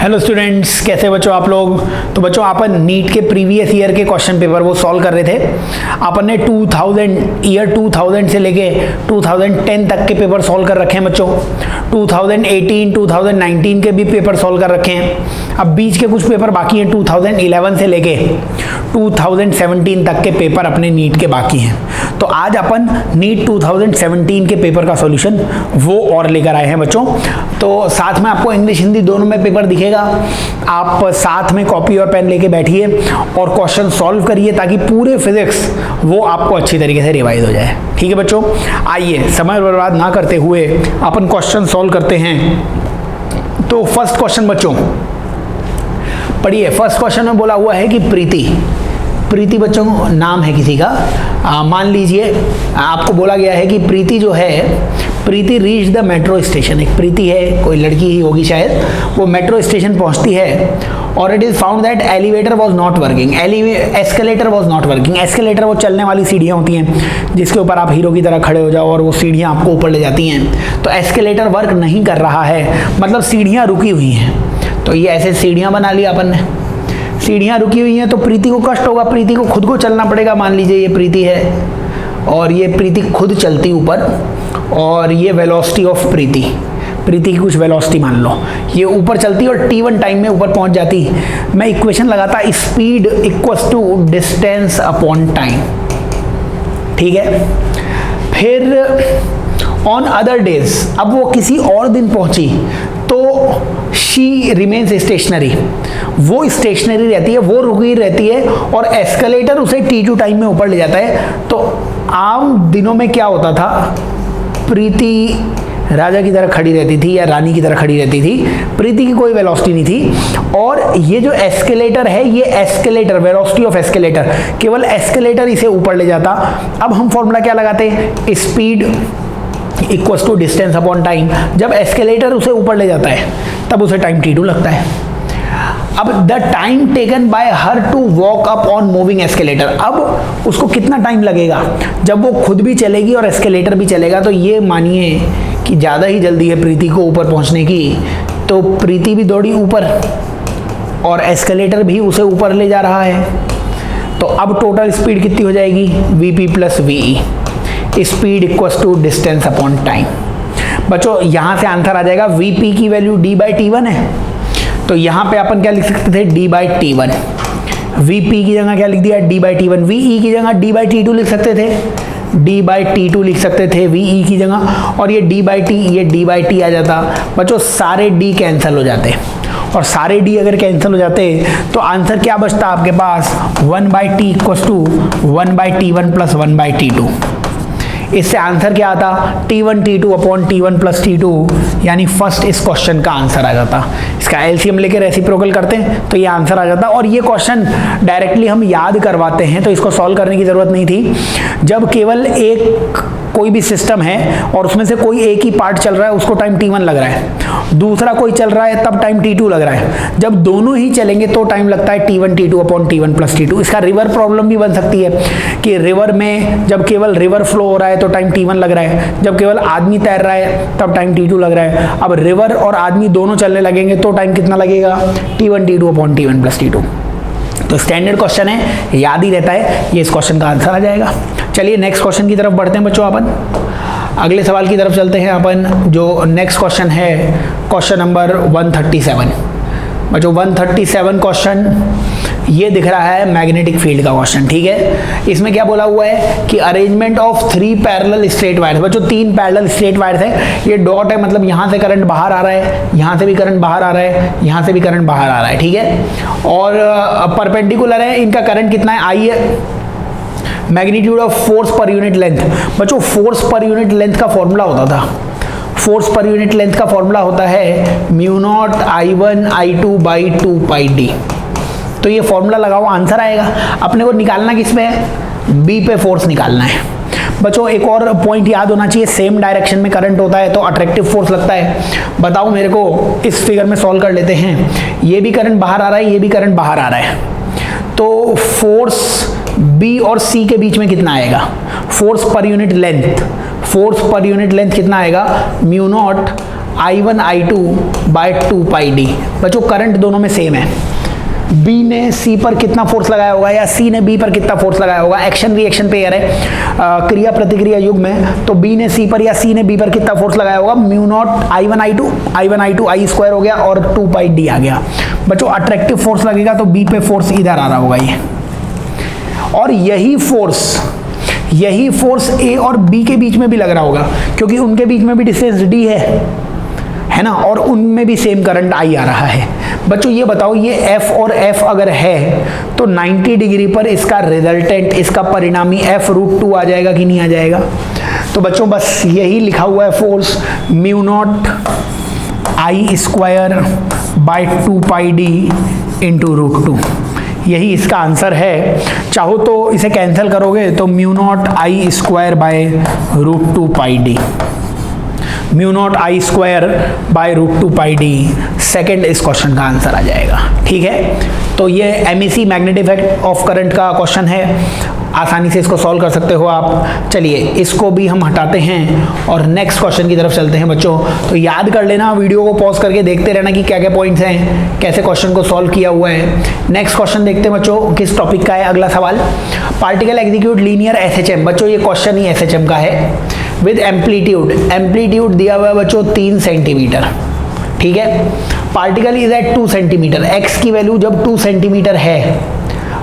Hello students, कैसे बच्चों आप लोग। तो बच्चों अपन नीट के प्रीवियस ईयर के क्वेश्चन पेपर वो सॉल्व कर रहे थे। अपन ने 2000 से लेके 2010 तक के पेपर सॉल्व कर रखे हैं बच्चों। 2018 2019 के भी पेपर सॉल्व कर रखे हैं। अब बीच के कुछ पेपर बाकी हैं, 2011 से लेके 2017 तक के पेपर अपने नीट के बाकी हैं। तो आज अपन नीट 2017 के पेपर का सॉल्यूशन वो और लेकर आए हैं बच्चों। तो साथ में आपको इंग्लिश हिंदी दोनों में पेपर दिखेगा। आप साथ में कॉपी और पेन लेके बैठिए और क्वेश्चन सॉल्व करिए ताकि पूरे फिजिक्स वो आपको अच्छी तरीके से रिवाइज हो जाए। ठीक है बच्चों, आइए समय बर्बाद ना करते हुए अपन क्वेश्चन सॉल्व करते हैं। तो फर्स्ट क्वेश्चन बच्चों पढ़िए। फर्स्ट क्वेश्चन में बोला हुआ है कि प्रीति बच्चों नाम है किसी का। मान लीजिए आपको बोला गया है कि प्रीति जो है, प्रीति रीच द मेट्रो स्टेशन। एक प्रीति है, कोई लड़की ही होगी शायद, वो मेट्रो स्टेशन पहुंचती है और it is found that elevator was not working, escalator was not working. Escalator वो चलने वाली सीढ़ियाँ होती हैं जिसके ऊपर आप हीरो की तरह खड़े हो जाओ और वो सीढ़ियाँ आपको ऊपर ले जाती हैं। तो एस्केलेटर वर्क नहीं कर रहा है, मतलब सीढ़ियाँ रुकी हुई हैं। तो ये ऐसे सीढ़ियाँ बना लिया अपन ने, सीढ़ियाँ रुकी हुई हैं तो प्रीति को कष्ट होगा, प्रीति को खुद को चलना पड़ेगा। मान लीजिए ये प्रीति है और ये प्रीति खुद चलती ऊपर, और ये वेलोसिटी ऑफ प्रीति की कुछ वेलोसिटी मान लो, ये ऊपर चलती और t1 टाइम में ऊपर पहुंच जाती। मैं इक्वेशन लगाता speed equals to distance upon time. ठीक है, फिर ऑन अदर डेज, अब वो किसी और दिन पहुंची तो शी रिमेन्स स्टेशनरी, वो स्टेशनरी रहती है, वो रुकी रहती है और एस्केलेटर उसे t2 टाइम में ऊपर ले जाता है। तो आम दिनों में क्या होता था, प्रीति राजा की तरह खड़ी रहती थी या रानी की तरह खड़ी रहती थी, प्रीति की कोई वेलोसिटी नहीं थी। और ये जो एस्केलेटर है, ये एस्केलेटर, वेलोसिटी ऑफ एस्केलेटर, केवल एस्केलेटर इसे ऊपर ले जाता। अब हम फॉर्मूला क्या लगाते हैं, speed equals to distance upon time. जब एस्केलेटर उसे ऊपर ले जाता है तब उसे टाइम t2 लगता है। अब the time taken by her to walk up on moving escalator, अब उसको कितना टाइम लगेगा जब वो खुद भी चलेगी और एस्केलेटर भी चलेगा। तो ये मानिए कि ज़्यादा ही जल्दी है प्रीति को ऊपर पहुंचने की, तो प्रीति भी दौड़ी ऊपर और एस्केलेटर भी उसे ऊपर ले जा रहा है। तो अब टोटल स्पीड कितनी हो जाएगी, vp plus ve, speed equals to distance upon time. बच्चों यहाँ से आंसर आ जाएगा, vp की वैल्यू d/t1 है, तो यहाँ पे अपन क्या लिख सकते थे, d/t1। vp की जगह क्या लिख दिया, d/t1। ve की जगह d/t2 लिख सकते थे, d/t2 लिख सकते थे ve की जगह, और ये d/t, ये d/t आ जाता। बच्चों सारे d कैंसिल हो जाते, और सारे d अगर कैंसिल हो जाते तो आंसर क्या बचता आपके पास, 1/t equals to 1/t1 plus 1/t2। इससे आंसर क्या आता, t1 t2 upon t1 plus t2, यानी फर्स्ट इस क्वेश्चन का आंसर आ जाता। इसका एलसीएम लेके रेसिप्रोकल करते हैं तो ये आंसर आ जाता। और ये क्वेश्चन डायरेक्टली हम याद करवाते हैं तो इसको सॉल्व करने की जरूरत नहीं थी। जब केवल एक कोई भी सिस्टम है और उसमें से कोई एक ही पार्ट चल रहा है, उसको टाइम t1 लग रहा है, दूसरा कोई चल रहा है तब टाइम t2 लग रहा है। जब दोनों ही चलेंगे तो टाइम लगता है t1 t2 upon t1 plus t2। इसका रिवर प्रॉब्लम भी बन सकती है कि रिवर में जब केवल रिवर फ्लो हो रहा है तो टाइम t1 लग रहा है, जब केवल आदमी तैर रहा है तब टाइम t2 लग रहा है। अब रिवर और आदमी दोनों चलने लगेंगे तो टाइम कितना लगेगा, t1 t2 upon t1 plus t2। तो स्टैंडर्ड क्वेश्चन है, याद ही रहता है, ये इस क्वेश्चन का आंसर आ जाएगा। चलिए नेक्स्ट क्वेश्चन की तरफ बढ़ते हैं बच्चों। अपन अगले सवाल की तरफ चलते हैं। अपन जो नेक्स्ट क्वेश्चन है, क्वेश्चन नंबर 137। बच्चों 137 क्वेश्चन ये दिख रहा है मैग्नेटिक फील्ड का क्वेश्चन। ठीक है, इसमें क्या बोला हुआ है कि arrangement of 3 parallel straight wires. बच्चों 3 पैरेलल स्ट्रेट वायर्स है, ये डॉट है, मतलब यहाँ से करंट बाहर आ रहा है, यहाँ से भी करंट बाहर आ रहा है, यहाँ से भी करंट बाहर आ रहा है। ठीक है, और परपेंडिकुलर है, इनका करंट कितना है, आई है। Magnitude of force per unit length. बच्चों फोर्स पर यूनिट लेंथ का फॉर्मूला होता था, फोर्स पर यूनिट लेंथ का फॉर्मूला होता है म्यू0 I1 I2 by 2 pi d। तो ये फॉर्मूला लगाओ, आंसर आएगा। अपने को निकालना किसमें है, बी पे फोर्स निकालना है। बच्चों एक और पॉइंट याद होना चाहिए, सेम डायरेक्शन में करंट होता है तो अट्रैक्टिव फोर्स लगता है। बताओ मेरे को, इस फिगर में सॉल्व कर लेते हैं। ये भी करंट बाहर आ रहा है, ये भी करंट बाहर आ रहा है, तो फोर्स बी और सी के बीच में कितना आएगा, force per unit length, force per unit length कितना आएगा, म्यू0 I1 I2 बाय 2 पाई डी। बच्चों करंट दोनों में सेम है। B ने C पर कितना फोर्स लगाया होगा या C ने B पर कितना फोर्स लगाया होगा, एक्शन रिएक्शन पेयर है, क्रिया प्रतिक्रिया युग्म में, तो B ने C पर या C ने B पर कितना फोर्स लगाया होगा, mu naught I1 I2 I square हो गया और 2 पाई D आ गया। बच्चों अट्रैक्टिव फोर्स लगेगा तो B पे फोर्स इधर आ रहा होगा ये, और यही फोर्स A और B के बीच में भी लग रहा होगा क्योंकि उनके बीच में भी डिस्टेंस D है ना, और उनमें भी सेम करंट I आ रहा है। बच्चों ये बताओ, ये F और F अगर है तो 90 डिग्री पर इसका रिजल्टेंट, इसका परिणामी F√2 आ जाएगा कि नहीं आ जाएगा। तो बच्चों बस यही लिखा हुआ है force, mu naught I square by 2 pi D into √2, यही इसका आंसर है। चाहो तो इसे कैंसिल करोगे तो mu naught I square by √2 pi D, mu naught I square by √2 pi D second इस क्वेश्चन का आंसर आ जाएगा। ठीक है, तो ये MEC magnetic effect of current का क्वेश्चन है, आसानी से इसको सॉल्व कर सकते हो आप। चलिए इसको भी हम हटाते हैं और नेक्स्ट क्वेश्चन की तरफ चलते हैं बच्चों। तो याद कर लेना, वीडियो को पॉज करके देखते रहना कि क्या क्या पॉइंट्स हैं, कैसे क्वेश्चन को सॉल्व किया हुआ है। नेक्स्ट क्वेश्चन देखते हैं बच्चों, किस टॉपिक का है। अगला सवाल, पार्टिकल एग्जीक्यूट लीनियर SHM। बच्चों ये क्वेश्चन ही SHM का है विद एम्पलीट्यूड दिया हुआ है बच्चों 3 सेंटीमीटर। ठीक है, particle is at 2 centimetre, x की वैल्यू जब 2 सेंटीमीटर है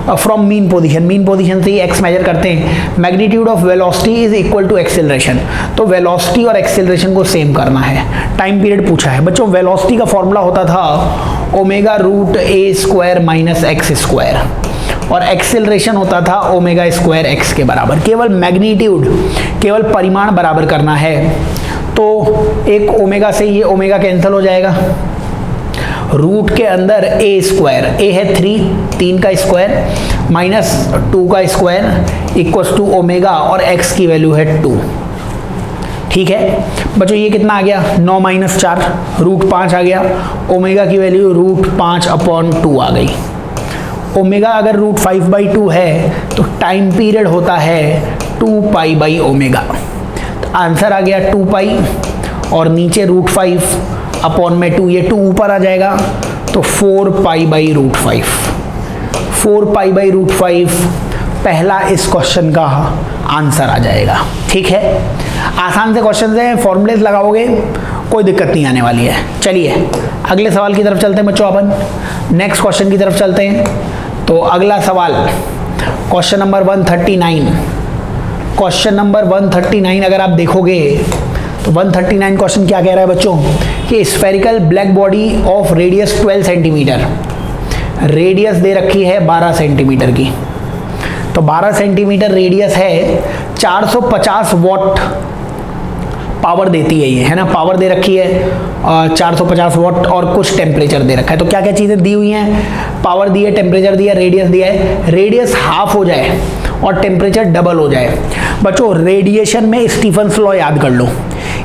फ्रॉम मीन पोजीशन से ही एक्स मेजर करते हैं। Magnitude of velocity is equal to acceleration, तो वेलोसिटी और एक्सेलरेशन को सेम करना है। टाइम पीरियड पूछा है बच्चों, वेलोसिटी का फॉर्मूला होता था ओमेगा रूट ए स्क्वायर माइनस एक्स स्क्वायर, और एक्सेलरेशन होता था ओमेगा स्क्वायर एक्स के बराबर। केवल मैग्नीट्यूड, केवल परिमाण बराबर करना है, तो एक ओमेगा से ये ओमेगा कैंसिल हो जाएगा। रूट के अंदर ए स्क्वायर, ए है 3 का स्क्वायर माइनस 2 का स्क्वायर इक्वल्स टू ओमेगा, और एक्स की वैल्यू है 2। ठीक है बच्चों, ये कितना आ गया 9 माइनस 4 √5 आ गया। ओमेगा की वैल्यू √5/2 आ गई। ओमेगा अगर √5/2 है तो टाइम पीरियड होता है 2 पाई बाई ओमेगा। तो आंसर आ गया 2 पाई और नीचे √5/2, ये 2 ऊपर आ जाएगा तो 4 पाई बाई √5। 4 पाई बाई √5 पहला इस क्वेश्चन का आंसर आ जाएगा। ठीक है, आसान से क्वेश्चन है, फॉर्मूलेस लगाओगे कोई दिक्कत नहीं आने वाली है। चलिए अगले सवाल की तरफ चलते हैं बच्चों, अपन नेक्स्ट क्वेश्चन की तरफ चलते हैं। तो अगला सवाल क्वेश्चन नंबर 139। क्वेश्चन नंबर 139 अगर आप देखोगे तो 139 क्वेश्चन क्या कह रहा है बच्चों कि spherical black body of radius 12 centimetre, radius दे रखी है 12 सेंटीमीटर की। तो 12 सेंटीमीटर रेडियस है, 450 वॉट पावर देती है ये, है ना, पावर दे रखी है 450 वॉट और कुछ टेम्परेचर दे रखा है। तो क्या क्या चीज़ें दी हुई हैं, पावर दी है, टेम्परेचर दिया, रेडियस दिया है। रेडियस हाफ हो जाए और टेम्परेचर डबल हो जाए। बच्चों रेडिएशन में स्टीफन्स लॉ याद कर लो।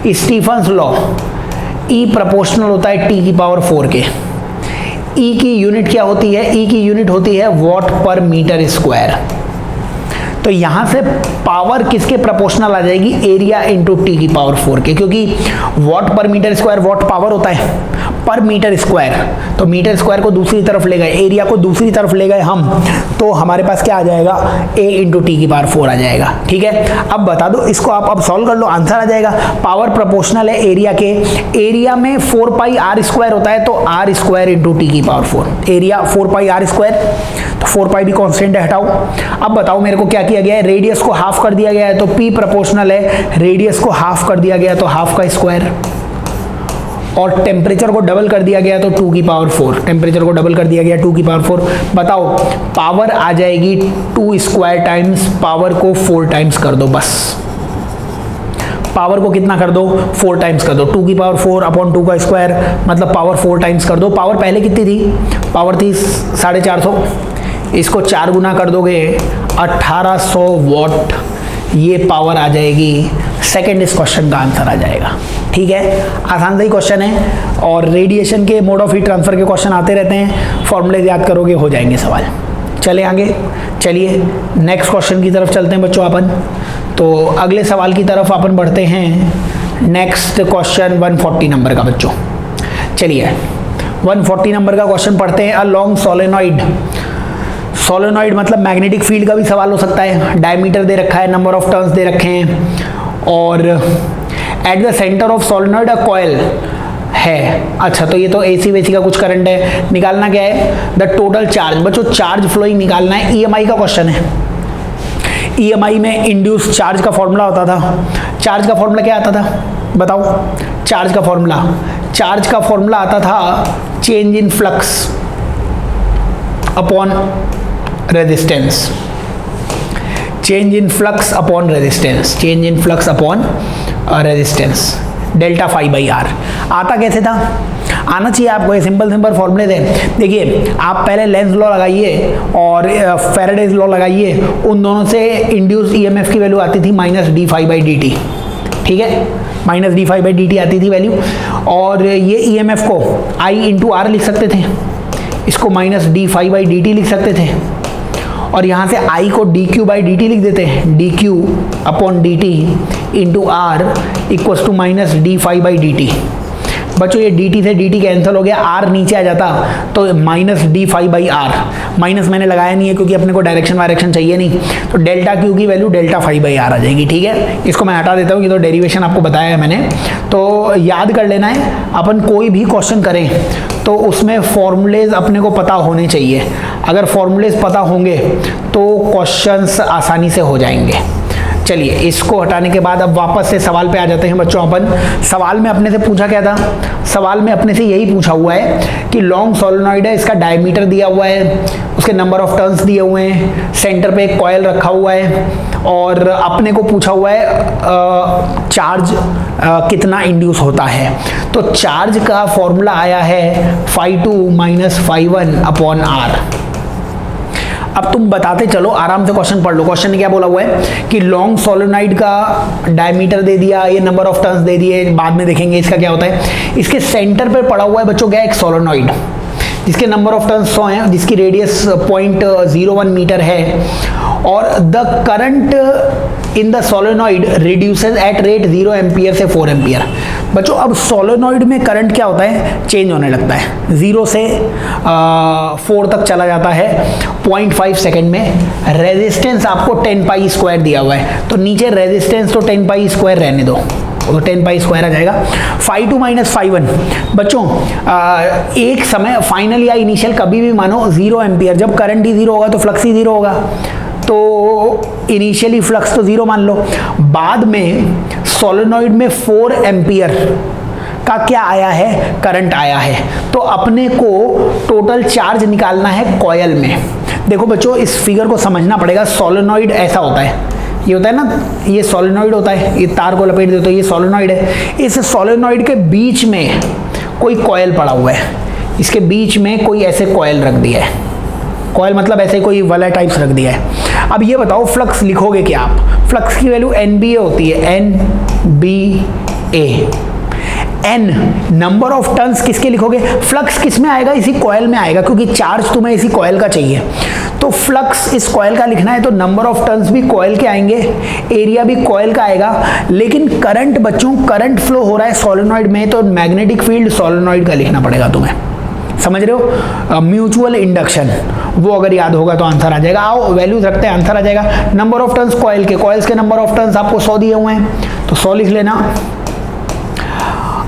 स्टीफन्स लॉ, E प्रोपोर्शनल होता है T की पावर 4 के। E की यूनिट क्या होती है, E की यूनिट होती है वॉट पर मीटर स्क्वायर। तो यहाँ से पावर किसके प्रोपोर्शनल आ जाएगी, एरिया इंटू T की पावर 4 के, क्योंकि वॉट पर मीटर स्क्वायर वॉट पावर होता है पर मीटर स्क्वायर, तो मीटर स्क्वायर को दूसरी तरफ ले गए, एरिया को दूसरी तरफ ले गए हम, तो हमारे पास क्या आ जाएगा, A इंटू T की पावर 4 आ जाएगा। ठीक है, अब बता दो इसको, आप अब सॉल्व कर लो, आंसर आ जाएगा। पावर प्रोपोर्शनल है एरिया के, एरिया में 4 पाई आर स्क्वायर होता है, तो आर स्क्वायर इंटू T की power 4, area 4 pi r square, तो 4 पाई भी कॉन्स्टेंट है, हटाओ। अब बताओ मेरे को क्या किया गया है, रेडियस को हाफ कर दिया गया है, तो P प्रोपोर्शनल है, रेडियस को हाफ कर दिया गया तो हाफ का स्क्वायर, और टेम्परेचर को डबल कर दिया गया तो 2 की पावर 4, टेम्परेचर को डबल कर दिया गया 2 की पावर 4। बताओ पावर आ जाएगी 2 स्क्वायर टाइम्स, पावर को 4 टाइम्स कर दो, बस पावर को कितना कर दो, 4 टाइम्स कर दो, 2 की पावर 4 अपॉन 2 का स्क्वायर, मतलब पावर 4 टाइम्स कर दो। पावर पहले कितनी थी, पावर थी 450, इसको 4 गुना कर दोगे 1800 वॉट, ये पावर आ जाएगी। सेकंड इस क्वेश्चन का आंसर आ जाएगा। ठीक है, आसान सा ही क्वेश्चन है, और रेडिएशन के मोड ऑफ हीट ट्रांसफर के क्वेश्चन आते रहते हैं, फॉर्मूले याद करोगे हो जाएंगे सवाल। चले आगे, चलिए नेक्स्ट क्वेश्चन की तरफ चलते हैं बच्चों अपन। तो अगले सवाल की तरफ अपन बढ़ते हैं। नेक्स्ट क्वेश्चन 140 नंबर का बच्चों, चलिए 140 नंबर का क्वेश्चन पढ़ते हैं। अ लॉन्ग सोलेनॉइड, सोलेनॉइड मतलब मैग्नेटिक फील्ड का भी सवाल हो सकता है। डायमीटर दे रखा है, नंबर ऑफ टर्न्स दे रखे हैं, और at the centre of solenoid a coil है। अच्छा, तो ये तो एसी वेसी का कुछ करंट है, निकालना क्या है? The total charge. बच्चों चार्ज फ्लोइंग निकालना है, ईएमआई का क्वेश्चन है। ईएमआई में इंड्यूस चार्ज का फॉर्मूला होता था। चार्ज का फॉर्मूला क्या आता था बताओ? चार्ज का फॉर्मूला, चार्ज का फॉर्मूला आता था change in flux upon resistance. Change in flux upon resistance, change in flux upon resistance, delta phi by r. आता कैसे था? आना चाहिए आपको, ये सिंपल सिंपल फॉर्मूले थे। देखिए, आप पहले लेंज लॉ लगाइए और फैराडेज लॉ लगाइए, उन दोनों से इंड्यूस ईएमएफ की वैल्यू आती थी minus d phi by d t. ठीक है, minus d phi by d t आती थी वैल्यू, और ये ईएमएफ को आई इंटू आर लिख सकते थे, इसको minus d phi by d t लिख सकते थे, और यहाँ से I को d q by d t लिख देते हैं, d q upon d t into r equals to minus d phi by d t. बच्चों ये डी टी से डी टी कैंसिल हो गया, आर नीचे आ जाता तो minus d phi by r. Minus मैंने लगाया नहीं है क्योंकि अपने को डायरेक्शन वायरेक्शन चाहिए नहीं, तो डेल्टा क्यू की value delta phi by R आ जाएगी। ठीक है, इसको मैं हटा देता हूँ, ये तो डेरिवेशन आपको बताया है मैंने, तो याद कर लेना है। अपन कोई भी क्वेश्चन करें तो उसमें फॉर्मूलेज अपने को पता होने चाहिए। अगर फॉर्मूलेज पता होंगे तो क्वेश्चंस आसानी से हो जाएंगे। चलिए, इसको हटाने के बाद अब वापस से सवाल पे आ जाते हैं बच्चों। अपन सवाल में अपने से पूछा क्या था? सवाल में अपने से यही पूछा हुआ है कि लॉन्ग सोलेनॉइड है, इसका डायमीटर दिया हुआ है, उसके नंबर ऑफ टर्न्स दिए हुए हैं, सेंटर पे एक कॉइल रखा हुआ है, और अपने को पूछा हुआ है चार्ज कितना इंड्यूस होता है। तो चार्ज का फॉर्मूला आया है φ2 माइनस φ1 अपॉन आर। अब तुम बताते चलो, आराम से क्वेश्चन पढ़ लो। क्वेश्चन ने क्या बोला हुआ है कि लॉन्ग सोलेनॉइड का डायमीटर दे दिया, ये नंबर ऑफ टर्न्स दे दिए, बाद में देखेंगे इसका क्या होता है। इसके सेंटर पे पड़ा हुआ है बच्चों क्या? एक सोलेनॉइड जिसके नंबर ऑफ टर्न्स 100 हैं, जिसकी रेडियस 0.01 मीटर है, और the current in the solenoid reduces at rate 0 ampere से 4 एम्पियर। बच्चों अब सोलेनॉइड में करंट क्या होता है? चेंज होने लगता है, 0 से 4 तक चला जाता है 0.5 सेकेंड में। रेजिस्टेंस आपको 10 पाई स्क्वायर दिया हुआ है, तो नीचे रेजिस्टेंस तो 10 पाई स्क्वायर रहने दो, तो 10 पाई स्क्वायर आ जाएगा। φ2 माइनस φ1 बच्चों एक समय फाइनल या इनिशियल कभी भी मानो 0 एम्पियर, जब करंट ही 0 होगा तो फ्लक्स ही 0 होगा, तो इनिशियली फ्लक्स तो 0 मान लो। बाद में सोलेनॉइड में 4 एम्पियर का क्या आया है? करंट आया है। तो अपने को टोटल चार्ज निकालना है कॉइल में। देखो बच्चों, इस फिगर को समझना पड़ेगा। सोलेनॉइड ऐसा होता है, ये होता है ना, ये सोलेनॉइड होता है, ये तार को लपेट देते हो, ये सोलेनॉइड है। इस सोलेनॉइड के बीच में कोई कॉइल पड़ा हुआ है, इसके बीच में कोई ऐसे कॉइल रख दिया है। कॉइल मतलब ऐसे कोई वाला टाइप्स रख दिया है। अब ये बताओ फ्लक्स लिखोगे क्या आप? फ्लक्स की वैल्यू NBA होती है, NBA। N number of turns किसके लिखोगे? फ्लक्स किस में आएगा? इसी कॉइल में आएगा, क्योंकि चार्ज तुम्हें इसी कॉइल का चाहिए। तो फ्लक्स इस कॉइल का लिखना है, तो नंबर ऑफ टर्न्स भी कॉइल के आएंगे, एरिया भी कॉइल का आएगा। लेकिन करंट बच्चों, करंट फ्लो हो रहा है सोलेनॉइड में, तो मैग्नेटिक फील्ड सोलेनॉइड का लिखना पड़ेगा तुम्हें। समझ रहे हो? म्यूचुअल इंडक्शन, वो अगर याद होगा तो आंसर आ जाएगा। आओ वैल्यूज रखते हैं, आंसर आ जाएगा। नंबर ऑफ टर्न्स कॉइल के, कॉइल्स के नंबर ऑफ टर्न्स आपको 100 दिए हुए हैं, तो 100 लिख लेना।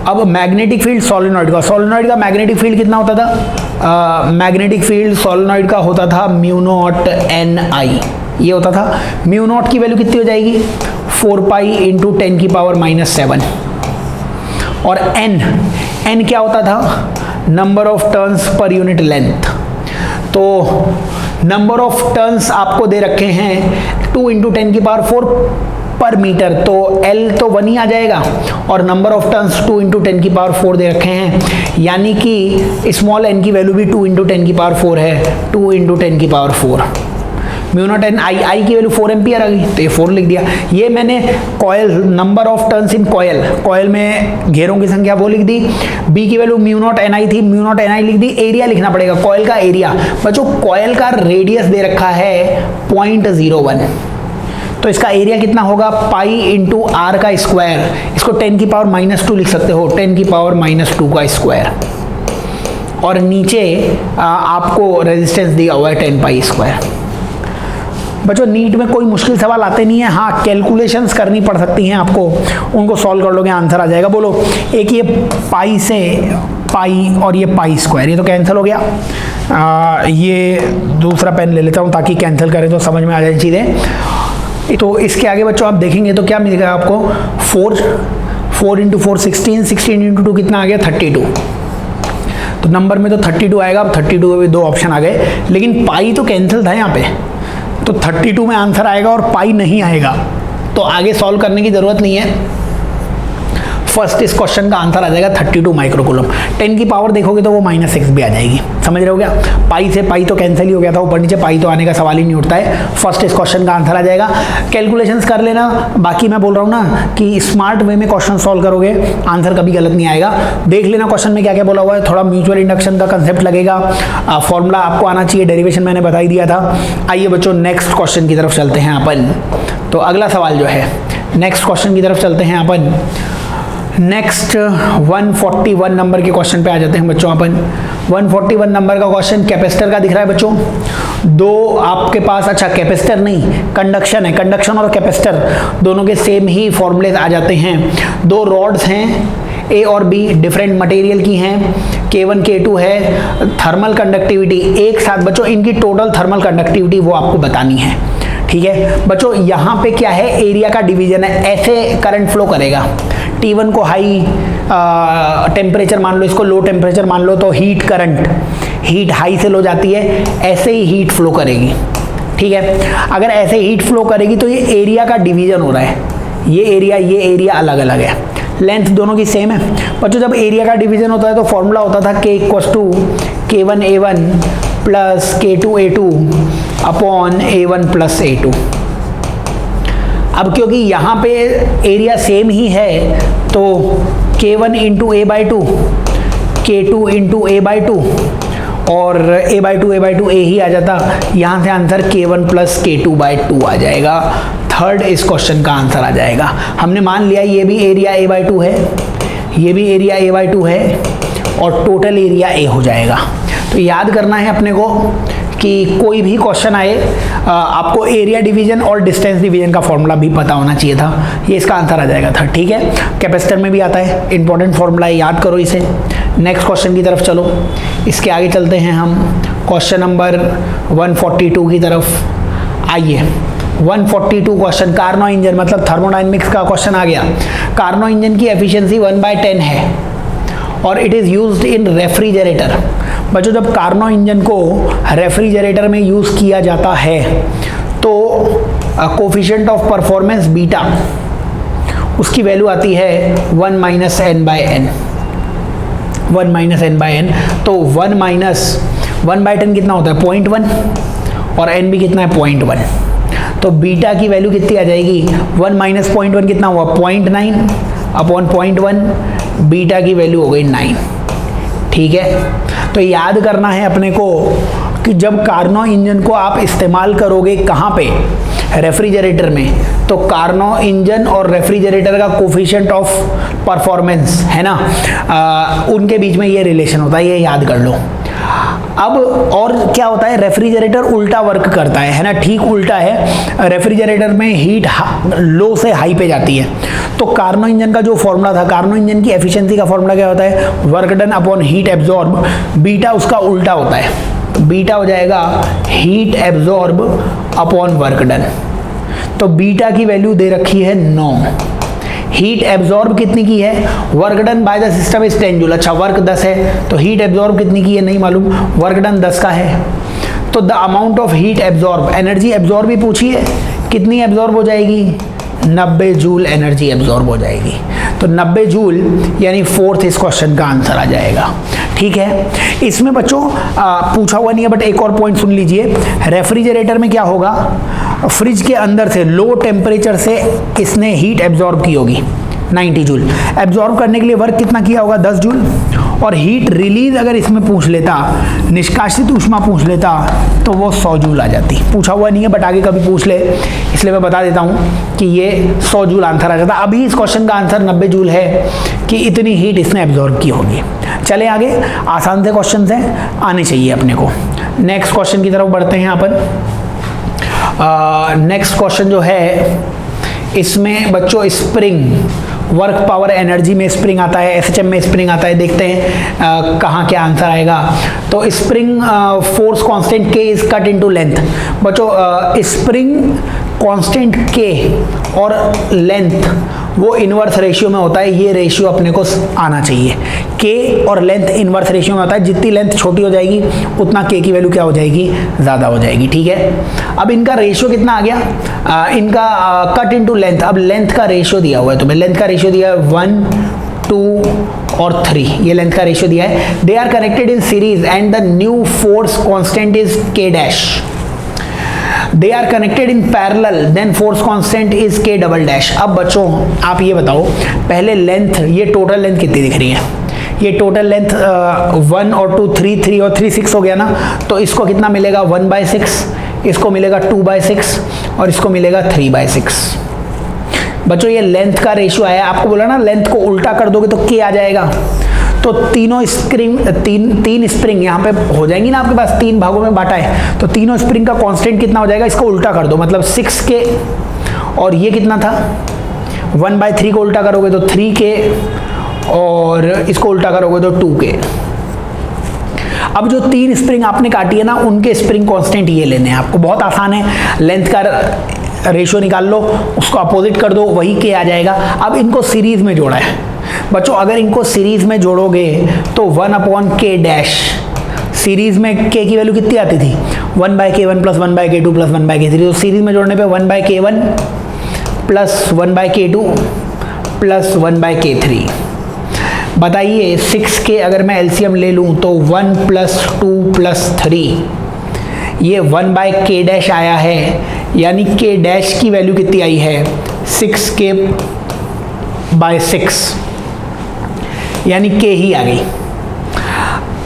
अब मैग्नेटिक फील्ड सोलेनॉइड का मैग्नेटिक फील्ड कितना होता था? मैग्नेटिक फील्ड सोलेनॉइड का होता था म्यू नॉट NI, ये होता था। म्यू नॉट की वैल्यू कितनी हो जाएगी? 4 पाई इंटू 10 की पावर -7। और N क्या होता था? Number of turns per unit length. तो नंबर ऑफ टर्न्स आपको दे रखे हैं 2 इंटू 10 की पावर 4 पर मीटर, तो L तो 1 ही आ जाएगा, और नंबर ऑफ टर्न्स 2 इंटू 10 की पावर 4 दे रखे हैं, यानी कि स्मॉल n की वैल्यू भी 2 इंटू 10 की पावर 4 है, 2 इंटू 10 की पावर 4। म्यू नॉट NI की वैल्यू 4 एम्पियर आ गई, तो ये 4 लिख दिया। ये मैंने coil, number of turns in coil में घेरों की संख्या वो लिख दी। B की वैल्यू म्यू नॉट NI थी, म्यू नॉट NI लिख दी। एरिया लिखना पड़ेगा, कॉयल का एरिया। बच्चों कॉयल का रेडियस दे रखा है 0.01, तो इसका एरिया कितना होगा, पाई इंटू आर का स्क्वायर, इसको 10 की पावर -2 लिख सकते हो, 10 की पावर -2 का स्क्वायर, और नीचे आपको रेजिस्टेंस दिया हुआ है 10 पाई स्क्वायर। बच्चों नीट में कोई मुश्किल सवाल आते नहीं है, हाँ कैलकुलेशंस करनी पड़ सकती हैं आपको, उनको सॉल्व कर लोगे आंसर आ जाएगा। बोलो, एक ये पाई से पाई और ये पाई स्क्वायर, ये तो कैंसिल हो गया। ये दूसरा पेन ले लेता हूँ ताकि कैंसिल करें तो समझ में आ जाए चीज़ें। तो इसके आगे बच्चों आप देखेंगे तो क्या मिलेगा आपको, 4 इंटू 4 16, 16 इंटू 2 कितना आ गया 32। तो नंबर में तो 32 आएगा। अब 32 में 2 ऑप्शन आ गए, लेकिन पाई तो कैंसिल था यहाँ पे, तो 32 में आंसर आएगा और पाई नहीं आएगा, तो आगे सॉल्व करने की ज़रूरत नहीं है। फर्स्ट इस क्वेश्चन का आंसर आ जाएगा 32 माइक्रोकूलम। 10 की पावर देखोगे तो वो -6 भी आ जाएगी, समझ रहे हो क्या। पाई से पाई तो कैंसिल ही हो गया था, ऊपर नीचे पाई तो आने का सवाल ही नहीं उठता है। फर्स्ट इस क्वेश्चन का आंसर आ जाएगा। कैलकुलेशंस कर लेना, बाकी मैं बोल रहा हूँ ना कि स्मार्ट वे में क्वेश्चन सॉल्व करोगे आंसर कभी गलत नहीं आएगा। देख लेना क्वेश्चन में क्या क्या बोला हुआ है, थोड़ा म्यूचुअल इंडक्शन का कंसेप्ट लगेगा, फॉर्मूला आपको आना चाहिए, डेरिवेशन मैंने बता ही दिया था। आइए बच्चों नेक्स्ट क्वेश्चन की तरफ चलते हैं अपन। तो अगला सवाल जो है, नेक्स्ट क्वेश्चन की तरफ चलते हैं अपन। नेक्स्ट 141 नंबर के क्वेश्चन पे आ जाते हैं बच्चों अपन। 141 नंबर का क्वेश्चन कैपेसिटर का दिख रहा है बच्चों। दो आपके पास, अच्छा कैपेसिटर नहीं कंडक्शन है, कंडक्शन और कैपेसिटर दोनों के सेम ही फॉर्मूले आ जाते हैं। दो रॉड्स हैं ए और बी, डिफरेंट मटेरियल की हैं, K1 K2 है, थर्मल कंडक्टिविटी एक साथ बच्चों इनकी टोटल थर्मल कंडक्टिविटी वो आपको बतानी है, ठीक है बच्चों। यहाँ पे क्या है, एरिया का डिवीजन है, ऐसे करंट फ्लो करेगा। T1 को हाई टेम्परेचर मान लो, इसको लो टेम्परेचर मान लो, तो हीट करंट, हीट हाई से लो जाती है, ऐसे ही हीट फ्लो करेगी, ठीक है। अगर ऐसे हीट फ्लो करेगी तो ये एरिया का डिवीजन हो रहा है, ये एरिया अलग अलग है, लेंथ दोनों की सेम है बच्चों। जब एरिया का डिवीजन होता है तो फॉर्मूला होता था K = K1A1 plus K2A2 upon A1 plus A2। अब क्योंकि यहाँ पे एरिया सेम ही है तो K1 into A/2, K2 into A/2 और A/2 A ही आ जाता। यहाँ से आंसर K1 प्लस K2/2 आ जाएगा। थर्ड इस क्वेश्चन का आंसर आ जाएगा। हमने मान लिया ये भी एरिया A/2 है, ये भी एरिया A/2 है और टोटल एरिया A हो जाएगा। तो याद करना है अपने को कि कोई भी क्वेश्चन आए आपको एरिया डिवीजन और डिस्टेंस डिवीजन का फॉर्मूला भी पता होना चाहिए था। ये इसका आंसर आ जाएगा था, ठीक है। कैपेसिटर में भी आता है, इंपॉर्टेंट फॉर्मूला है, याद करो इसे। नेक्स्ट क्वेश्चन की तरफ चलो, इसके आगे चलते हैं हम क्वेश्चन नंबर 142 की तरफ। आइए 142 क्वेश्चन, कार्नो इंजन मतलब थर्मोडायनेमिक्स का क्वेश्चन आ गया। कार्नो इंजन की एफिशिएंसी 1/10 है और it is used in refrigerator. बच्चों जब कार्नो इंजन को रेफ्रिजरेटर में यूज़ किया जाता है तो कोफिशिएंट ऑफ परफॉर्मेंस बीटा, उसकी वैल्यू आती है 1 - n/n, 1 - n/n। तो 1/10 कितना होता है 0.1 और n भी कितना है 0.1। तो बीटा की वैल्यू कितनी आ जाएगी 1 - 0.1 कितना हुआ 0.9 अपॉन 0.1, बीटा की वैल्यू हो गई 9, ठीक है। तो याद करना है अपने को कि जब कार्नो इंजन को आप इस्तेमाल करोगे कहाँ पे, रेफ्रिजरेटर में, तो कार्नो इंजन और रेफ्रिजरेटर का कोफिशिएंट ऑफ परफॉर्मेंस है ना, उनके बीच में ये रिलेशन होता है, ये याद कर लो। अब और क्या होता है, रेफ्रिजरेटर उल्टा वर्क करता है ना, ठीक उल्टा है। रेफ्रिजरेटर में हीट लो से हाई पे जाती है। तो कार्नो इंजन का जो फॉर्मूला था, कार्नो इंजन की एफिशिएंसी का फॉर्मूला क्या होता है, work done upon heat absorb. Beta उसका उल्टा होता है, बीटा हो जाएगा heat absorb upon work done. तो बीटा की वैल्यू दे रखी है 9, हीट एब्जॉर्ब कितनी की है, work done by the system is 10 joule. अच्छा वर्क 10 है तो हीट एब्जॉर्ब कितनी की है नहीं मालूम, वर्क डन 10 का है। तो the amount of heat absorb, energy absorb भी पूछी है, कितनी एब्जॉर्ब हो जाएगी 90 जूल एनर्जी एब्जॉर्ब हो जाएगी। तो 90 जूल यानी फोर्थ इस क्वेश्चन का आंसर आ जाएगा, ठीक है। इसमें बच्चों पूछा हुआ नहीं है बट एक और पॉइंट सुन लीजिए। रेफ्रिजरेटर में क्या होगा, फ्रिज के अंदर से लो टेम्परेचर से इसने हीट एब्जॉर्ब की होगी 90 जूल। एब्जॉर्ब करने के लिए वर्क कितना किया होगा 10 जूल, और हीट रिलीज अगर इसमें पूछ लेता, निष्कासित ऊष्मा पूछ लेता, तो वो 100 जूल आ जाती। पूछा हुआ नहीं है बट आगे कभी पूछ ले, इसलिए मैं बता देता हूँ कि ये 100 जूल आंसर आ जाता। अभी इस क्वेश्चन का आंसर 90 जूल है कि इतनी हीट इसने एब्जॉर्ब की होगी। चले आगे, आसान से क्वेश्चन हैं, आने चाहिए अपने को। नेक्स्ट क्वेश्चन की तरफ बढ़ते हैं अपन। नेक्स्ट क्वेश्चन जो है, इसमें बच्चों स्प्रिंग, वर्क पावर एनर्जी में स्प्रिंग आता है, एसएचएम में स्प्रिंग आता है। देखते हैं कहाँ क्या आंसर आएगा। तो स्प्रिंग फोर्स कांस्टेंट के इज कट इनटू लेंथ। बच्चों स्प्रिंग कांस्टेंट के और लेंथ वो इनवर्स रेशियो में होता है। ये रेशियो अपने को आना चाहिए। के और लेंथ इनवर्स रेशियो में होता है। जितनी लेंथ छोटी हो जाएगी उतना के की वैल्यू क्या हो जाएगी, ज़्यादा हो जाएगी। ठीक है, अब इनका रेशियो कितना आ गया, इनका कट इनटू लेंथ। अब लेंथ का रेशियो दिया हुआ है तुम्हें, लेंथ का रेशियो दिया है 1, 2 और 3, ये लेंथ का रेशियो दिया है। They are connected in series and the new force constant is K dash. They are connected in parallel, then force constant is K double dash. अब बच्चों आप ये बताओ, पहले लेंथ, ये टोटल लेंथ कितनी दिख रही है? ये टोटल लेंथ 1 और 2 3 और 3 6 हो गया ना, तो इसको कितना मिलेगा 1/6, इसको मिलेगा 2/6 और इसको मिलेगा 3/6। बच्चों ये लेंथ का रेशियो आया। आपको बोला ना लेंथ को उल्टा कर दोगे तो के आ जाएगा। तो तीनों स्प्रिंग, तीन स्प्रिंग यहाँ पे हो जाएंगी ना, आपके पास 3 भागों में बांटा है, तो तीनों स्प्रिंग का कांस्टेंट कितना हो जाएगा, इसको उल्टा कर दो, मतलब 6K, और ये कितना था 1/3 को उल्टा करोगे तो 3K, और इसको उल्टा करोगे तो 2K। अब जो 3 स्प्रिंग आपने काटी है ना, उनके स्प्रिंग कांस्टेंट ये लेने हैं आपको। बहुत आसान है, लेंथ का रेशियो निकाल लो, उसको अपोजिट कर दो, वही के आ जाएगा। अब इनको सीरीज में जोड़ा है बच्चों, अगर इनको सीरीज में जोड़ोगे तो 1/k डैश, सीरीज में k की वैल्यू कितनी आती थी 1/k1 + 1/k2 + 1/k3, तो सीरीज में जोड़ने पे 1/k1 + 1/k2 + 1/k3। बताइए 6K अगर मैं एलसीएम ले लूं तो 1 + 2 + 3, ये 1/k डैश आया है, यानी k डैश की वैल्यू कितनी आई है 6K/6, यानी k ही आ गई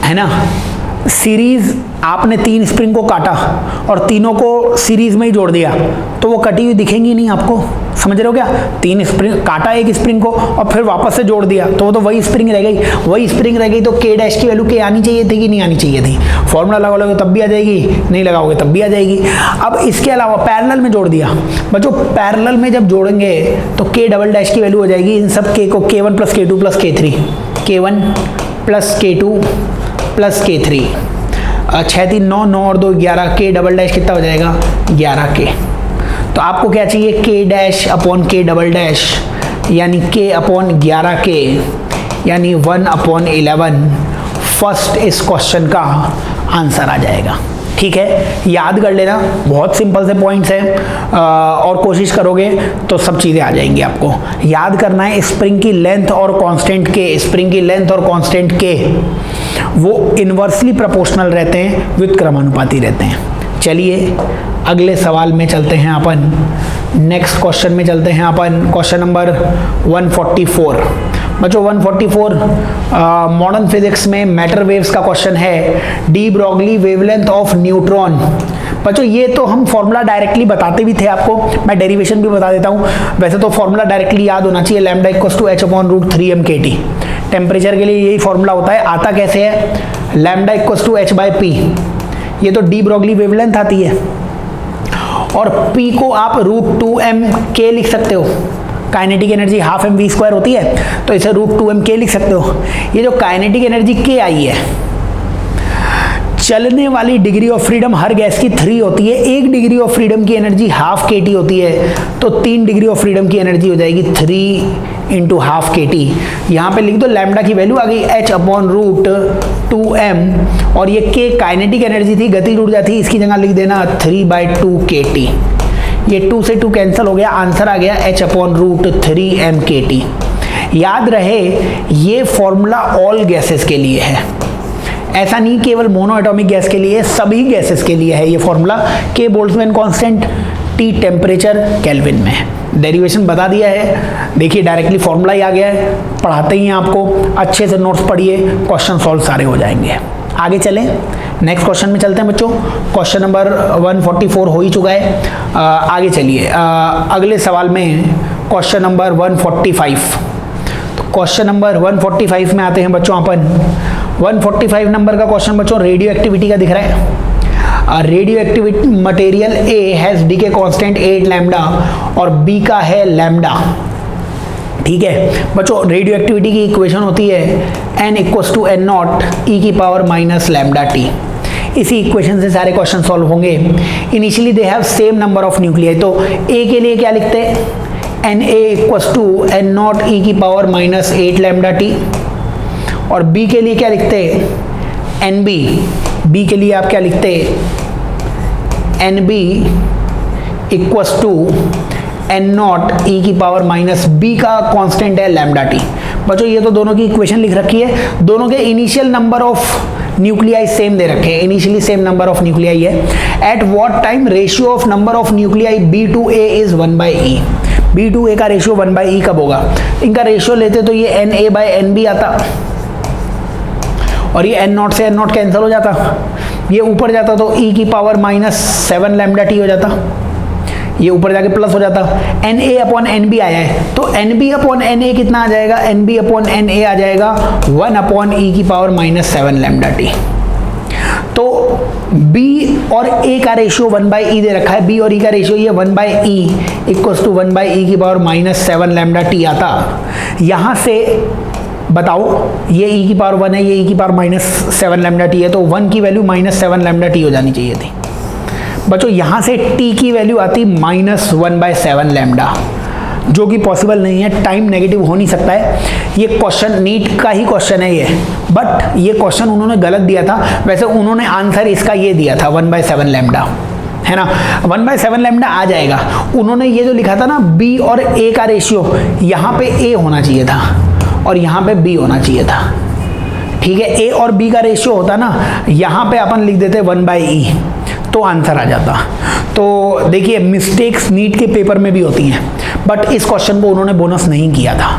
है ना। सीरीज आपने 3 स्प्रिंग को काटा और तीनों को सीरीज में ही जोड़ दिया, तो वो कटी हुई दिखेंगी नहीं आपको, समझ रहे हो क्या? 3 स्प्रिंग काटा, एक स्प्रिंग को, और फिर वापस से जोड़ दिया, तो वो तो वही स्प्रिंग रह गई। वही स्प्रिंग रह गई तो के डैश की वैल्यू के आनी चाहिए थी कि नहीं आनी चाहिए थी? फॉर्मूला लगाओगे तब भी आ जाएगी, नहीं लगाओगे तब भी आ जाएगी। अब इसके अलावा पैरेलल में जोड़ दिया बच्चों, पैरेलल में जब जोड़ेंगे तो के डबल डैश की वैल्यू हो जाएगी इन सब के को, K1 + K2 + K3, K1 + K2 + K3, 6 3 9 9 और 2 11, के डबल डैश कितना हो जाएगा 11K। तो आपको क्या चाहिए के डैश अपॉन के डबल डैश, यानी k अपॉन 11K, यानी 1/11 फर्स्ट इस क्वेश्चन का आंसर आ जाएगा। ठीक है, याद कर लेना, बहुत सिंपल से पॉइंट्स हैं, और कोशिश करोगे तो सब चीज़ें आ जाएंगी आपको। याद करना है स्प्रिंग की लेंथ और कांस्टेंट के, स्प्रिंग की लेंथ और कांस्टेंट के वो इन्वर्सली प्रोपोर्शनल रहते हैं, विद क्रमानुपाती रहते हैं। चलिए अगले सवाल में चलते हैं अपन, नेक्स्ट क्वेश्चन में चलते हैं अपन, क्वेश्चन नंबर 144। बच्चों 144 मॉडर्न फिजिक्स में मैटर वेव्स का क्वेश्चन है, de Broglie wavelength of neutron. बच्चों ये तो हम फॉर्मूला डायरेक्टली बताते भी थे आपको, मैं डेरिवेशन भी बता देता हूँ। वैसे तो फॉर्मूला डायरेक्टली याद होना चाहिए, लैम्डा = h/√3m/kT। टेम्परेचर के लिए यही फॉर्मूला होता है। आता कैसे है, लैम्डा = h/p, ये तो डी ब्रॉगली वेवलेंथ आती है, और p को आप √2m/k लिख सकते हो। काइनेटिक एनर्जी 12 mv² होती है, तो इसे √2m/k लिख सकते हो। ये जो काइनेटिक एनर्जी k आई है, चलने वाली degree of freedom her gas की 3 होती है, 1 डिग्री ऑफ फ्रीडम की एनर्जी 12 kT होती है, तो 3 डिग्री ऑफ फ्रीडम की एनर्जी हो जाएगी 3 × 12 kT। यहाँ पे लिख दो, लैम्डा की वैल्यू आ गई h/√2m, और ये k काइनेटिक एनर्जी थी, गतिज ऊर्जा थी, इसकी जगह लिख देना 3/2 kT। ये 2 से 2 कैंसिल हो गया, आंसर आ गया h/√3m/kT। याद रहे ये फॉर्मूला ऑल गैसेस के लिए है, ऐसा नहीं केवल मोनो एटॉमिक गैस के लिए, सभी गैसेस के लिए है ये formula. K Boltzmann constant, T temperature kelvin में है। डेरिवेशन बता दिया है, देखिए डायरेक्टली फॉर्मूला ही आ गया है, पढ़ाते ही हैं आपको, अच्छे से नोट्स पढ़िए, क्वेश्चन सॉल्व सारे हो जाएंगे। आगे चलें, नेक्स्ट क्वेश्चन में चलते हैं बच्चों। क्वेश्चन नंबर 144 हो ही चुका है। आगे चलिए, अगले सवाल में क्वेश्चन नंबर 145। तो क्वेश्चन नंबर 145 में आते हैं बच्चों अपन। 145 नंबर का क्वेश्चन बच्चों रेडियो एक्टिविटी का दिख रहा है। Radio activity material A has decay constant 8 lambda और बी का है लैम्डा। ठीक है बच्चों, रेडियो एक्टिविटी की इक्वेशन होती है n equals to N naught e की पावर माइनस लैम्डा टी। इसी इक्वेशन से सारे क्वेश्चन सॉल्व होंगे। Initially they have same number of nuclei, तो ए के लिए क्या लिखते हैं, N A equals to N naught e की पावर माइनस 8 लैम्डा टी। और बी के लिए क्या लिखते हैं, एन बी, बी के लिए आप क्या लिखते हैं, N B equals to N naught e की पावर माइनस बी का कांस्टेंट है लैम्डा टी। बच्चों ये तो दोनों की इक्वेशन लिख रखी है, दोनों के initial number of nuclei same दे रखे हैं, initially same number of nuclei है। At what time ratio of number of nuclei B to A is 1/e। B to A का रेशियो 1/e कब होगा, इनका रेशियो लेते तो ये N A by N B आता और ये एन नॉट से एन नॉट कैंसिल हो जाता, ये ऊपर जाता तो ई की पावर माइनस 7 लैम्डा टी हो जाता, ये ऊपर जाके प्लस हो जाता। N A upon N B आया है तो N B upon N A कितना आ जाएगा, N B upon N A आ जाएगा 1 अपॉन ई की पावर माइनस 7 लैम्डा टी। तो B और A का रेशियो 1/e दे रखा है, B और E का रेशियो ये 1/e इक्वल्स टू 1/e की पावर माइनस 7 लैम्डा टी आता। यहाँ से बताओ ये e की पावर 1 है, ये e की पावर माइनस 7 लैम्डा टी है, तो 1 की वैल्यू माइनस 7 लैम्डा टी हो जानी चाहिए थी। बच्चों यहाँ से t की वैल्यू आती माइनस 1/7 लैम्डा, जो कि पॉसिबल नहीं है, टाइम नेगेटिव हो नहीं सकता है। ये क्वेश्चन नीट का ही क्वेश्चन है ये, बट ये क्वेश्चन उन्होंने गलत दिया था। वैसे उन्होंने आंसर इसका ये दिया था 1/7 लैम्डा, है ना, 1/7 लैम्डा आ जाएगा। उन्होंने ये जो लिखा था ना B और A का रेशियो, यहाँ पे A होना चाहिए था और यहाँ पे B होना चाहिए था। ठीक है, A और B का रेशियो होता ना, यहाँ पे अपन लिख देते 1/e तो आंसर आ जाता। तो देखिए मिस्टेक्स नीट के पेपर में भी होती हैं, बट इस क्वेश्चन को उन्होंने बोनस नहीं किया था,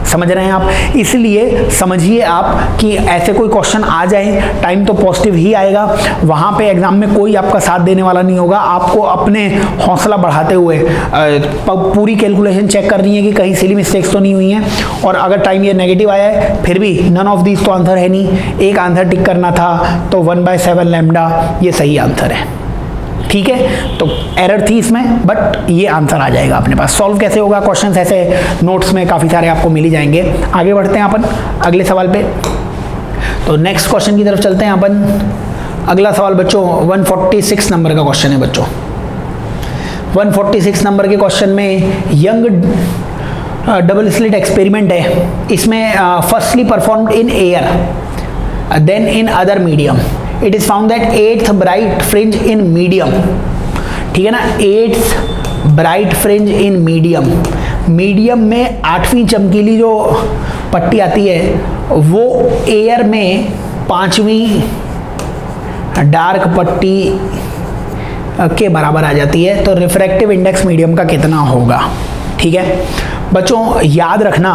समझ रहे हैं आप। इसलिए समझिए आप कि ऐसे कोई क्वेश्चन आ जाए, टाइम तो पॉजिटिव ही आएगा, वहाँ पे एग्जाम में कोई आपका साथ देने वाला नहीं होगा। आपको अपने हौसला बढ़ाते हुए पूरी कैलकुलेशन चेक करनी है कि कहीं सिली मिस्टेक्स तो नहीं हुई हैं। और अगर टाइम ये नेगेटिव आया है फिर भी नन ऑफ दीज तो आंसर है नहीं, एक आंसर टिक करना था, तो 1/7 लैम्डा ये सही आंसर है। ठीक है, तो एरर थी इसमें, बट ये आंसर आ जाएगा अपने पास। सॉल्व कैसे होगा क्वेश्चंस, ऐसे नोट्स में काफ़ी सारे आपको मिल ही जाएंगे। आगे बढ़ते हैं अपन अगले सवाल पे। तो नेक्स्ट क्वेश्चन की तरफ चलते हैं अपन। अगला सवाल बच्चों 146 नंबर का क्वेश्चन है बच्चों। 146 नंबर के क्वेश्चन में यंग डबल स्लिट एक्सपेरिमेंट है। इसमें firstly performed in air then in other medium. It is found that 8th bright fringe in medium, ठीक है ना, 8th bright fringe in medium. Medium में 8वीं चमकीली जो पट्टी आती है वो एयर में 5वीं डार्क पट्टी के बराबर आ जाती है। तो रिफ्रैक्टिव इंडेक्स मीडियम का कितना होगा। ठीक है बच्चों, याद रखना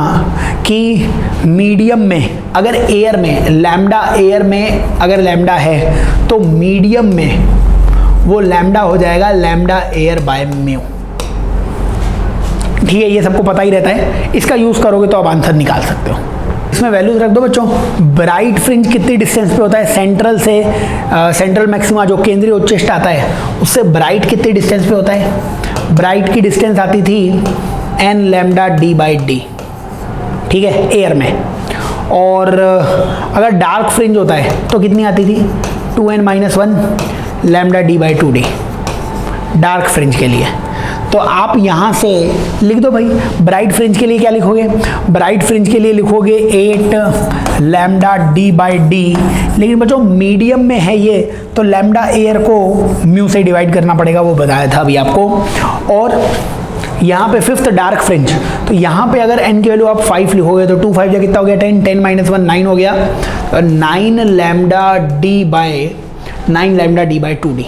कि मीडियम में अगर एयर में लैम्डा, एयर में अगर लैम्डा है तो मीडियम में वो लैम्डा हो जाएगा लैम्डा एयर बाय म्यू। ठीक है, ये सबको पता ही रहता है, इसका यूज करोगे तो आप आंसर निकाल सकते हो। इसमें वैल्यूज रख दो बच्चों। ब्राइट फ्रिंज कितनी डिस्टेंस पे होता है, सेंट्रल से सेंट्रल मैक्सिमा जो केंद्रीय उच्चष्ट आता है उससे ब्राइट कितनी डिस्टेंस पे होता है। ब्राइट की डिस्टेंस आती थी n lambda d by D, ठीक है, एयर में। और अगर डार्क फ्रिंज होता है तो कितनी आती थी 2n-1 lambda d by 2d dark fringe के लिए। तो आप यहाँ से लिख दो भाई, ब्राइट फ्रिंज के लिए क्या लिखोगे, ब्राइट फ्रिंज के लिए लिखोगे 8 लैम्डा d बाई डी। लेकिन बच्चों मीडियम में है ये, तो लैम्डा एयर को म्यू से डिवाइड करना पड़ेगा, वो बताया था अभी आपको। और यहाँ पे 5th डार्क फ्रिंज, तो यहाँ पे अगर n की वैल्यू आप 5 लिखोगे तो 2 5 जा कितना हो गया 10, 10-1 9 हो गया, 9 lambda d by 9 lambda d by 2d।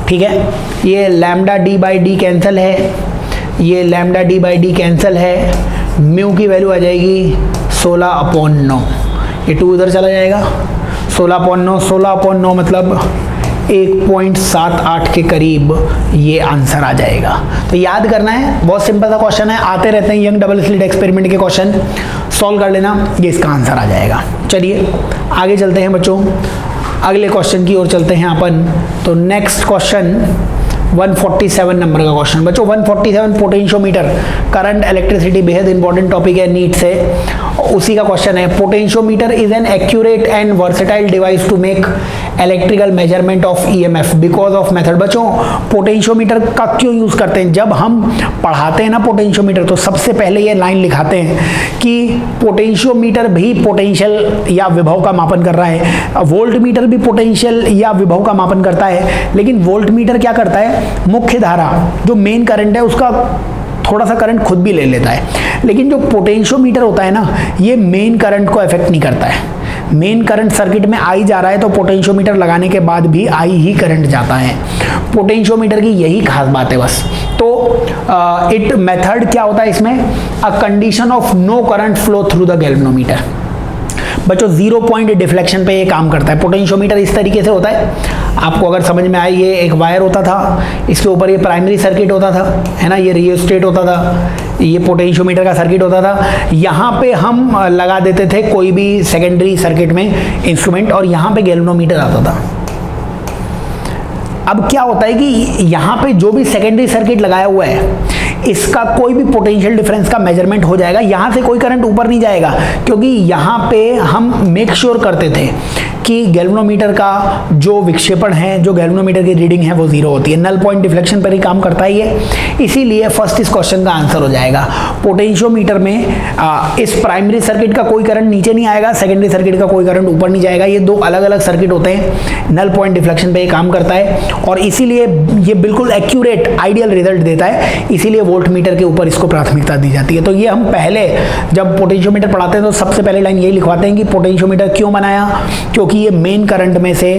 ठीक है, ये lambda d by D cancel है, ये lambda D by D cancel है, म्यू की वैल्यू आ जाएगी 16/9, ये 2 इधर चला जाएगा, 16/9 मतलब 1.78 के करीब ये आंसर आ जाएगा। तो याद करना है, बहुत सिंपल सा क्वेश्चन है, आते रहते हैं यंग डबल स्लिट एक्सपेरिमेंट के क्वेश्चन, सॉल्व कर लेना, ये इसका आंसर आ जाएगा। चलिए आगे चलते हैं बच्चों, अगले क्वेश्चन की ओर चलते हैं अपन। तो नेक्स्ट क्वेश्चन 147 नंबर का क्वेश्चन बच्चों, 147 पोटेंशियोमीटर करंट इलेक्ट्रिसिटी बेहद इंपॉर्टेंट टॉपिक है नीट से, उसी का क्वेश्चन है। Potentiometer is an accurate and versatile device to make electrical measurement of EMF because of method. बच्चों पोटेंशियोमीटर का क्यों यूज करते हैं? जब हम पढ़ाते हैं ना पोटेंशियोमीटर, तो सबसे पहले ये लाइन लिखाते हैं कि पोटेंशियोमीटर भी पोटेंशियल या विभव का मापन कर रहा है, वोल्ट मीटर भी पोटेंशियल या विभव का मापन करता है, लेकिन वोल्ट मीटर क्या करता है, मुख्य धारा जो मेन करंट है उसका थोड़ा सा करंट खुद भी ले लेता है, लेकिन जो पोटेंशियोमीटर होता है ना, ये मेन करंट को अफेक्ट नहीं करता है। मेन करंट सर्किट में आई जा रहा है तो पोटेंशियोमीटर लगाने के बाद भी आई ही करंट जाता है। पोटेंशियोमीटर की यही खास बात है बस। तो इट मेथड क्या होता है इसमें, a condition of no current flow through the galvanometer. बच्चों 0 पॉइंट डिफ्लेक्शन पे ये काम करता है। पोटेंशियोमीटर इस तरीके से होता है, आपको अगर समझ में आए, ये एक वायर होता था, इसके ऊपर ये प्राइमरी सर्किट होता था, है ना, ये रियोस्टेट होता था, ये पोटेंशियोमीटर का सर्किट होता था। यहाँ पे हम लगा देते थे कोई भी सेकेंडरी सर्किट में इंस्ट्रूमेंट, और यहाँ पे गैल्वेनोमीटर आता था। अब क्या होता है कि यहाँ पे जो भी सेकेंडरी सर्किट लगाया हुआ है, इसका कोई भी पोटेंशियल डिफरेंस का मेजरमेंट हो जाएगा, यहाँ से कोई करंट ऊपर नहीं जाएगा, क्योंकि यहाँ पे हम मेक श्योर करते थे कि गैल्वेनोमीटर का जो विक्षेपण है, जो गैल्वेनोमीटर की रीडिंग है वो 0 होती है। नल पॉइंट डिफ्लेक्शन पर ही काम करता है ये, इसीलिए फर्स्ट इस क्वेश्चन का आंसर हो जाएगा। पोटेंशियोमीटर में इस प्राइमरी सर्किट का कोई करंट नीचे नहीं आएगा, सेकेंडरी सर्किट का कोई करंट ऊपर नहीं जाएगा, ये दो अलग अलग सर्किट होते हैं, नल पॉइंट डिफ्लेक्शन पे ये काम करता है, और इसीलिए ये बिल्कुल एक्यूरेट आइडियल रिजल्ट देता है, इसीलिए वोल्ट मीटर के ऊपर इसको प्राथमिकता दी जाती है। तो ये हम पहले जब पोटेंशियोमीटर पढ़ाते हैं तो सबसे पहले लाइन यही लिखवाते हैं कि पोटेंशियोमीटर क्यों बनाया, क्योंकि ये मेन करंट में से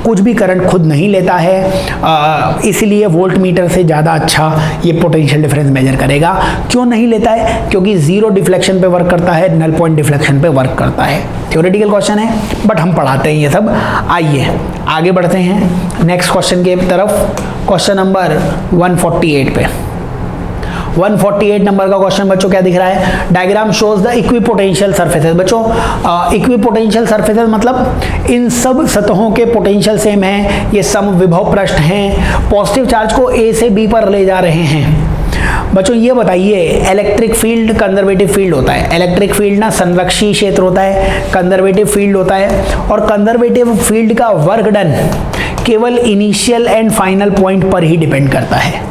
कुछ भी करंट खुद नहीं लेता है, इसलिए वोल्ट मीटर से ज़्यादा अच्छा ये पोटेंशियल डिफरेंस मेजर करेगा। क्यों नहीं लेता है? क्योंकि 0 डिफ्लेक्शन पे वर्क करता है, नल पॉइंट डिफ्लेक्शन पे वर्क करता है। थ्योरेटिकल क्वेश्चन है बट हम पढ़ाते हैं ये सब। आइए आगे बढ़ते हैं नेक्स्ट क्वेश्चन के तरफ, क्वेश्चन नंबर 148 पे। 148 नंबर का क्वेश्चन बच्चों क्या दिख रहा है, diagram shows the equipotential surfaces. बच्चों इक्विपोटेंशियल सरफेसेस मतलब इन सब सतहों के पोटेंशियल सेम है, ये सम विभव पृष्ठ हैं, पॉजिटिव चार्ज को ए से बी पर ले जा रहे हैं। बच्चों ये बताइए, इलेक्ट्रिक फील्ड कंजर्वेटिव फील्ड होता है, इलेक्ट्रिक फील्ड ना संरक्षी क्षेत्र होता है, कंजर्वेटिव फील्ड होता है, और कंजर्वेटिव फील्ड का वर्क डन केवल इनिशियल एंड फाइनल पॉइंट पर ही डिपेंड करता है।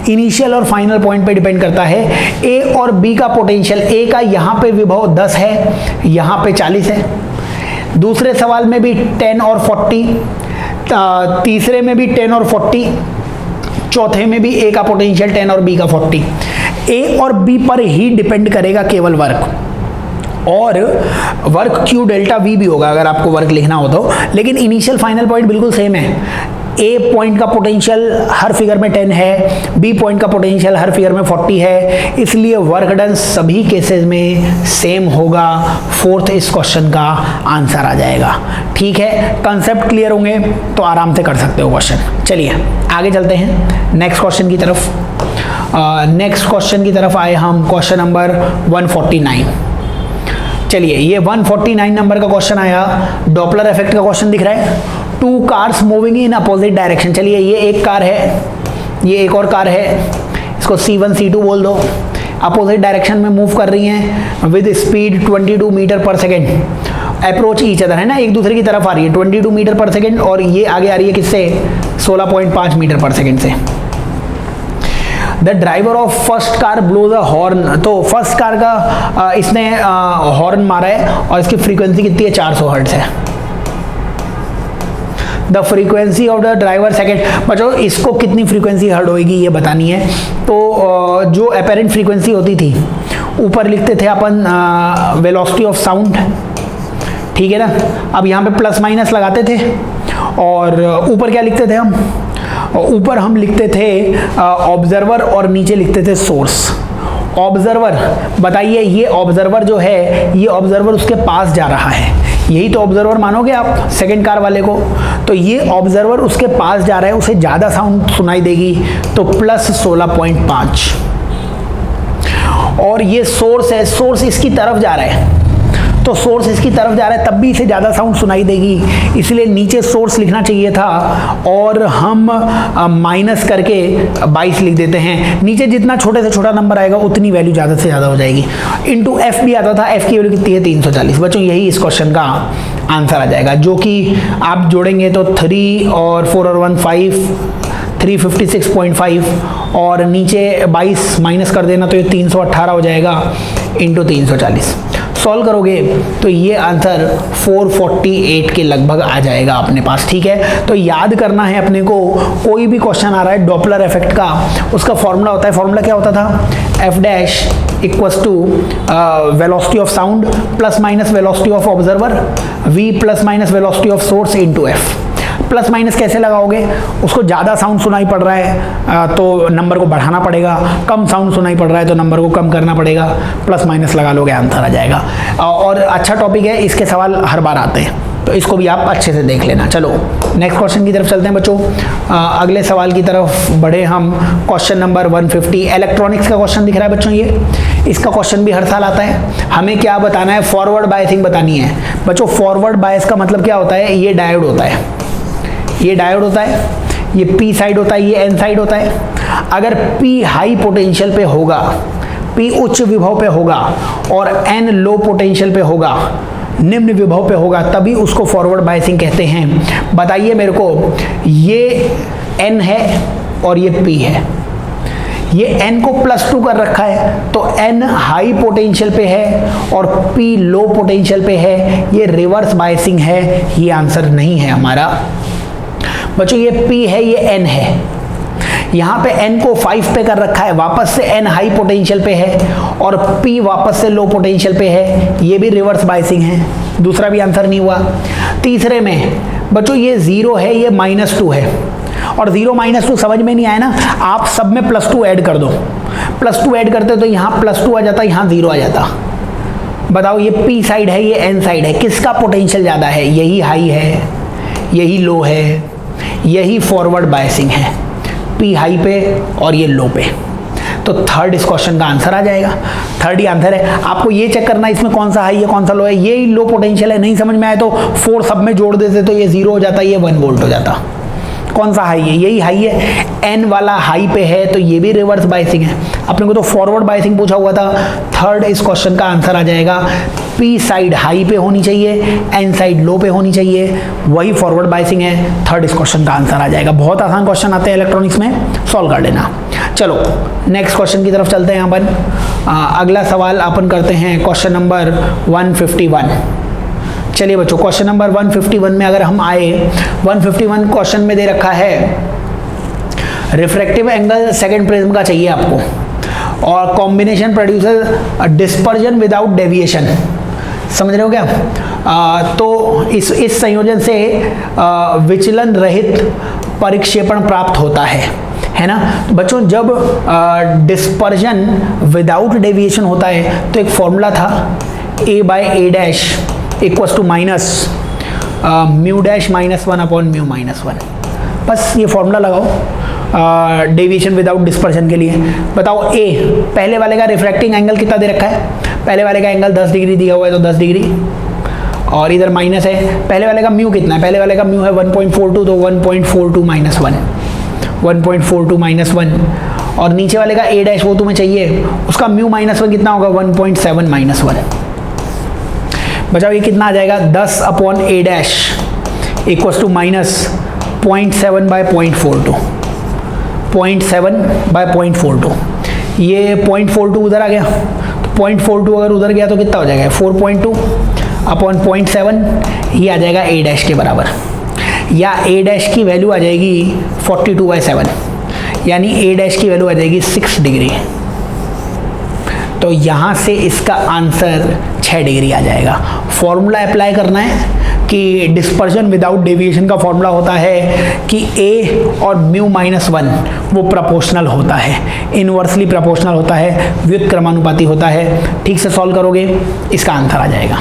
इनिशियल और फाइनल पॉइंट पे डिपेंड करता है। ए और बी का पोटेंशियल, ए का यहाँ पे विभव 10 है, यहाँ पे 40 है, दूसरे सवाल में भी 10 और 40, तीसरे में भी 10 और 40, चौथे में भी ए का पोटेंशियल 10 और बी का 40। ए और बी पर ही डिपेंड करेगा केवल वर्क, और वर्क क्यू डेल्टा वी भी होगा अगर आपको वर्क लिखना हो तो, लेकिन इनिशियल फाइनल पॉइंट बिल्कुल सेम है। ए पॉइंट का पोटेंशियल हर फिगर में 10 है, बी पॉइंट का पोटेंशियल हर फिगर में 40 है, इसलिए वर्क डन सभी केसेस में सेम होगा। फोर्थ इस क्वेश्चन का आंसर आ जाएगा। ठीक है, कंसेप्ट क्लियर होंगे तो आराम से कर सकते हो क्वेश्चन। चलिए आगे चलते हैं नेक्स्ट क्वेश्चन की तरफ। नेक्स्ट क्वेश्चन की तरफ आए हम, क्वेश्चन नंबर 149। चलिए ये 149 नंबर का क्वेश्चन आया, डॉपलर इफेक्ट का क्वेश्चन दिख रहा है। 2 cars moving in opposite direction. चलिए ये एक कार है, ये एक और कार है, इसको C1 C2 बोल दो, अपोजिट डायरेक्शन में मूव कर रही हैं with speed 22 metre per second, approach each other, है ना, एक दूसरे की तरफ आ रही है 22 मीटर पर सेकेंड, और ये आगे आ रही है किससे, 16.5 मीटर पर सेकेंड से। The driver of first car blows a horn. तो फर्स्ट कार का इसने हॉर्न मारा है और इसकी फ्रीक्वेंसी कितनी है, 400 हर्ट्ज है। The frequency of the driver second. बच्चों इसको कितनी फ्रीक्वेंसी हर्ट होगी ये बतानी है। तो जो अपेरेंट फ्रीक्वेंसी होती थी, ऊपर लिखते थे अपन वेलोसिटी ऑफ साउंड, ठीक है ना, अब यहाँ पे प्लस माइनस लगाते थे, और ऊपर क्या लिखते थे हम, और ऊपर हम लिखते थे ऑब्जर्वर और नीचे लिखते थे सोर्स। ऑब्जर्वर, बताइए ये ऑब्जर्वर जो है, ये ऑब्जर्वर उसके पास जा रहा है, यही तो ऑब्जर्वर मानोगे आप सेकंड कार वाले को। तो ये ऑब्जर्वर उसके पास जा रहा है, उसे ज़्यादा साउंड सुनाई देगी, तो प्लस 16.5। और ये सोर्स है, सोर्स इसकी तरफ जा रहा है, तो सोर्स इसकी तरफ जा रहा है तब भी इसे ज़्यादा साउंड सुनाई देगी, इसलिए नीचे सोर्स लिखना चाहिए था और हम माइनस करके 22 लिख देते हैं। नीचे जितना छोटे से छोटा नंबर आएगा उतनी वैल्यू ज़्यादा से ज़्यादा हो जाएगी। इनटू एफ भी आता था, एफ की वैल्यू कितनी है 340। बच्चों यही इस क्वेश्चन का आंसर आ जाएगा, जो कि आप जोड़ेंगे तो 3 और 4 और 1 5, 356.5 और नीचे 22 माइनस कर देना तो ये 318 हो जाएगा इंटू 340। सॉल्व करोगे तो ये आंसर 448 के लगभग आ जाएगा अपने पास। ठीक है, तो याद करना है अपने को, कोई भी क्वेश्चन आ रहा है डॉपलर इफेक्ट का, उसका फॉर्मूला होता है, फॉर्मूला क्या होता था, f dash equals to velocity of sound plus minus velocity of observer, v plus minus velocity of source into f. Plus minus कैसे लगाओगे, उसको ज़्यादा साउंड सुनाई पड़ रहा है तो नंबर को बढ़ाना पड़ेगा, कम साउंड सुनाई पड़ रहा है तो नंबर को कम करना पड़ेगा, प्लस माइनस लगा लोगे आंसर आ जाएगा। और अच्छा टॉपिक है, इसके सवाल हर बार आते हैं, तो इसको भी आप अच्छे से देख लेना। चलो नेक्स्ट क्वेश्चन की तरफ चलते हैं बच्चों। अगले सवाल की तरफ बढ़े हम। क्वेश्चन नंबर 150 इलेक्ट्रॉनिक्स का क्वेश्चन दिख रहा है बच्चों, ये इसका क्वेश्चन भी हर साल आता है। हमें क्या बताना है, फॉरवर्ड बायसिंग बतानी है बच्चों। फॉरवर्ड बायस का मतलब क्या होता है, ये डायोड होता है, ये डायोड होता है, ये पी साइड होता है, ये एन साइड होता है। अगर पी हाई पोटेंशियल पे होगा, पी उच्च विभव पे होगा और एन लो पोटेंशियल पे होगा, निम्न विभव पे होगा, तभी उसको फॉरवर्ड बायसिंग कहते हैं। बताइए मेरे को, ये एन है और ये पी है, ये n को +2 कर रखा है तो n हाई पोटेंशियल पे है और p लो पोटेंशियल पे है, ये रिवर्स बायसिंग है, ये आंसर नहीं है हमारा बच्चों। ये p है, ये n है, यहाँ पे n को 5 पे कर रखा है, वापस से n हाई पोटेंशियल पे है और p वापस से लो पोटेंशियल पे है, ये भी रिवर्स बायसिंग है, दूसरा भी आंसर नहीं हुआ। तीसरे में बच्चों ये 0 है, ये -2 है, और 0 -2 समझ में नहीं आया ना, आप सब में +2 ऐड कर दो, +2 ऐड करते तो यहाँ +2 आ जाता, यहाँ 0 आ जाता। बताओ ये p साइड है, ये n साइड है, किसका पोटेंशियल ज़्यादा है, यही हाई है, यही लो है, यही फॉरवर्ड बायसिंग है, p हाई पे और ये लो पे। तो थर्ड इस क्वेश्चन का आंसर आ जाएगा, थर्ड ही आंसर है। आपको ये चेक करना है इसमें कौन सा हाई है कौन सा लो है, ये लो पोटेंशियल है, नहीं समझ में आए तो 4 सब में जोड़ देते तो ये 0 हो जाता, ये 1 वोल्ट हो जाता। कौन सा हाई है, यही हाई है, n वाला हाई पे है तो ये भी रिवर्स बायसिंग है। अपने को तो फॉरवर्ड बायसिंग पूछा हुआ था, थर्ड इस क्वेश्चन का आंसर आ जाएगा। p साइड हाई पे होनी चाहिए, n साइड लो पे होनी चाहिए, वही फॉरवर्ड बायसिंग है, थर्ड इस क्वेश्चन का आंसर आ जाएगा। बहुत आसान क्वेश्चन आते हैं इलेक्ट्रॉनिक्स में, सॉल्व कर लेना। चलो नेक्स्ट क्वेश्चन की तरफ चलते हैं अपन। अगला सवाल अपन करते हैं क्वेश्चन नंबर 151। चलिए बच्चों क्वेश्चन नंबर 151 में अगर हम आए, 151 क्वेश्चन में दे रखा है रिफ्रैक्टिव एंगल सेकंड प्रिज्म का चाहिए आपको, और combination producer dispersion without deviation. समझ रहे हो क्या? तो इस संयोजन से विचलन रहित परिक्षेपण प्राप्त होता है ना। तो बच्चों जब डिस्पर्जन विदाउट डेविएशन होता है तो एक फॉर्मूला था a/a' equals to minus mu dash -1 upon mu -1। बस ये फॉर्मूला लगाओ डेविएशन विदाउट डिस्पर्जन के लिए। बताओ a, पहले वाले का रिफ्रैक्टिंग एंगल कितना दे रखा है, पहले वाले का एंगल 10 डिग्री दिया हुआ है तो 10 डिग्री, और इधर माइनस है। पहले वाले का म्यू कितना है, पहले वाले का म्यू है 1.42 तो 1.42 -1, 1.42 -1, और नीचे वाले का a डैश वो तुम्हें चाहिए, उसका म्यू -1 कितना होगा 1.7 -1। बचाओ ये कितना आ जाएगा 10 upon a dash equals to -0.7 by 0.42, 0.7/0.42। ये 0.42 उधर आ गया, तो 0.42 अगर उधर गया तो कितना हो जाएगा 4.2 अपॉन 0.7, ये आ जाएगा a डैश के बराबर, या a डैश की वैल्यू आ जाएगी 42/7, यानी a डैश की वैल्यू आ जाएगी 6 डिग्री। तो यहाँ से इसका आंसर 6 डिग्री आ जाएगा। फॉर्मूला अप्लाई करना है कि डिस्पर्जन विदाउट डेविएशन का फॉर्मूला होता है कि a और म्यू माइनस 1 वो प्रोपोर्शनल होता है, इनवर्सली प्रोपोर्शनल होता है, व्युत्क्रमानुपाती होता है। ठीक से सॉल्व करोगे इसका आंसर आ जाएगा।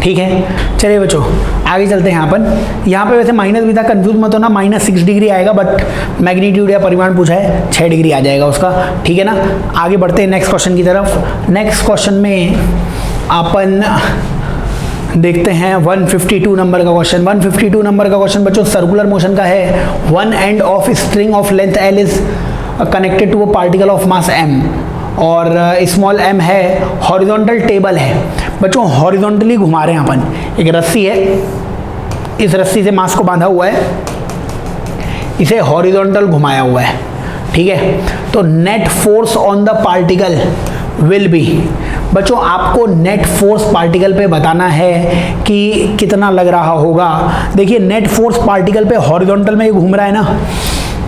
ठीक है, चलिए बच्चों आगे चलते हैं। यहाँ पे वैसे माइनस भी था, कंफ्यूज मत होना, -6 डिग्री आएगा, बट मैग्नीट्यूड या परिमाण पूछा है 6 डिग्री आ जाएगा उसका। ठीक है ना, आगे बढ़ते हैं नेक्स्ट क्वेश्चन की तरफ। नेक्स्ट क्वेश्चन में अपन देखते हैं 152 नंबर का क्वेश्चन। 152 नंबर का क्वेश्चन बच्चों सर्कुलर मोशन का है। One end of string of length L is connected to a particle of mass m और स्मॉल m है, हॉरिजॉन्टल टेबल है। बच्चों हॉरिजॉन्टली घुमा रहे हैं अपन, एक रस्सी है, इस रस्सी से मास को बांधा हुआ है, इसे हॉरिजॉन्टल घुमाया हुआ है। ठीक है, तो net force on the particle will be, बच्चों आपको नेट फोर्स पार्टिकल पे बताना है कि कितना लग रहा होगा। देखिए नेट फोर्स पार्टिकल पे हॉरिजॉन्टल में घूम रहा है ना,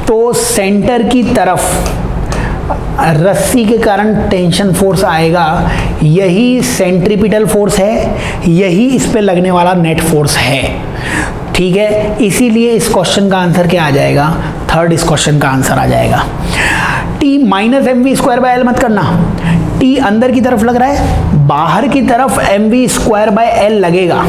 तो सेंटर की तरफ रस्सी के कारण टेंशन फोर्स आएगा, यही सेंट्रीपिटल फोर्स है, यही इस पे लगने वाला नेट फोर्स है। ठीक है, इसीलिए इस क्वेश्चन का आंसर क्या आ जाएगा, थर्ड इस क्वेश्चन का आंसर आ जाएगा। T माइनस mv²/L मत करना, T अंदर की तरफ लग रहा है, बाहर की तरफ mv²/L लगेगा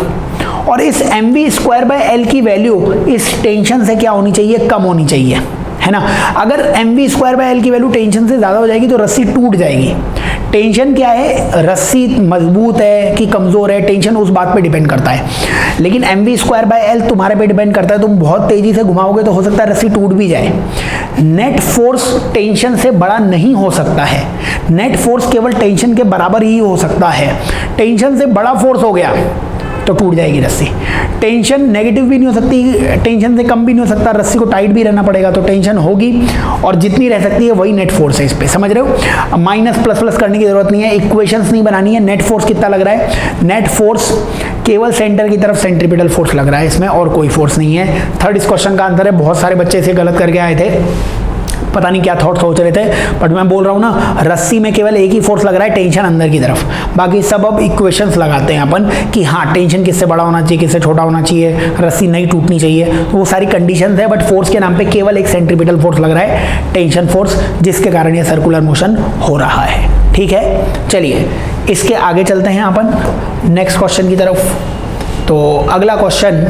और इस mv²/L की वैल्यू इस टेंशन से क्या होनी चाहिए, कम होनी चाहिए, है ना। अगर mv²/L की वैल्यू टेंशन से ज़्यादा हो जाएगी तो रस्सी टूट जाएगी। टेंशन क्या है, रस्सी मजबूत है कि कमज़ोर है, टेंशन उस बात पे डिपेंड करता है। लेकिन mv²/L तुम्हारे पे डिपेंड करता है, तुम बहुत तेज़ी से घुमाओगे तो हो सकता है रस्सी टूट भी जाए। नेट फोर्स टेंशन से बड़ा नहीं हो सकता है, नेट फोर्स केवल टेंशन के बराबर ही हो सकता है। टेंशन से बड़ा फोर्स हो गया तो टूट जाएगी रस्सी। टेंशन नेगेटिव भी नहीं हो सकती, टेंशन से कम भी नहीं हो सकता, रस्सी को टाइट भी रहना पड़ेगा, तो टेंशन होगी और जितनी रह सकती है वही नेट फोर्स है इस पे, समझ रहे हो। माइनस प्लस प्लस करने की जरूरत नहीं है, इक्वेशंस नहीं बनानी है। नेट फोर्स कितना लग रहा है, नेट फोर्स केवल सेंटर की तरफ सेंट्रीपिटल फोर्स लग रहा है इसमें, और कोई फोर्स नहीं है। थर्ड इस क्वेश्चन का आंसर है। बहुत सारे बच्चे इसे गलत करके आए थे, पता नहीं क्या थॉट सोच रहे थे, बट मैं बोल रहा हूँ ना, रस्सी में केवल एक ही फोर्स लग रहा है, टेंशन अंदर की तरफ, बाकी सब अब इक्वेशंस लगाते हैं अपन कि हाँ टेंशन किससे बड़ा होना चाहिए, किससे छोटा होना चाहिए, रस्सी नहीं टूटनी चाहिए, तो वो सारी कंडीशंस है। बट फोर्स के नाम पे केवल एक सेंट्रीपिटल फोर्स लग रहा है, टेंशन फोर्स, जिसके कारण ये सर्कुलर मोशन हो रहा है। ठीक है, चलिए इसके आगे चलते हैं अपन नेक्स्ट क्वेश्चन की तरफ। तो अगला क्वेश्चन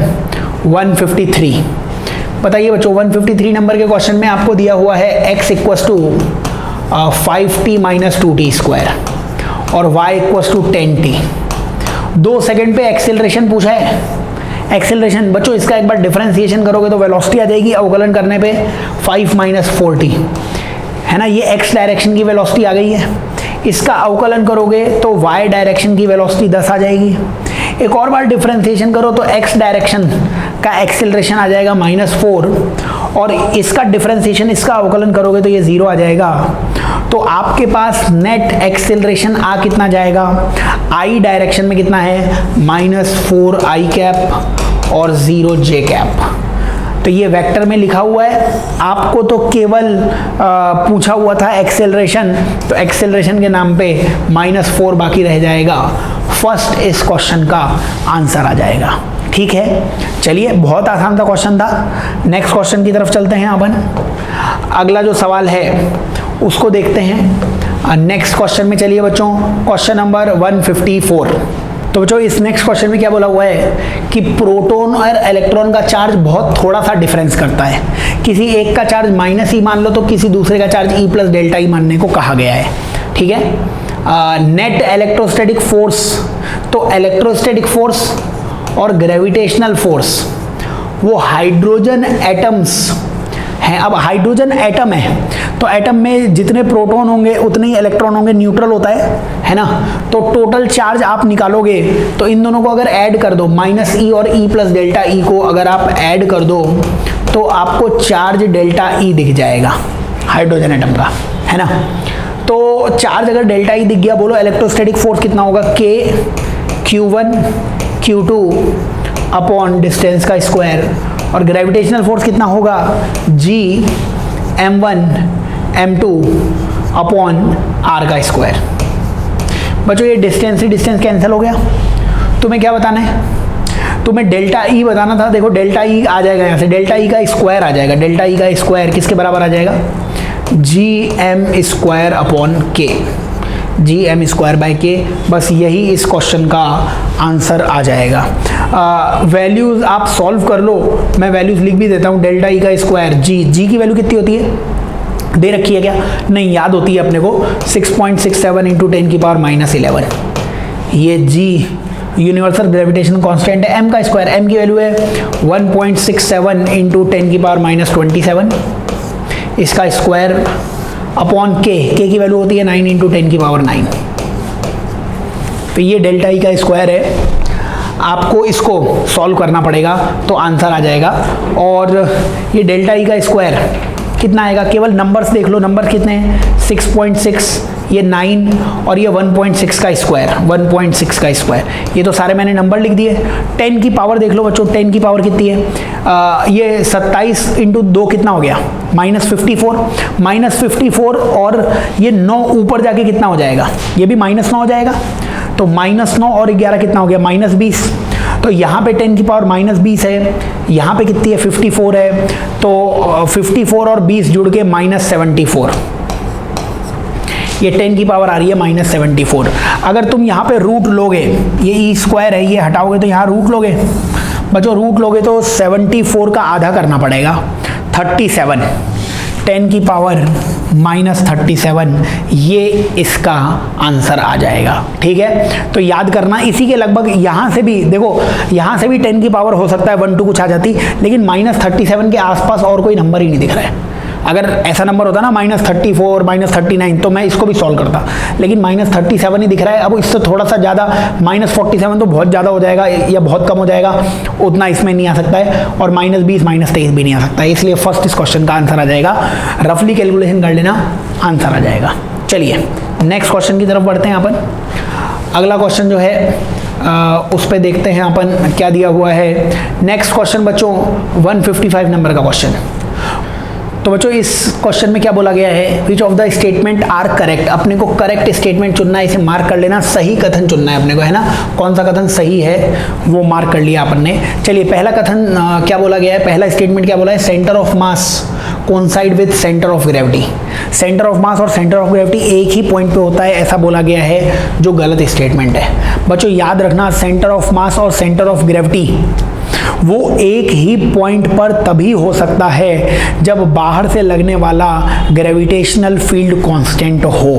153। बताइए बच्चों 153 नंबर के क्वेश्चन में आपको दिया हुआ है x equals to 5t minus 2t² और y equals to 10t। 2 second पे एक्सेलरेशन पूछा है। एक्सेलरेशन बच्चों इसका एक बार डिफरेंशिएशन करोगे तो वेलोसिटी आ जाएगी, अवकलन करने पे 5 माइनस 4t, है ना, ये x डायरेक्शन की वेलोसिटी आ गई है। इसका अवकलन करोगे तो y डायरेक्शन की वेलोसिटी 10 आ जाएगी। एक और बार डिफरेंशिएशन करो तो x डायरेक्शन का एक्सेलरेशन आ जाएगा -4 और इसका डिफरेंशिएशन, इसका अवकलन करोगे तो ये 0 आ जाएगा। तो आपके पास नेट एक्सेलरेशन कितना जाएगा, i डायरेक्शन में कितना है, -4i कैप और 0j कैप। तो ये वेक्टर में लिखा हुआ है, आपको तो केवल पूछा हुआ था एक्सेलरेशन, तो एक्सेलरेशन के नाम पे -4 बाकी रह जाएगा। फर्स्ट इस क्वेश्चन का आंसर आ जाएगा। ठीक है, चलिए बहुत आसान था क्वेश्चन था। नेक्स्ट क्वेश्चन की तरफ चलते हैं अपन। अगला जो सवाल है उसको देखते हैं नेक्स्ट क्वेश्चन में। चलिए बच्चों क्वेश्चन नंबर 154। तो बच्चों इस नेक्स्ट क्वेश्चन में क्या बोला हुआ है कि प्रोटॉन और इलेक्ट्रॉन का चार्ज बहुत थोड़ा सा डिफरेंस करता है। किसी एक का चार्ज -E मान लो तो किसी दूसरे का चार्ज E + ΔE मानने को कहा गया है। ठीक है, नेट इलेक्ट्रोस्टैटिक फोर्स, तो इलेक्ट्रोस्टैटिक फोर्स और ग्रेविटेशनल फोर्स वो हाइड्रोजन एटम्स हैं। अब हाइड्रोजन एटम है तो एटम में जितने प्रोटॉन होंगे उतने ही इलेक्ट्रॉन होंगे, न्यूट्रल होता है ना। तो टोटल चार्ज आप निकालोगे तो इन दोनों को अगर ऐड कर दो, -E और E + ΔE को अगर आप ऐड कर दो तो आपको चार्ज ΔE दिख जाएगा हाइड्रोजन एटम का, है ना। तो चार्ज अगर ΔE दिख गया, बोलो इलेक्ट्रोस्टैटिक फोर्स कितना होगा, K Q1 Q2 upon distance का स्क्वायर, और ग्रेविटेशनल फोर्स कितना होगा, G M1 M2 upon R का स्क्वायर। बच्चों ये डिस्टेंस से डिस्टेंस कैंसिल हो गया। तुम्हें क्या बताना है, तुम्हें डेल्टा ई बताना था, देखो डेल्टा ई आ जाएगा यहाँ से, डेल्टा ई का स्क्वायर आ जाएगा, डेल्टा ई का स्क्वायर किसके बराबर आ जाएगा, जी एम स्क्वायर अपॉन के, जी एम स्क्वायर बाई के, बस यही इस क्वेश्चन का आंसर आ जाएगा। वैल्यूज़ आप सॉल्व कर लो, मैं वैल्यूज़ लिख भी देता हूँ। डेल्टा ई का स्क्वायर जी, जी की वैल्यू कितनी होती है, दे रखी है क्या, नहीं याद होती है अपने को, 6.67 इंटू 10 की पावर -11, ये जी यूनिवर्सल ग्रेविटेशन कांस्टेंट है। एम का स्क्वायर, एम की वैल्यू है 1.67 इंटू 10 की पावर -27, इसका स्क्वायर अपॉन के की वैल्यू होती है 9 इंटू 10 की पावर 9। तो ये डेल्टा ई का स्क्वायर है, आपको इसको सॉल्व करना पड़ेगा तो आंसर आ जाएगा। और ये डेल्टा ई का स्क्वायर कितना आएगा, केवल नंबर्स देख लो, नंबर कितने हैं, 6.6, ये 9 और ये 1.6 का स्क्वायर, 1.6 का स्क्वायर, ये तो सारे मैंने नंबर लिख दिए। 10 की पावर देख लो बच्चों, 10 की पावर कितनी है, ये 27 इंटू 2 कितना हो गया, -54, -54 और ये 9 ऊपर जाके कितना हो जाएगा, ये भी -9 हो जाएगा, तो -9 और 11 कितना हो गया, -20। तो यहाँ पे 10 की पावर -20 है, यहाँ पे कितनी है 54 है, तो 54 और 20 जुड़ के -74, ये 10 की पावर आ रही है -74। अगर तुम यहाँ पे रूट लोगे, ये ई स्क्वायर है, ये हटाओगे तो यहाँ रूट लोगे बच्चों, रूट लोगे तो 74 का आधा करना पड़ेगा, 37, 10 की पावर -37, ये इसका आंसर आ जाएगा। ठीक है, तो याद करना, इसी के लगभग यहाँ से भी देखो, यहाँ से भी 10 की पावर हो सकता है 1 2 कुछ आ जाती, लेकिन -37 के आसपास और कोई नंबर ही नहीं दिख रहा है। अगर ऐसा नंबर होता ना -34, -39, तो मैं इसको भी सॉल्व करता, लेकिन -37 ही दिख रहा है। अब इससे थोड़ा सा ज़्यादा, -47 तो बहुत ज़्यादा हो जाएगा या बहुत कम हो जाएगा, उतना इसमें नहीं आ सकता है, और -20, -23 भी नहीं आ सकता है, इसलिए फर्स्ट इस क्वेश्चन का आंसर आ जाएगा। रफली कैलकुलेशन कर लेना, आंसर आ जाएगा। चलिए नेक्स्ट क्वेश्चन की तरफ बढ़ते हैं अपन। अगला क्वेश्चन जो है उस पर देखते हैं अपन क्या दिया हुआ है। नेक्स्ट क्वेश्चन बच्चों 155 नंबर का क्वेश्चन। तो बच्चों इस क्वेश्चन में क्या बोला गया है, which of the statement are correct, अपने को करेक्ट स्टेटमेंट चुनना है, इसे मार्क कर लेना, सही कथन चुनना है अपने को, है ना, कौन सा कथन सही है वो मार्क कर लिया अपन ने। चलिए पहला कथन क्या बोला गया है, पहला स्टेटमेंट क्या बोला है, centre of mass coincide with centre of gravity, centre of mass और सेंटर ऑफ ग्रेविटी एक ही पॉइंट पे होता है, ऐसा बोला गया है, जो गलत स्टेटमेंट है। बच्चों याद रखना, सेंटर ऑफ मास और सेंटर ऑफ ग्रेविटी वो एक ही पॉइंट पर तभी हो सकता है जब बाहर से लगने वाला ग्रेविटेशनल फील्ड कांस्टेंट हो।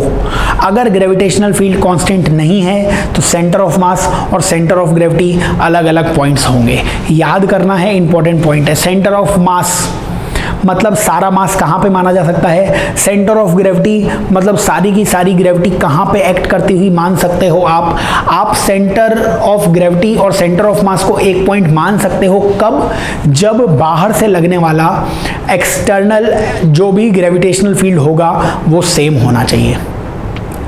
अगर ग्रेविटेशनल फील्ड कांस्टेंट नहीं है तो सेंटर ऑफ मास और सेंटर ऑफ ग्रेविटी अलग अलग पॉइंट्स होंगे। याद करना है, इंपॉर्टेंट पॉइंट है। सेंटर ऑफ मास मतलब सारा मास कहाँ पे माना जा सकता है, सेंटर ऑफ ग्रेविटी मतलब सारी की सारी ग्रेविटी कहाँ पे एक्ट करती हुई मान सकते हो आप सेंटर ऑफ ग्रेविटी और सेंटर ऑफ मास को एक पॉइंट मान सकते हो, कब, जब बाहर से लगने वाला एक्सटर्नल जो भी ग्रेविटेशनल फील्ड होगा वो सेम होना चाहिए।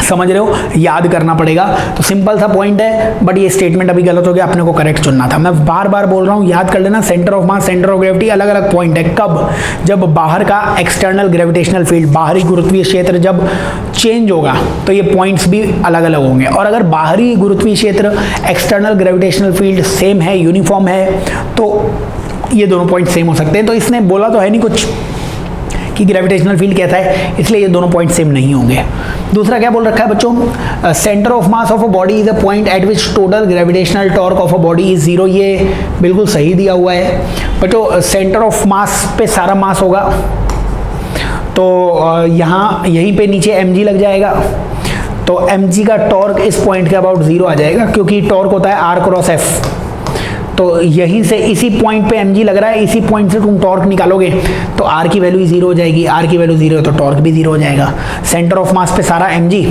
समझ रहे हो, याद करना पड़ेगा। तो सिंपल सा पॉइंट है, बट ये स्टेटमेंट अभी गलत हो गया, अपने को करेक्ट चुनना था। मैं बार बार बोल रहा हूँ, याद कर लेना, centre of mass centre of gravity अलग अलग पॉइंट है, कब, जब बाहर का एक्सटर्नल ग्रेविटेशनल फील्ड, बाहरी गुरुत्वीय क्षेत्र जब चेंज होगा तो ये पॉइंट्स भी अलग अलग होंगे। और अगर बाहरी गुरुत्वीय क्षेत्र एक्सटर्नल ग्रेविटेशनल फील्ड सेम है, यूनिफॉर्म है, तो ये दोनों पॉइंट सेम हो सकते हैं। तो इसने बोला तो है नहीं कुछ कि ग्रेविटेशनल फील्ड कैसा है, इसलिए ये दोनों पॉइंट सेम नहीं होंगे। दूसरा क्या बोल रखा है बच्चों, centre of mass of a body is a point eight which total gravitational torque of a body is zero. ये बिल्कुल सही दिया हुआ है बच्चों। सेंटर ऑफ मास पे सारा मास होगा, तो यहाँ यहीं पे नीचे mg लग जाएगा, तो mg का टॉर्क इस पॉइंट के अबाउट जीरो आ जाएगा, क्योंकि टॉर्क होता है r क्रॉस f। तो यहीं से इसी पॉइंट पे mg लग रहा है, इसी पॉइंट से तुम टॉर्क निकालोगे तो r की वैल्यू जीरो हो जाएगी, r की वैल्यू जीरो है तो टॉर्क भी जीरो हो जाएगा। सेंटर ऑफ मास पे सारा mg,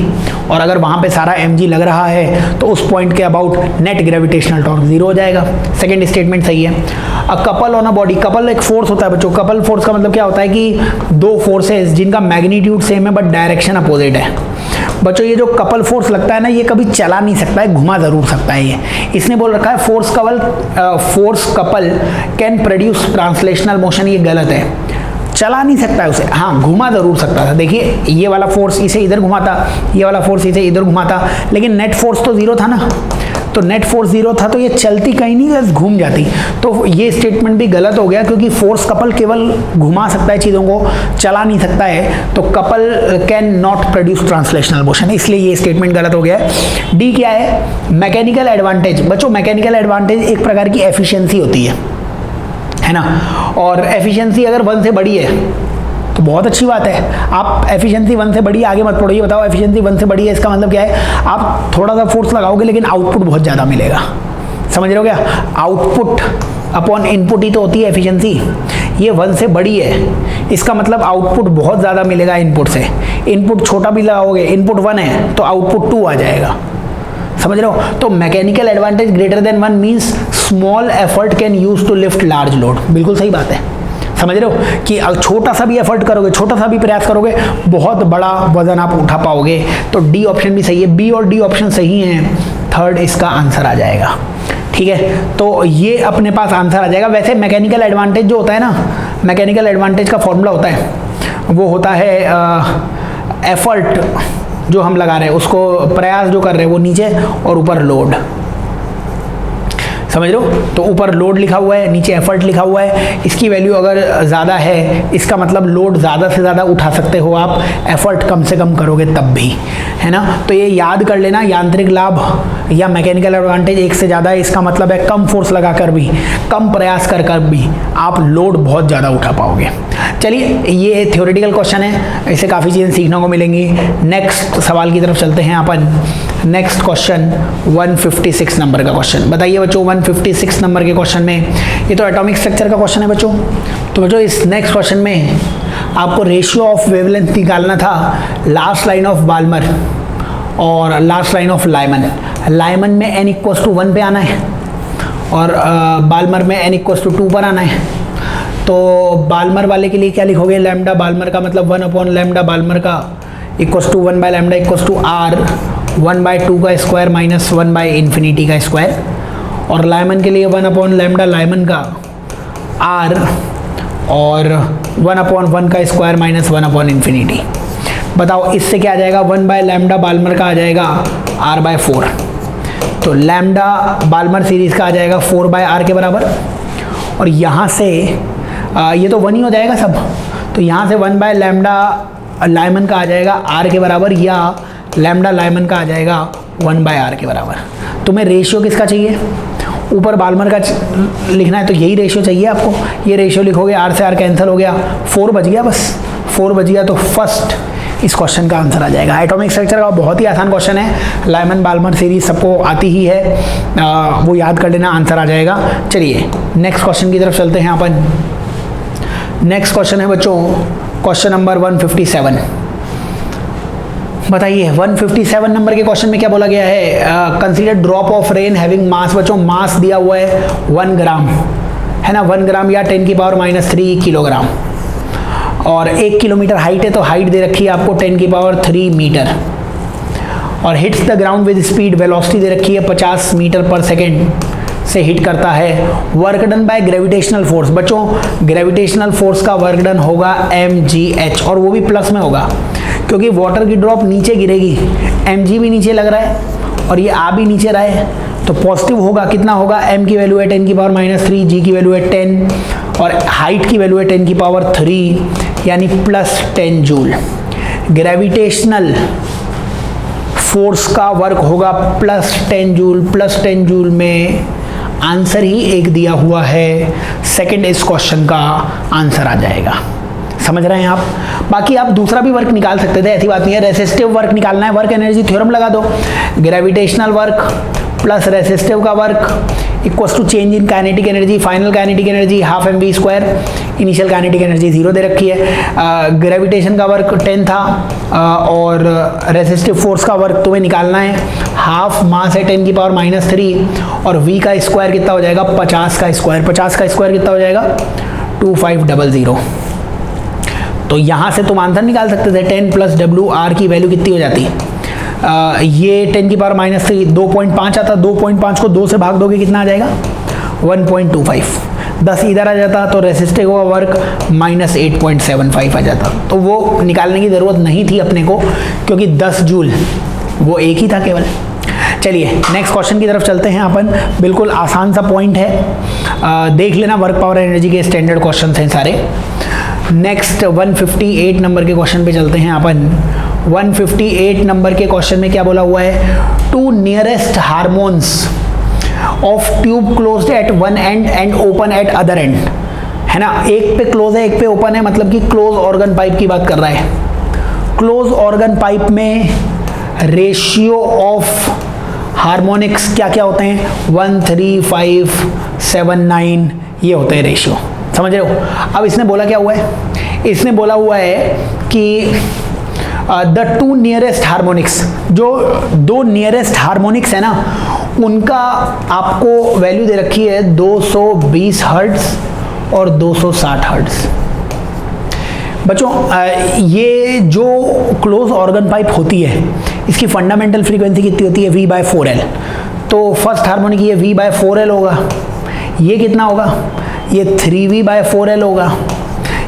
और अगर वहाँ पे सारा mg लग रहा है तो उस पॉइंट के about net gravitational torque zero हो जाएगा। सेकेंड स्टेटमेंट सही है। A couple on a body, couple एक फोर्स होता है बच्चों। कपल फोर्स का मतलब क्या होता है कि दो फोर्सेस जिनका मैग्नीट्यूड सेम है बट डायरेक्शन अपोजिट है। बच्चों ये जो कपल फोर्स लगता है ना, ये कभी चला नहीं सकता है, घुमा जरूर सकता है। ये इसने बोल रखा है force couple can produce translational motion, ये गलत है, चला नहीं सकता है उसे, हाँ घुमा जरूर सकता था। देखिए ये वाला फोर्स इसे इधर घुमाता, ये वाला फोर्स इसे इधर घुमाता, लेकिन नेट फोर्स तो जीरो था ना, तो नेट फोर्स 0 था, तो ये चलती कहीं नहीं, बस घूम जाती। तो ये स्टेटमेंट भी गलत हो गया, क्योंकि फोर्स कपल केवल घुमा सकता है चीज़ों को, चला नहीं सकता है। तो couple can not produce translational motion, इसलिए ये स्टेटमेंट गलत हो गया है। डी क्या है? Mechanical advantage. बच्चों मैकेनिकल एडवांटेज एक प्रकार की एफिशिएंसी होती है ना, और एफिशिएंसी अगर 1 से बड़ी है तो बहुत अच्छी बात है। आप एफिशिएंसी 1 से बड़ी, आगे मत पढ़ो, ये बताओ एफिशिएंसी 1 से बड़ी है, इसका मतलब क्या है? आप थोड़ा सा फोर्स लगाओगे लेकिन आउटपुट बहुत ज़्यादा मिलेगा। समझ रहे हो क्या? आउटपुट अपॉन इनपुट ही तो होती है एफिशिएंसी। ये 1 से बड़ी है, इसका मतलब आउटपुट बहुत ज़्यादा मिलेगा इनपुट से। इनपुट छोटा भी लगाओगे, इनपुट 1 है तो आउटपुट 2 आ जाएगा। समझ रहे हो? तो mechanical advantage greater than 1 means small effort can use to lift large load. बिल्कुल सही बात है। समझ रहे हो कि छोटा सा भी एफर्ट करोगे, छोटा सा भी प्रयास करोगे, बहुत बड़ा वजन आप उठा पाओगे। तो डी ऑप्शन भी सही है, बी और डी ऑप्शन सही हैं। थर्ड इसका आंसर आ जाएगा। ठीक है, तो ये अपने पास आंसर आ जाएगा। वैसे मैकेनिकल एडवांटेज जो होता है ना, मैकेनिकल एडवांटेज का फॉर्मूला होता है, वो होता है एफर्ट जो हम लगा रहे हैं, उसको प्रयास जो कर रहे हैं वो नीचे, और ऊपर लोड। समझ लो, तो ऊपर लोड लिखा हुआ है, नीचे एफर्ट लिखा हुआ है। इसकी वैल्यू अगर ज़्यादा है, इसका मतलब लोड ज़्यादा से ज़्यादा उठा सकते हो आप, एफर्ट कम से कम करोगे तब भी, है ना। तो ये याद कर लेना, यांत्रिक लाभ या मैकेनिकल एडवांटेज 1 से ज़्यादा है, इसका मतलब है कम फोर्स लगा कर भी, कम प्रयास कर कर भी आप लोड बहुत ज़्यादा उठा पाओगे। चलिए, ये थ्योरेटिकल क्वेश्चन है, इससे काफ़ी चीज़ें सीखने को मिलेंगी। नेक्स्ट सवाल की तरफ चलते हैं अपन। नेक्स्ट क्वेश्चन 156 नंबर का क्वेश्चन। बताइए बच्चों, 156 नंबर के क्वेश्चन में, ये तो एटॉमिक स्ट्रक्चर का क्वेश्चन है बच्चों। तो बच्चों इस नेक्स्ट क्वेश्चन में आपको रेशियो ऑफ वेवलेंथ निकालना था, लास्ट लाइन ऑफ बाल्मर और last line of Lyman. Lyman में n = 1 पे आना है, और बाल्मर में n = 2 पर आना है। तो बाल्मर वाले के लिए क्या लिखोगे? लैम्डा बाल्मर का मतलब 1 लैम्डा बाल्मर का = 1 लैम्डा = r 1/2 का स्क्वायर माइनस 1/∞ का स्क्वायर। और लाइमन के लिए 1 लैम्डा लाइमन का r और 1/1 का स्क्वायर माइनस 1/∞। बताओ इससे क्या आ जाएगा? 1 लैम्डा बाल्मर का आ जाएगा r/4। तो लैम्डा बाल्मर सीरीज का आ जाएगा 4/r के बराबर। और यहाँ से ये तो 1 ही हो जाएगा सब, तो यहाँ से 1 लैम्डा लाइमन का आ जाएगा r के बराबर, या लैम्डा लाइमन का आ जाएगा 1/r के बराबर। तुम्हें रेशियो किसका चाहिए? ऊपर बाल्मर का लिखना है तो यही रेशियो चाहिए आपको। ये रेशियो लिखोगे, r से r कैंसिल हो गया, 4 बच गया, बस 4 बच गया। तो फर्स्ट इस क्वेश्चन का आंसर आ जाएगा। एटॉमिक स्ट्रक्चर का बहुत ही आसान क्वेश्चन है, लाइमन बाल्मर सीरीज सबको आती ही है, वो याद कर लेना, आंसर आ जाएगा। चलिए नेक्स्ट क्वेश्चन की तरफ चलते हैं अपन। नेक्स्ट क्वेश्चन है बच्चों क्वेश्चन नंबर 157। बताइए 157 नंबर के क्वेश्चन में क्या बोला गया है? Consider drop of rain having mass. बच्चों मास दिया हुआ है 1 ग्राम, है ना, 1 ग्राम या 10⁻³ किलोग्राम। और 1 किलोमीटर हाइट है, तो हाइट दे रखी है आपको 10⁻³ मीटर। और hits the ground with speed, velocity दे रखी है 50 मीटर पर सेकेंड से हिट करता है। Work done by gravitational force. बच्चों ग्रेविटेशनल फोर्स का वर्क डन होगा mgh, और वो भी प्लस में होगा, क्योंकि वाटर की ड्रॉप नीचे गिरेगी, mg भी नीचे लग रहा है और ये आ भी नीचे रहा है, तो पॉजिटिव होगा। कितना होगा? m की वैल्यू है 10⁻³ g की वैल्यू है 10 और हाइट की वैल्यू है 10⁻³ यानी +10 जूल। ग्रेविटेशनल फोर्स का वर्क होगा +10 जूल। +10 जूल में आंसर ही एक दिया हुआ है, सेकंड इस क्वेश्चन का आंसर आ जाएगा। समझ रहे हैं आप? बाकी आप दूसरा भी वर्क निकाल सकते थे, ऐसी बात नहीं है। रेसिस्टिव वर्क निकालना है, वर्क एनर्जी थ्योरम लगा दो, ग्रेविटेशनल वर्क प्लस रेसिस्टिव का work equals to change in kinetic energy, final kinetic energy ½ mv², initial kinetic energy 0 दे रखी है। ग्रेविटेशन का वर्क 10 था और रेसिस्टिव फोर्स का वर्क तुम्हें निकालना है, हाफ मास है 10⁻³ और v का स्क्वायर कितना हो जाएगा? 50 का स्क्वायर। 50 का स्क्वायर कितना हो जाएगा? 2500। तो यहाँ से तुम आंसर निकाल सकते थे, 10 + WR की वैल्यू कितनी हो जाती? ये 10⁻³ 2.5 आता, 2.5 को 2 से भाग दोगे कितना आ जाएगा? 1.25। 10 इधर आ जाता तो रेसिस्टिव का वर्क -8.75 आ जाता, तो वो निकालने की ज़रूरत नहीं थी अपने को, क्योंकि 10 जूल वो एक ही था केवल। चलिए नेक्स्ट क्वेश्चन की तरफ चलते हैं अपन। बिल्कुल आसान सा पॉइंट है, देख लेना, वर्क पावर एनर्जी के स्टैंडर्ड क्वेश्चन हैं सारे। नेक्स्ट 158 नंबर के क्वेश्चन पे चलते हैं अपन। 158 नंबर के क्वेश्चन में क्या बोला हुआ है, two nearest harmonics of tube closed at one end and open at other end, है ना, एक पे क्लोज है एक पे ओपन है, मतलब कि क्लोज ऑर्गन पाइप की बात कर रहा है। क्लोज ऑर्गन पाइप में रेशियो ऑफ हार्मोनिक्स क्या क्या होते हैं, 1, 3, 5, 7, 9, ये होते हैं रेशियो, समझ रहे हो। अब इसने बोला क्या हुआ है, इसने बोला हुआ है कि द टू नियरेस्ट हार्मोनिक्स, जो दो नियरेस्ट हार्मोनिक्स है ना, उनका आपको वैल्यू दे रखी है 220 हर्ट्ज और 260 हर्ट्ज। बच्चों ये जो क्लोज ऑर्गन पाइप होती है, इसकी फंडामेंटल फ्रीक्वेंसी कितनी होती है, V/4L। तो फर्स्ट हार्मोनिक ये V/4L होगा, ये कितना होगा, ये 3V/4L होगा,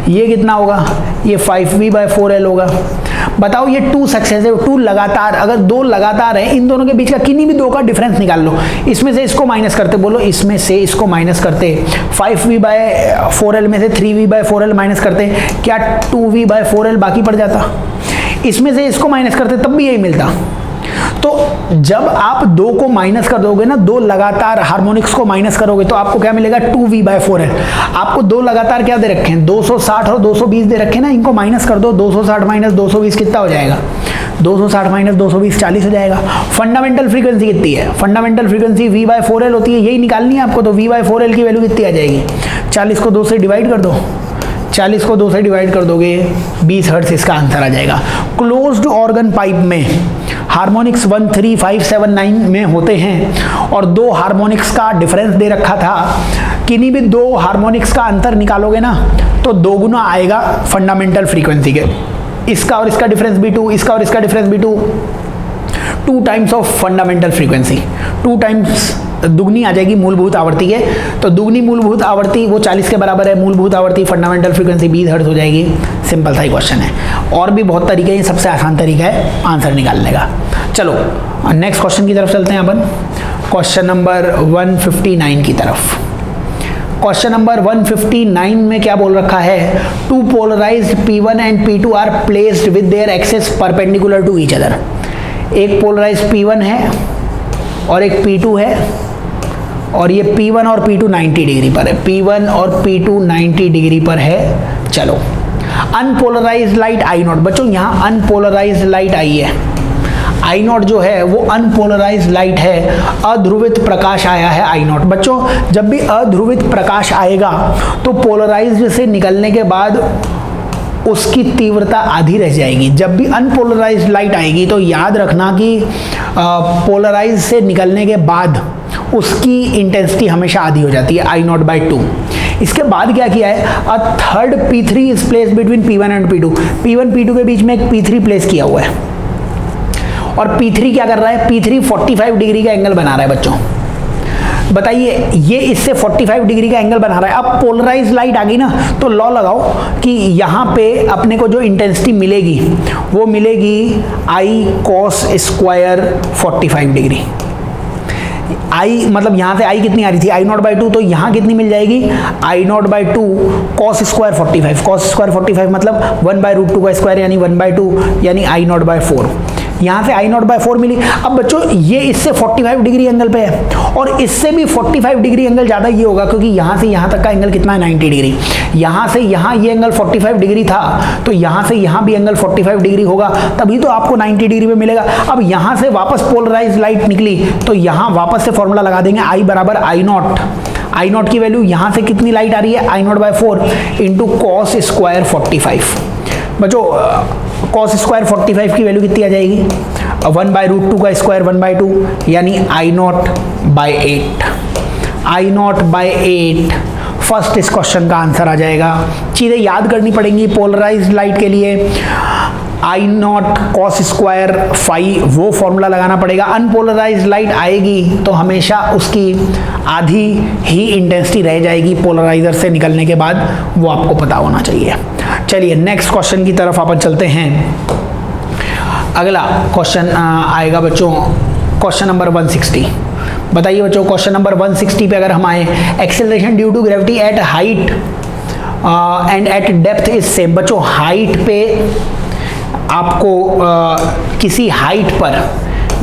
ये कितना होगा, ये 5V/4L होगा। बताओ ये टू सक्सेसिव, टू लगातार, अगर दो लगातार है, इन दोनों के बीच का किन्हीं भी दो का डिफरेंस निकाल लो, इसमें से इसको माइनस करते, बोलो इसमें से इसको माइनस करते, 5V/4L में से 3V/4L माइनस करते, क्या 2V/4L बाकी पड़ जाता, इसमें से इसको माइनस करते तब भी यही मिलता। तो जब आप दो को माइनस कर दोगे ना, दो लगातार हार्मोनिक्स को माइनस करोगे तो आपको क्या मिलेगा, 2V/4L। आपको दो लगातार क्या दे रखे हैं, 260 और 220 दे रखे हैं ना, इनको माइनस कर दो, 260 माइनस 220 कितना हो जाएगा, 260 माइनस 220 40 हो जाएगा। फंडामेंटल फ्रीक्वेंसी कितनी है, फंडामेंटल फ्रीक्वेंसी V/4L होती है, यही निकालनी है आपको। तो V/4L की वैल्यू कितनी आ जाएगी, 40 को 2 से डिवाइड कर दो, 40 को 2 से डिवाइड कर दोगे 20 हर्ट्ज इसका आंसर आ जाएगा। क्लोज्ड ऑर्गन पाइप में हार्मोनिक्स 1, 3, 5, 7, 9 में होते हैं और दो हार्मोनिक्स का डिफरेंस दे रखा था, किन्हीं भी दो हार्मोनिक्स का अंतर निकालोगे ना तो दोगुना आएगा फंडामेंटल फ्रीक्वेंसी के। इसका और इसका डिफरेंस भी 2, इसका और इसका डिफरेंस भी 2, 2 times of fundamental frequency, 2 times दुगनी आ जाएगी मूलभूत आवर्ती के। तो दुगनी मूलभूत आवर्ती वो 40 के बराबर है, मूलभूत आवर्ती फंडामेंटल फ्रीक्वेंसी 20 हर्ट्ज हो जाएगी। सिंपल सा ही क्वेश्चन है, और भी बहुत तरीके हैं, सबसे आसान तरीका है आंसर निकालने का। चलो नेक्स्ट क्वेश्चन की तरफ चलते हैं अपन, क्वेश्चन नंबर 159 की तरफ। क्वेश्चन नंबर 159 में क्या बोल रखा है, two polarized P1 and P2 are placed with their axes perpendicular to each other. एक पोलराइज्ड P1 है और एक P2 है, और ये P1 और P2 90 डिग्री पर है, P1 और P2 90 डिग्री पर है। चलो अनपोलराइज्ड लाइट I0, बच्चों यहाँ अनपोलराइज्ड लाइट आई है, I0 जो है वो अनपोलराइज्ड लाइट है, अध्रुवित प्रकाश आया है I0। बच्चों जब भी अध्रुवित प्रकाश आएगा तो पोलराइज्ड से निकलने के बाद उसकी तीव्रता आधी रह जाएगी। जब भी अनपोलराइज्ड लाइट आएगी तो याद रखना कि पोलराइज से निकलने के बाद उसकी इंटेंसिटी हमेशा आधी हो जाती है, I0/2। इसके बाद क्या किया है, a third P3 is place between P1 and P2। P1 P2 के बीच में एक P3 प्लेस किया हुआ है, और P3 क्या कर रहा है, P3 45 डिग्री का एंगल बना रहा है। बच्चों बताइए, ये इससे 45 डिग्री का एंगल बना रहा है। अब पोलराइज लाइट आ गई ना, तो लॉ लगाओ कि यहाँ पे अपने को जो इंटेंसिटी मिलेगी वो मिलेगी I cos square 45 degree. I मतलब यहाँ से I कितनी आ रही थी, I0/2, तो यहाँ कितनी मिल जाएगी, I0/2 cos square 45। cos square 45 मतलब 1/√2 का स्क्वायर यानी 1/2 यानी I0/4। यहाँ से I0/4 मिली। अब बच्चों ये इससे 45 डिग्री एंगल पे है, और इससे भी 45 डिग्री एंगल ज़्यादा ये होगा, क्योंकि यहाँ से यहाँ तक का एंगल कितना है, 90 डिग्री। यहाँ से यहाँ ये एंगल 45 डिग्री था, तो यहाँ से यहाँ भी एंगल 45 डिग्री होगा, तभी तो आपको 90 डिग्री में मिलेगा। अब यहाँ से वापस पोलराइज लाइट निकली, तो यहाँ वापस से फॉर्मूला लगा देंगे, I बराबर I0। I0 की वैल्यू यहाँ से कितनी लाइट आ रही है, I0/4 इंटू कॉस स्क्वायर 45। बच्चों cos स्क्वायर 45 की वैल्यू कितनी आ जाएगी, 1/√2 का स्क्वायर 1/2 यानी I0/8। I0/8 फर्स्ट इस क्वेश्चन का आंसर आ जाएगा। चीज़ें याद करनी पड़ेंगी पोलराइज्ड लाइट के लिए, I0 cos स्क्वायर 5 वो फॉर्मूला लगाना पड़ेगा। अनपोलराइज्ड लाइट आएगी तो हमेशा उसकी आधी ही इंटेंसिटी रह जाएगी पोलराइजर से निकलने के बाद, वो आपको पता होना चाहिए। चलिए नेक्स्ट क्वेश्चन की तरफ अपन चलते हैं। अगला क्वेश्चन आएगा बच्चों क्वेश्चन नंबर 160। बताइए बच्चों, क्वेश्चन नंबर 160 पे अगर हम आए, acceleration due to gravity at height and at depth is same. बच्चों हाइट पे आपको किसी हाइट पर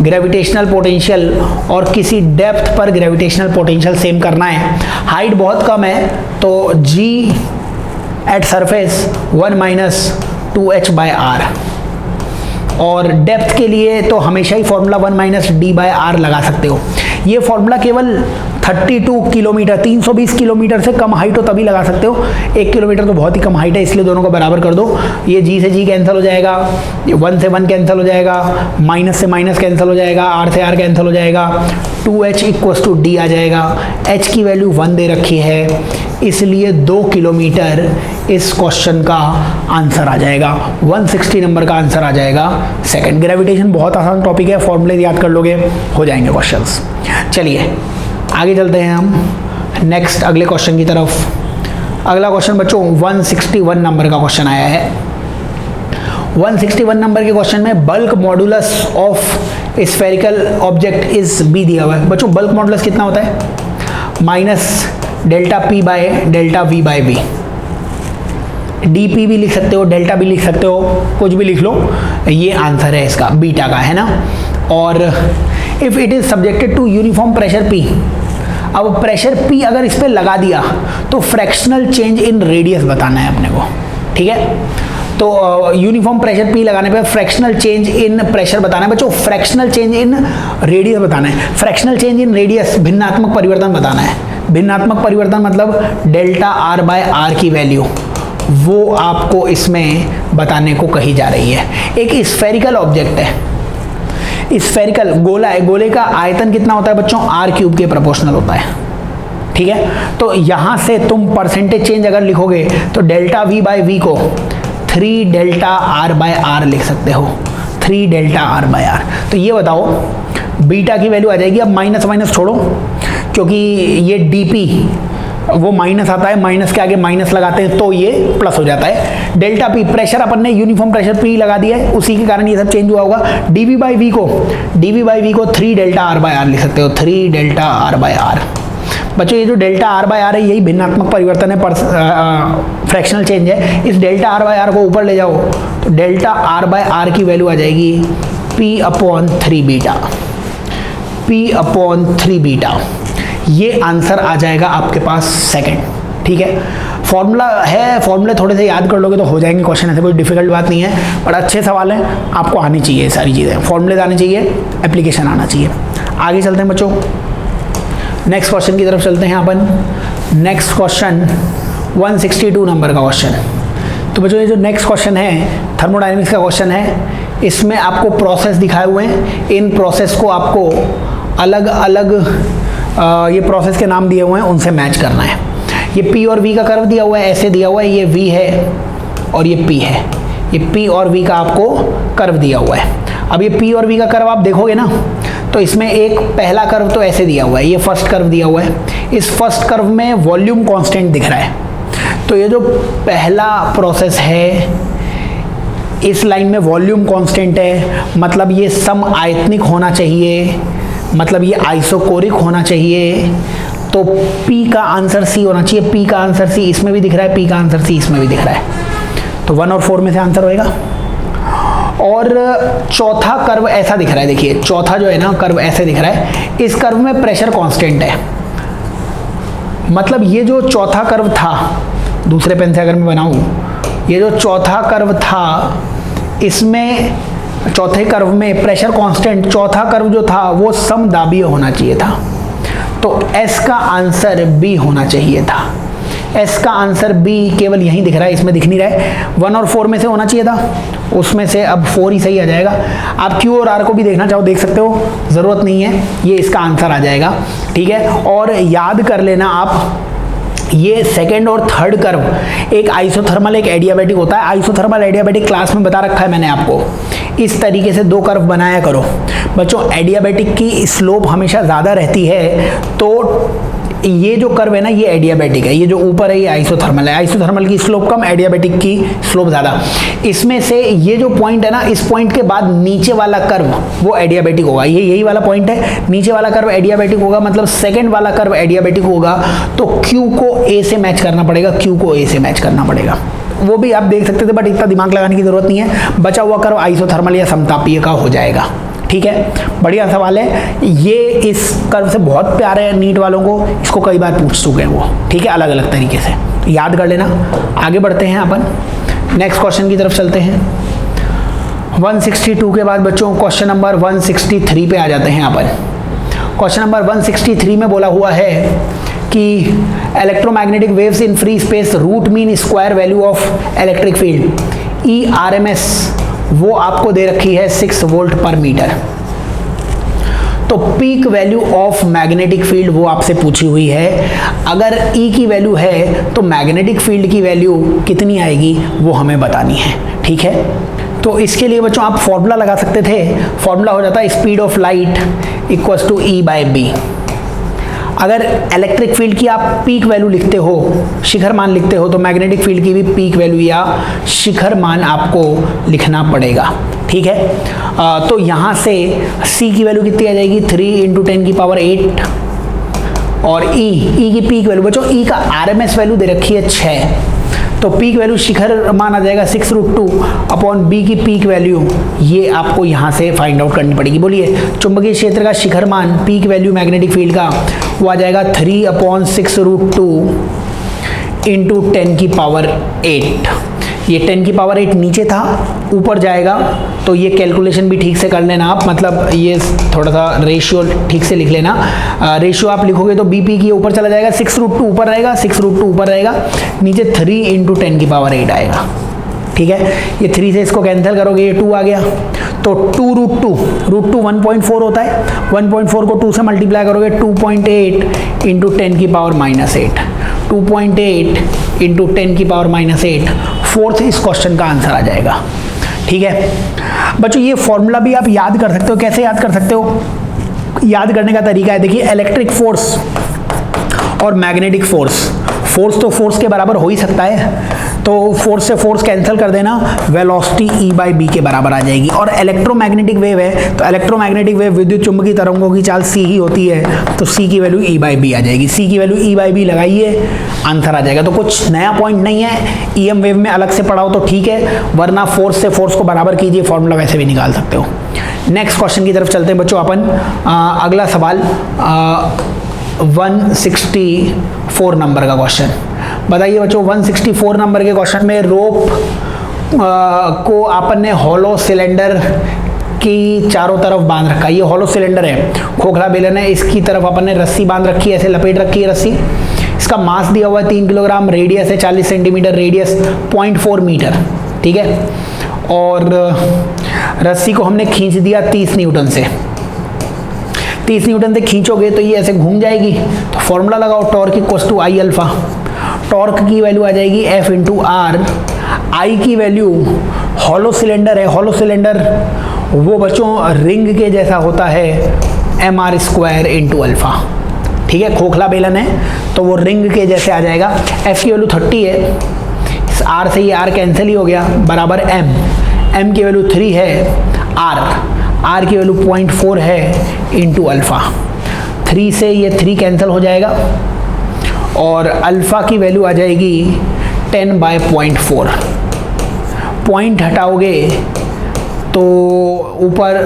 ग्रेविटेशनल पोटेंशियल और किसी डेप्थ पर ग्रेविटेशनल पोटेंशियल सेम करना है। हाइट बहुत कम है तो g at surface 1 minus 2h by R, और डेप्थ के लिए तो हमेशा ही formula 1 minus D by R लगा सकते हो। ये फॉर्मूला केवल 32 किलोमीटर 320 किलोमीटर से कम हाइट हो तभी लगा सकते हो। 1 किलोमीटर तो बहुत ही कम हाइट है, इसलिए दोनों को बराबर कर दो। ये जी से जी कैंसिल हो जाएगा, 1 से 1 कैंसिल हो जाएगा, माइनस से माइनस कैंसिल हो जाएगा, आर से आर कैंसिल हो जाएगा, 2h इक्वल्स टू डी आ जाएगा। h की वैल्यू 1 दे रखी है, इसलिए 2 किलोमीटर इस क्वेश्चन का आंसर आ जाएगा। 160 नंबर का आंसर आ जाएगा सेकंड। ग्रेविटेशन बहुत आसान टॉपिक है, फॉर्मूले याद कर लोगे हो जाएंगे क्वेश्चंस। चलिए आगे चलते हैं हम नेक्स्ट अगले क्वेश्चन की तरफ। अगला क्वेश्चन बच्चों 161 नंबर का क्वेश्चन आया है। 161 नंबर के क्वेश्चन में bulk modulus of spherical object is b दिया हुआ है। बच्चों बल्क मॉडुलस कितना होता है? Minus delta p by delta v by b. D p भी लिख सकते हो, डेल्टा भी लिख सकते हो, कुछ भी लिख लो, ये आंसर है इसका, बीटा का, है ना। और if it is subjected to uniform pressure p, अब प्रेशर पी अगर इस पर लगा दिया तो फ्रैक्शनल चेंज इन रेडियस बताना है अपने को, ठीक है। तो यूनिफॉर्म प्रेशर पी लगाने पे फ्रैक्शनल चेंज इन प्रेशर बताना है बच्चों, फ्रैक्शनल चेंज इन रेडियस बताना है। फ्रैक्शनल चेंज इन रेडियस भिन्नात्मक परिवर्तन बताना है। भिन्नात्मक परिवर्तन मतलब डेल्टा आर बाय आर की वैल्यू वो आपको इसमें बताने को कही जा रही है। एक स्फेरिकल ऑब्जेक्ट है, स्फेरिकल गोला है, गोले का आयतन कितना होता है बच्चों? आर क्यूब के प्रोपोर्शनल होता है, ठीक है। तो यहां से तुम परसेंटेज चेंज अगर लिखोगे तो डेल्टा वी बाय वी को 3 डेल्टा आर बाय आर लिख सकते हो, 3 डेल्टा आर बाय आर। तो ये बताओ बीटा की वैल्यू आ जाएगी। अब माइनस माइनस छोड़ो, क्योंकि ये डीपी वो माइनस आता है, माइनस के आगे माइनस लगाते हैं तो ये प्लस हो जाता है। डेल्टा पी प्रेशर अपन ने यूनिफॉर्म प्रेशर पी लगा दिया है, उसी के कारण ये सब चेंज हुआ होगा। डीवी बाई वी को 3 डेल्टा आर बाय आर लिख सकते हो, 3 डेल्टा आर बाय आर। बच्चों ये जो डेल्टा आर बाय आर है यही भिन्नात्मक परिवर्तन है, फ्रैक्शनल चेंज है। इस डेल्टा आर बाय आर को ऊपर ले जाओ तो डेल्टा आर बाय आर की वैल्यू आ जाएगी P upon 3 beta, P upon 3 beta. ये आंसर आ जाएगा आपके पास सेकंड, ठीक है। फॉर्मूला है, फॉर्मूले थोड़े से याद कर लोगे तो हो जाएंगे क्वेश्चन, ऐसे कोई डिफिकल्ट बात नहीं है, बट अच्छे सवाल हैं, आपको आनी चाहिए सारी चीज़ें, फॉर्मूले आने चाहिए, एप्लीकेशन आना चाहिए। आगे चलते हैं बच्चों, नेक्स्ट क्वेश्चन की तरफ चलते हैं अपन। नेक्स्ट क्वेश्चन 162 नंबर का क्वेश्चन। तो बच्चों ये जो नेक्स्ट क्वेश्चन है थर्मोडायनेमिक्स का क्वेश्चन है, इसमें आपको प्रोसेस दिखाए हुए हैं। इन प्रोसेस को आपको अलग अलग ये प्रोसेस के नाम दिए हुए हैं, उनसे मैच करना है। ये P और V का कर्व दिया हुआ है, ऐसे दिया हुआ है, ये V है और ये P है। ये P और V का आपको कर्व दिया हुआ है। अब ये P और V का कर्व आप देखोगे ना तो इसमें एक पहला कर्व तो ऐसे दिया हुआ है, ये फर्स्ट कर्व दिया हुआ है। इस फर्स्ट कर्व में वॉल्यूम कांस्टेंट दिख रहा है। तो ये जो पहला प्रोसेस है इस लाइन में वॉल्यूम कांस्टेंट है, मतलब ये सम आयतनिक होना चाहिए, मतलब ये आइसोकोरिक होना चाहिए। तो P का आंसर C होना चाहिए। P का आंसर C इसमें भी दिख रहा है, P का आंसर C इसमें भी दिख रहा है। तो 1 और 4 में से आंसर होएगा। और चौथा कर्व ऐसा दिख रहा है, देखिए चौथा जो है ना कर्व ऐसे दिख रहा है। इस कर्व में प्रेशर कांस्टेंट है, मतलब ये जो चौथा कर्व था, दूसरे पेन से अगर मैं बनाऊं, ये जो चौथा कर्व था इसमें चौथे कर्व में प्रेशर कांस्टेंट, चौथा कर्व जो था वो समदाबीय होना चाहिए था। तो S का आंसर B होना चाहिए था। S का आंसर B केवल यहीं दिख रहा है, इसमें दिख नहीं रहा है। 1 और 4 में से होना चाहिए था, उसमें से अब 4 ही सही आ जाएगा। आप Q और R को भी देखना चाहो देख सकते हो, ज़रूरत नहीं है, ये इसका आंसर आ जाएगा, ठीक है। और याद कर लेना आप, ये सेकेंड और थर्ड कर्व एक आइसोथर्मल एक एडियाबैटिक होता है। आइसोथर्मल एडियाबैटिक क्लास में बता रखा है मैंने आपको। इस तरीके से 2 कर्व बनाया करो बच्चों। एडियाबैटिक की स्लोप हमेशा ज़्यादा रहती है, तो ये जो कर्व है ना ये एडियाबैटिक है, ये जो ऊपर है ये आइसोथर्मल है। आइसोथर्मल की स्लोप कम, एडियाबैटिक की स्लोप ज़्यादा। इसमें से ये जो पॉइंट है ना, इस पॉइंट के बाद नीचे वाला कर्व वो एडियाबैटिक होगा। ये यही वाला पॉइंट है, नीचे वाला कर्व एडियाबैटिक होगा, मतलब सेकंड वाला कर्व एडियाबैटिक होगा। तो Q को A से मैच करना पड़ेगा, Q को A से मैच करना पड़ेगा। वो भी आप देख सकते थे, बट इतना दिमाग लगाने की जरूरत नहीं है। बचा हुआ कर्व आइसोथर्मल या समतापीय का हो जाएगा। ठीक है, बढ़िया सवाल है ये। इस कर्व से बहुत प्यार है नीट वालों को, इसको कई बार पूछ चुके हैं वो। ठीक है, अलग अलग तरीके से याद कर लेना। आगे बढ़ते हैं अपन नेक्स्ट क्वेश्चन की तरफ चलते हैं। 162 के बाद बच्चों क्वेश्चन नंबर 163 पे आ जाते हैं अपन। क्वेश्चन नंबर 163 में बोला हुआ है कि electromagnetic waves in free space root mean square value of electric field ERMS वो आपको दे रखी है 6 वोल्ट पर मीटर। तो peak value of magnetic field वो आपसे पूछी हुई है। अगर E की वैल्यू है तो मैग्नेटिक फील्ड की वैल्यू कितनी आएगी वो हमें बतानी है। ठीक है, तो इसके लिए बच्चों आप फॉर्मूला लगा सकते थे। फॉर्मूला हो जाता है speed of light equals to E/b। अगर इलेक्ट्रिक फील्ड की आप पीक वैल्यू लिखते हो, शिखर मान लिखते हो, तो मैग्नेटिक फील्ड की भी पीक वैल्यू या शिखर मान आपको लिखना पड़ेगा। ठीक है, तो यहाँ से C की वैल्यू कितनी आ जाएगी 3 × 10 की पावर 8 और E की पीक वैल्यू बच्चों E का RMS वैल्यू दे रखी है 6, तो पीक वैल्यू शिखर मान आ जाएगा 6√2/b की पीक वैल्यू ये आपको यहाँ से फाइंड आउट करनी पड़ेगी। बोलिए चुंबकीय क्षेत्र का शिखर मान पीक वैल्यू मैग्नेटिक फील्ड का वो आ जाएगा 3/6√2 × 10 की पावर 8। ये 10 की पावर 8 नीचे था, ऊपर जाएगा, तो ये कैलकुलेशन भी ठीक से कर लेना आप। मतलब ये थोड़ा सा रेशियो ठीक से लिख लेना। रेशियो आप लिखोगे तो BP की ऊपर चला जाएगा, 6√2 ऊपर रहेगा, 6√2 ऊपर रहेगा, नीचे 3 × 10 की पावर 8 आएगा। ठीक है, ये 3 से इसको कैंसिल करोगे, ये 2 आ गया, तो 2√2 1.4 होता है, 1.4 को 2 से मल्टीप्लाई करोगे 2.8 × 10 की पावर -8, 2.8 × 10 की पावर -8 फोर्थ इस क्वेश्चन का आंसर आ जाएगा। ठीक है बच्चों, ये फॉर्मूला भी आप याद कर सकते हो। कैसे याद कर सकते हो? याद करने का तरीका है, देखिए इलेक्ट्रिक फोर्स और मैग्नेटिक फोर्स, फोर्स तो फोर्स के बराबर हो ही सकता है, तो फोर्स से फोर्स कैंसिल कर देना, वेलोसिटी E/b के बराबर आ जाएगी। और इलेक्ट्रोमैग्नेटिक वेव है तो इलेक्ट्रोमैग्नेटिक वेव विद्युत चुंबकीय तरंगों की चाल c ही होती है, तो c की वैल्यू E/b आ जाएगी। c की वैल्यू E/b लगाइए, आंसर आ जाएगा। तो कुछ नया पॉइंट नहीं है, EM वेव में अलग से पढ़ाओ तो ठीक है, वरना फोर्स से फोर्स को बराबर कीजिए, फॉर्मूला वैसे भी निकाल सकते हो। नेक्स्ट क्वेश्चन की तरफ चलते हैं बच्चों अपन। अगला सवाल 164 नंबर का क्वेश्चन। बताइए बच्चों 164 नंबर के क्वेश्चन में रोप को अपन ने हॉलो सिलेंडर की चारों तरफ बांध रखा है। ये हॉलो सिलेंडर है, खोखला बेलन है, इसकी तरफ अपन ने रस्सी बांध रखी है, ऐसे लपेट रखी है रस्सी। इसका मास दिया हुआ है 3 किलोग्राम, रेडियस है 40 सेंटीमीटर, रेडियस 0.4 मीटर। ठीक है, और रस्सी को हमने खींच दिया 30 न्यूटन से। 30 न्यूटन से खींचोगे तो ये ऐसे घूम जाएगी, तो फॉर्मूला लगाओ, torque equals to I alpha. Torque की वैल्यू आ जाएगी F × R। I की वैल्यू, हॉलो सिलेंडर है, हॉलो सिलेंडर वो बच्चों रिंग के जैसा होता है, mr² × अल्फा। ठीक है, खोखला बेलन है तो वो रिंग के जैसे आ जाएगा। F की वैल्यू 30 है, इस R से ये R कैंसिल ही हो गया, बराबर M की वैल्यू 3 है, R की वैल्यू 0.4 है × अल्फा। 3 से ये 3 कैंसिल हो जाएगा और अल्फा की वैल्यू आ जाएगी 10/0.4। पॉइंट हटाओगे तो ऊपर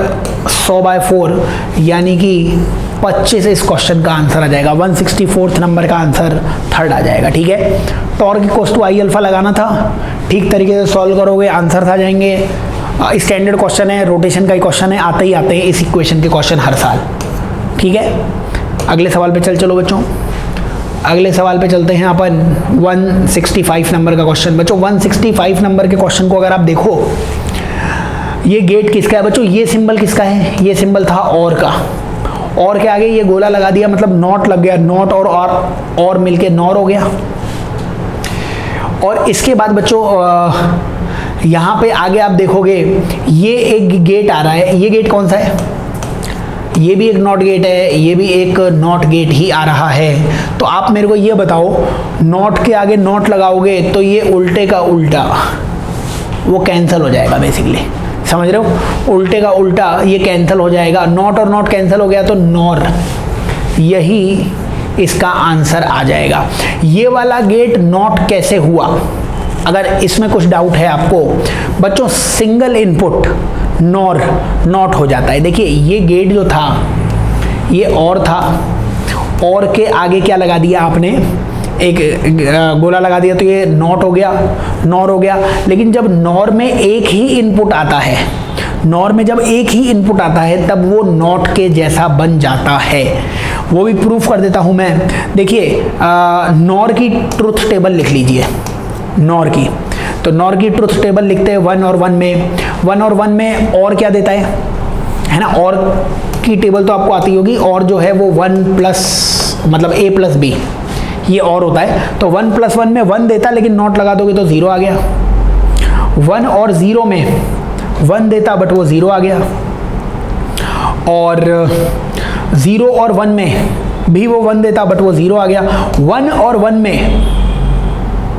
100/4 यानी कि 25 इस क्वेश्चन का आंसर आ जाएगा। 164 नंबर का आंसर थर्ड आ जाएगा। ठीक है, torque equals to I alpha लगाना था, ठीक तरीके से सॉल्व करोगे आंसर आ जाएंगे। स्टैंडर्ड क्वेश्चन है, रोटेशन का ही क्वेश्चन है, आते हैं इस इक्वेशन के क्वेश्चन हर साल। ठीक है, अगले सवाल पे चलो बच्चों। अगले सवाल पे चलते हैं अपन 165 नंबर का क्वेश्चन। बच्चों 165 नंबर के क्वेश्चन को अगर आप देखो, ये गेट किसका है बच्चों? ये सिंबल किसका है? ये सिंबल था और का, और के आगे ये गोला लगा दिया, मतलब नॉट लग गया, नॉट और मिलके नॉर हो गया। और इसके बाद बच्चों यहाँ पे आगे आप देखोगे ये एक गेट आ रहा है। ये गेट कौन सा है? ये भी एक नॉट गेट है, ये भी एक नॉट गेट ही आ रहा है। तो आप मेरे को ये बताओ, नॉट के आगे नॉट लगाओगे तो ये उल्टे का उल्टा वो कैंसिल हो जाएगा बेसिकली, समझ रहे हो? उल्टे का उल्टा ये कैंसिल हो जाएगा, नॉट और नॉट कैंसिल हो गया तो नॉर, यही इसका आंसर आ जाएगा। ये वाला गेट नॉट कैसे हुआ, अगर इसमें कुछ डाउट है आपको बच्चों, सिंगल इनपुट नॉर नॉट हो जाता है। देखिए ये गेट जो था ये और था, और के आगे क्या लगा दिया आपने, एक गोला लगा दिया तो ये नॉट हो गया, नॉर हो गया। लेकिन जब नॉर में एक ही इनपुट आता है, नॉर में जब एक ही इनपुट आता है तब वो नॉट के जैसा बन जाता है। वो भी प्रूफ कर देता हूं मैं। देखिए नॉर की ट्रुथ टेबल लिख लीजिए, नॉर की, तो नॉर की ट्रुथ टेबल लिखते हैं 1 और 1 में, 1 और 1 में और क्या देता है ना, और की टेबल तो आपको आती होगी, और जो है वो 1 प्लस मतलब a प्लस b, ये और होता है। तो 1 प्लस 1 में 1 देता, लेकिन नॉट लगा दोगे तो 0 आ गया। 1 और 0 में 1 देता बट वो 0 आ गया, और 0 और 1 में भी वो 1 देता बट वो 0 आ गया। 1 और 1 में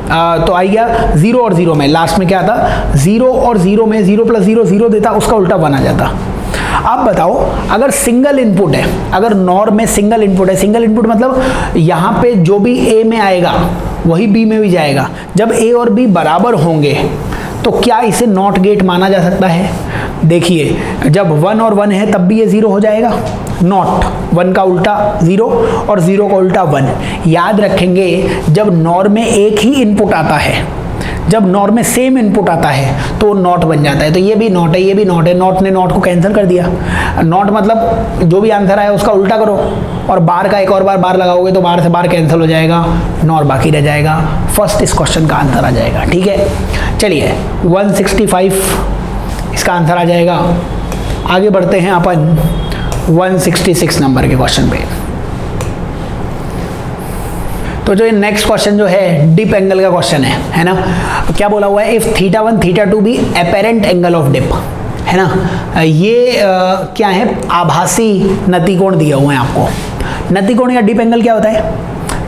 तो आई गया 0 और 0 में, लास्ट में क्या था 0 और 0 में 0 प्लस 0 0 देता, उसका उल्टा 1 आ जाता। अब बताओ अगर सिंगल इनपुट है, अगर नॉर में सिंगल इनपुट है, सिंगल इनपुट मतलब यहाँ पे जो भी a में आएगा वही b में भी जाएगा, जब a और b बराबर होंगे तो क्या इसे नॉट गेट माना जा सकता है? देखिए जब 1 और 1 है तब भी ये 0 हो जाएगा, नॉट 1 का उल्टा 0 और 0 का उल्टा 1। याद रखेंगे जब नॉर में एक ही इनपुट आता है, जब नॉर में सेम इनपुट आता है तो नॉट बन जाता है। तो ये भी नॉट है, ये भी नॉट है, नॉट ने नॉट को कैंसिल कर दिया। नॉट मतलब जो भी आंसर आया उसका उल्टा करो, और बार का एक और बार लगाओगे तो बार से बार कैंसिल हो जाएगा, नॉर बाकी रह जाएगा। फर्स्ट इस क्वेश्चन का आंसर आ जाएगा। ठीक है, चलिए 165 इसका आंसर आ जाएगा। आगे बढ़ते हैं अपन 166 नंबर के क्वेश्चन पे। तो जो ये नेक्स्ट क्वेश्चन जो है डिप एंगल का क्वेश्चन है ना, क्या बोला हुआ है, if θ1 θ2 be apparent angle of dip, है ना। ये क्या है, आभासी नतिकोण दिया हुआ है आपको। नतिकोण या डिप एंगल क्या होता है?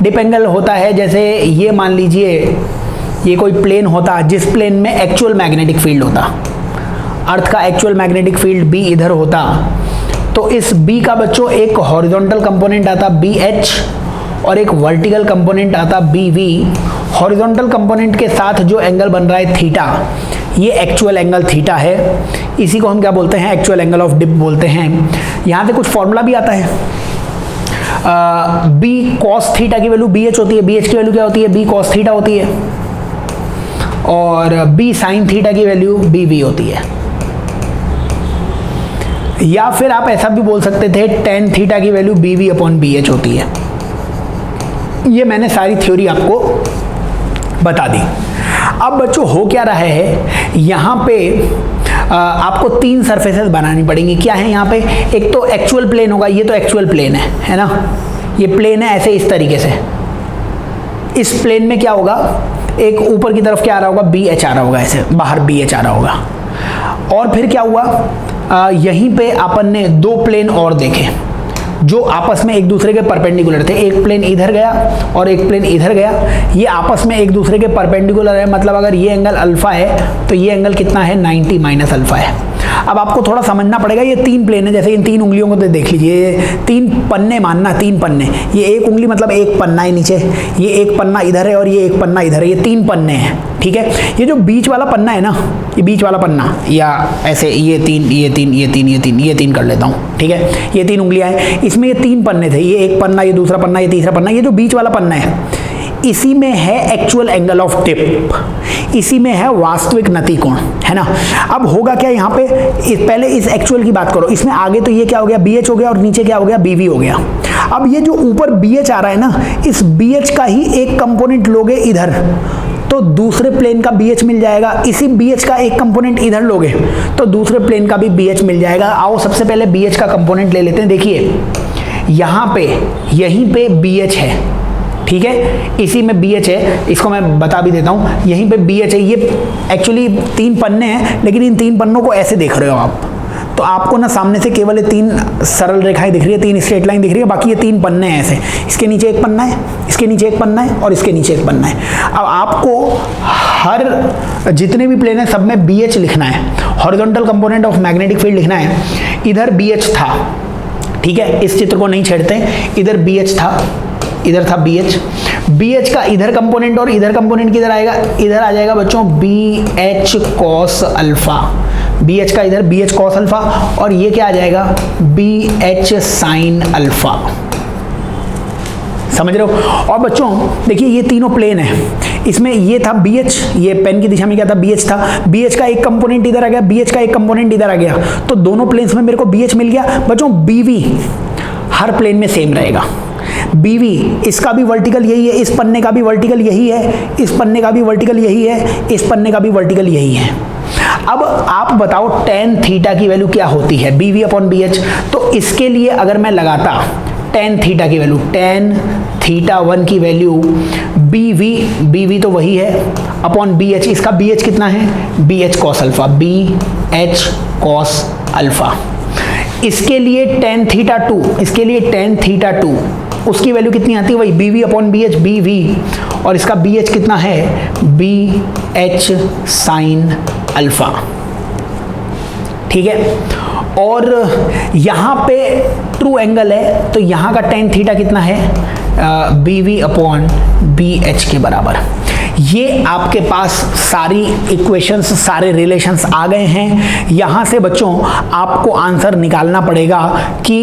डिप एंगल होता है जैसे ये मान लीजिए ये कोई प्लेन होता जिस प्लेन में एक्चुअल मैग्नेटिक फील्ड होता, अर्थ का एक्चुअल मैग्नेटिक फील्ड बी इधर होता, तो इस बी का बच्चों एक हॉरिजॉन्टल कंपोनेंट आता BH और एक वर्टिकल कंपोनेंट आता BV। हॉरिजॉन्टल कंपोनेंट के साथ जो एंगल बन रहा है थीटा, ये एक्चुअल एंगल थीटा है। इसी को हम क्या बोलते हैं, एक्चुअल एंगल ऑफ डिप बोलते हैं। यहाँ से कुछ फॉर्मूला भी आता है, बी कॉस थीटा की वैल्यू BH होती है, BH की वैल्यू क्या होती है, B कॉस थीटा होती है, और B साइन थीटा की वैल्यू BV होती है। या फिर आप ऐसा भी बोल सकते थे टेन थीटा की वैल्यू BV अपॉन BH होती है। ये मैंने सारी थ्योरी आपको बता दी। अब बच्चों हो क्या रहा है, यहाँ पे आपको 3 सरफेसेस बनानी पड़ेंगी। क्या है यहाँ पे, एक तो एक्चुअल प्लेन होगा, ये तो एक्चुअल प्लेन है ना, ये प्लेन है ऐसे इस तरीके से। इस प्लेन में क्या होगा, एक ऊपर की तरफ क्या आ रहा होगा, BH आ रहा होगा, ऐसे बाहर BH आ रहा होगा। और फिर क्या हुआ, यहीं पे अपन ने 2 प्लेन और देखे जो आपस में एक दूसरे के परपेंडिकुलर थे। एक प्लेन इधर गया और एक प्लेन इधर गया, ये आपस में एक दूसरे के परपेंडिकुलर है। मतलब अगर ये एंगल अल्फा है तो ये एंगल कितना है, 90 माइनस अल्फा है। अब आपको थोड़ा समझना पड़ेगा, ये 3 प्लेन है, जैसे इन 3 उंगलियों को तो देख लीजिए, ये 3 पन्ने मानना, 3 पन्ने, ये एक उंगली मतलब एक पन्ना है नीचे, ये एक पन्ना इधर है और ये एक पन्ना इधर है, ये 3 पन्ने हैं। ठीक है, ये जो बीच वाला पन्ना है ना, ये बीच वाला पन्ना, या ऐसे ये 3 कर लेता हूँ। ठीक है, ये 3 उंगलियां हैं, इसमें ये 3 पन्ने थे, ये एक पन्ना, ये दूसरा पन्ना, ये तीसरा पन्ना। ये जो बीच वाला पन्ना है इसी में है एक्चुअल एंगल ऑफ डिप, इसी में है वास्तविक नतिकोण, है ना। अब होगा क्या यहाँ पे, पहले इस एक्चुअल की बात करो, इसमें आगे तो ये क्या हो गया, BH हो गया, और नीचे क्या हो गया, BV हो गया। अब ये जो ऊपर BH आ रहा है ना, इस BH का ही एक कंपोनेंट लोगे इधर तो दूसरे प्लेन का BH मिल जाएगा, इसी BH का एक कंपोनेंट इधर लोगे तो दूसरे प्लेन का भी BH मिल जाएगा। आओ सबसे पहले BH का कंपोनेंट ले लेते हैं। देखिए यहाँ पे, यहीं पे BH है, ठीक है, इसी में BH है, इसको मैं बता भी देता हूँ, यहीं पे BH है। ये एक्चुअली 3 पन्ने हैं, लेकिन इन 3 पन्नों को ऐसे देख रहे हो आप, तो तो आपको ना सामने से केवल ये 3 सरल रेखाएं दिख रही है, 3 स्ट्रेट लाइन दिख रही है, बाकी ये 3 पन्ने हैं ऐसे, इसके नीचे एक पन्ना है, इसके नीचे एक पन्ना है और इसके नीचे एक पन्ना है। अब आपको हर जितने भी प्लेन है सब में BH लिखना है, horizontal component of magnetic field लिखना है। इधर BH था, ठीक है, इस चित्र को नहीं छेड़ते, इधर BH था, इधर था BH का इधर कंपोनेंट और इधर कंपोनेंट किधर आएगा, इधर आ जाएगा बच्चों BH cos अल्फा, BH का इधर BH cos अल्फा और ये क्या आ जाएगा BH sin अल्फा। समझ रहे हो? और बच्चों देखिए ये तीनों प्लेन है, इसमें ये था BH, ये पेन की दिशा में क्या था BH था, BH का एक कंपोनेंट इधर आ गया, BH का एक कंपोनेंट इधर आ गया, तो दोनों प्लेन्स में मेरे को BH मिल गया। बच्चों BV हर प्लेन में सेम रहेगा, BV इसका भी वर्टिकल यही है, इस पन्ने का भी वर्टिकल यही है, इस पन्ने का भी वर्टिकल यही है, इस पन्ने का भी वर्टिकल यही है। अब आप बताओ tan थीटा की वैल्यू क्या होती है BV अपॉन BH, तो इसके लिए अगर मैं लगाता tan थीटा की वैल्यू, tan थीटा 1 की वैल्यू BV तो वही है अपॉन BH, इसका BH कितना है BH cos alpha, BH cos alpha. इसके लिए tan थीटा 2, इसके लिए tan थीटा 2 उसकी वैल्यू कितनी आती है वही BV अपॉन BH, BV, और इसका BH कितना है BH sin अल्फा, ठीक है। और यहाँ पे ट्रू एंगल है तो यहाँ का tan थीटा कितना है BV अपॉन BH के बराबर। ये आपके पास सारी इक्वेशंस, सारे रिलेशंस आ गए हैं। यहाँ से बच्चों आपको आंसर निकालना पड़ेगा कि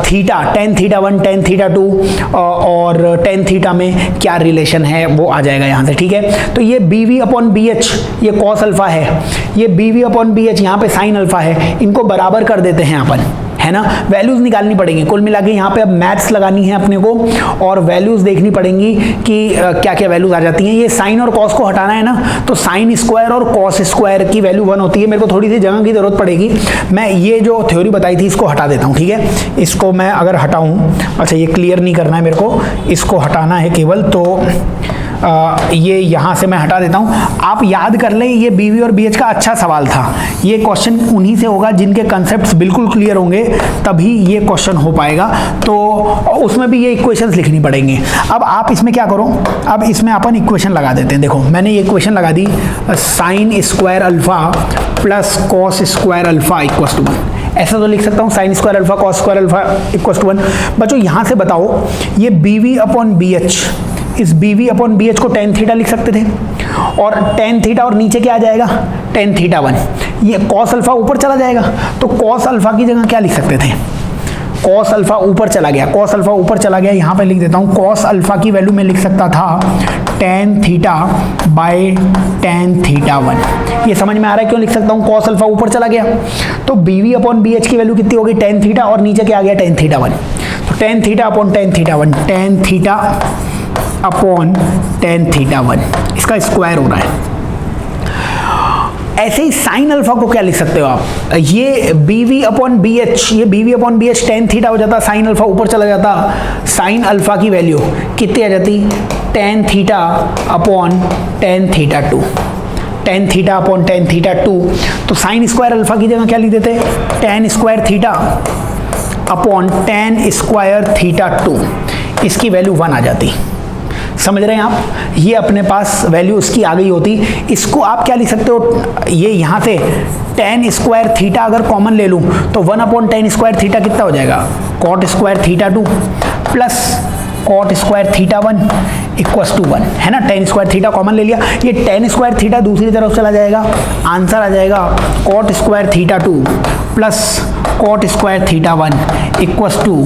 theta, tan theta 1, tan theta 2 और tan थीटा में क्या रिलेशन है वो आ जाएगा यहाँ से, ठीक है। तो ये BV अपॉन BH ये cos अल्फा है, ये BV अपॉन BH यहाँ पे sin अल्फा है, इनको बराबर कर देते हैं अपन, है ना। वैल्यूज निकालनी पड़ेंगी, कुल मिला के यहाँ पे अब मैथ्स लगानी है अपने को और वैल्यूज देखनी पड़ेंगी कि क्या क्या वैल्यूज आ जाती हैं। ये साइन और कॉस को हटाना है ना, तो साइन स्क्वायर और कॉस स्क्वायर की वैल्यू 1 होती है। मेरे को थोड़ी सी जगह की जरूरत पड़ेगी, मैं ये जो थ्योरी बताई थी इसको हटा देता हूँ, ठीक है। इसको मैं अगर हटाऊँ, अच्छा ये क्लियर नहीं करना है मेरे को, इसको हटाना है केवल, तो ये यहाँ से मैं हटा देता हूँ। आप याद कर लें ये BV और BH का अच्छा सवाल था, ये क्वेश्चन उन्हीं से होगा जिनके कंसेप्ट्स बिल्कुल क्लियर होंगे, तभी ये क्वेश्चन हो पाएगा। तो उसमें भी ये इक्वेशंस लिखनी पड़ेंगी। अब आप इसमें क्या करो, अब इसमें अपन इक्वेशन लगा देते हैं। देखो मैंने ये इक्वेशन लगा दी, sine square alpha plus cos square alpha equals to 1। ऐसा तो लिख सकता हूँ sine square alpha cos square alpha equals to 1। बच्चों यहाँ से बताओ ये BV अपॉन BH, इस BV अपॉन BH को tan थीटा लिख सकते थे, और tan थीटा और नीचे क्या आ जाएगा tan थीटा 1, ये cos अल्फा ऊपर चला जाएगा, तो cos अल्फा की जगह क्या लिख सकते थे, cos अल्फा ऊपर चला गया, cos अल्फा ऊपर चला गया, यहाँ पे लिख देता हूँ cos अल्फा की वैल्यू में लिख सकता था tan theta by tan theta 1। ये समझ में आ रहा है क्यों लिख सकता हूँ, cos अल्फा ऊपर चला गया तो BV अपॉन BH की वैल्यू कितनी होगी tan थीटा, और नीचे क्या आ गया tan थीटा 1, तो tan theta upon tan theta 1, tan theta upon tan theta 1, इसका स्क्वायर हो रहा है। ऐसे ही साइन अल्फा को क्या लिख सकते हो आप, ये BV अपॉन BH, ये BV upon BH tan theta हो जाता, साइन अल्फा ऊपर चला जाता, साइन अल्फा की वैल्यू कितनी आ जाती tan theta upon tan theta 2, tan theta upon tan theta 2। तो साइन स्क्वायर अल्फा की जगह क्या लिख देते tan square theta upon tan square theta 2, इसकी वैल्यू 1 आ जाती। समझ रहे हैं आप, ये अपने पास वैल्यू उसकी आ गई होती। इसको आप क्या लिख सकते हो, ये यहाँ से tan स्क्वायर थीटा अगर कॉमन ले लूँ तो 1 अपॉन tan स्क्वायर थीटा कितना हो जाएगा cot square theta 2 plus cot square theta 1 equals to 1, है ना। tan स्क्वायर थीटा कॉमन ले लिया, ये tan स्क्वायर थीटा दूसरी तरफ चला जाएगा, आंसर आ जाएगा cot square theta 2 plus cot square theta 1 equals to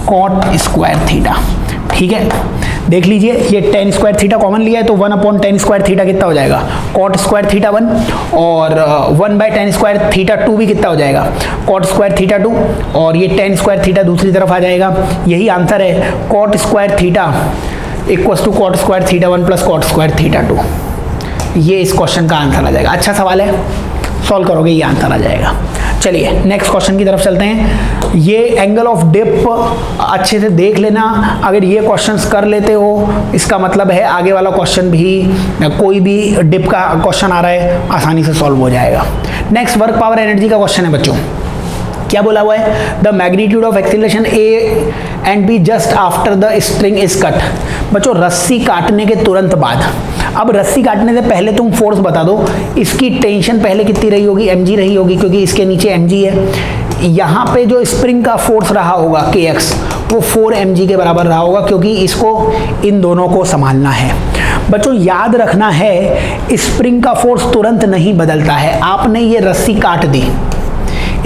cot square theta, ठीक है। देख लीजिए ये tan स्क्वायर थीटा कॉमन लिया है तो 1 अपॉन tan स्क्वायर थीटा कितना हो जाएगा cot स्क्वायर थीटा 1, और 1 बाय tan स्क्वायर थीटा 2 भी कितना हो जाएगा cot स्क्वायर थीटा 2, और ये tan स्क्वायर थीटा दूसरी तरफ आ जाएगा। यही आंसर है cot square theta equals to cot square theta 1 plus cot square theta 2। ये इस क्वेश्चन का आंसर आ जाएगा। अच्छा सवाल है, सॉल्व करोगे ये आंसर आ जाएगा। चलिए नेक्स्ट क्वेश्चन की तरफ चलते हैं। ये एंगल ऑफ डिप अच्छे से देख लेना, अगर ये क्वेश्चंस कर लेते हो इसका मतलब है आगे वाला क्वेश्चन भी, कोई भी डिप का क्वेश्चन आ रहा है आसानी से सॉल्व हो जाएगा। नेक्स्ट वर्क पावर एनर्जी का क्वेश्चन है बच्चों। क्या बोला हुआ है? The magnitude of acceleration A and be just after the string is cut. बच्चों रस्सी काटने के तुरंत बाद, अब रस्सी काटने से पहले तुम फोर्स बता दो, इसकी टेंशन पहले कितनी रही होगी? mg रही होगी, क्योंकि इसके नीचे mg है। यहाँ पे जो स्प्रिंग का फोर्स रहा होगा kx, वो 4 mg के बराबर रहा होगा, क्योंकि इसको इन दोनों को संभालना है। बच्चों याद रखना है, स्प्रिंग का फोर्स तुरंत नहीं बदलता है। आपने ये रस्सी काट दी,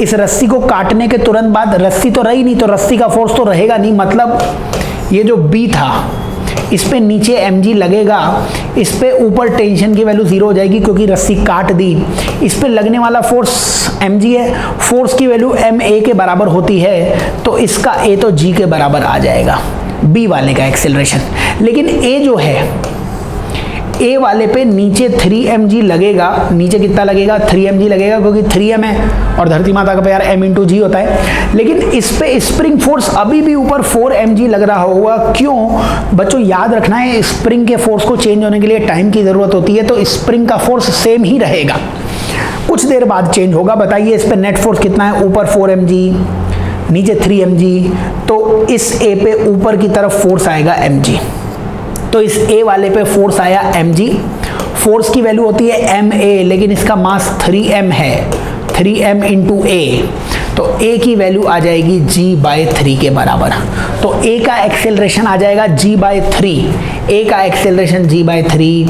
इस रस्सी को काटने के तुरंत बाद रस्सी तो रही नहीं, तो रस्सी का फोर्स तो रहेगा नहीं, मतलब ये जो B था इस पे नीचे mg लगेगा, इस पे ऊपर टेंशन की वैल्यू 0 हो जाएगी, क्योंकि रस्सी काट दी। इस पे लगने वाला फोर्स mg है, फोर्स की वैल्यू ma के बराबर होती है, तो इसका a तो g के बराबर आ जाएगा, B वाले का एक्सेलरेशन। लेकिन a जो है, A वाले पे नीचे 3 mg लगेगा, नीचे कितना लगेगा? 3 mg लगेगा, क्योंकि 3m है और धरती माता का प्यार m इंटू जी होता है। लेकिन इस पे स्प्रिंग फोर्स अभी भी ऊपर 4 mg लग रहा होगा। क्यों? बच्चों याद रखना है, स्प्रिंग के फोर्स को चेंज होने के लिए टाइम की जरूरत होती है, तो स्प्रिंग का फोर्स सेम ही रहेगा, कुछ देर बाद चेंज होगा। बताइए इस पे नेट फोर्स कितना है? ऊपर 4 mg, नीचे 3 mg, तो इस A पे ऊपर की तरफ फोर्स आएगा mg, तो इस A वाले पे फोर्स आया mg। फोर्स की वैल्यू होती है ma, लेकिन इसका मास 3m है, 3m इंटू a, तो a की वैल्यू आ जाएगी g/3 के बराबर। तो a का एक्सेलरेशन आ जाएगा g/3, a का एक्सेलरेशन g/3,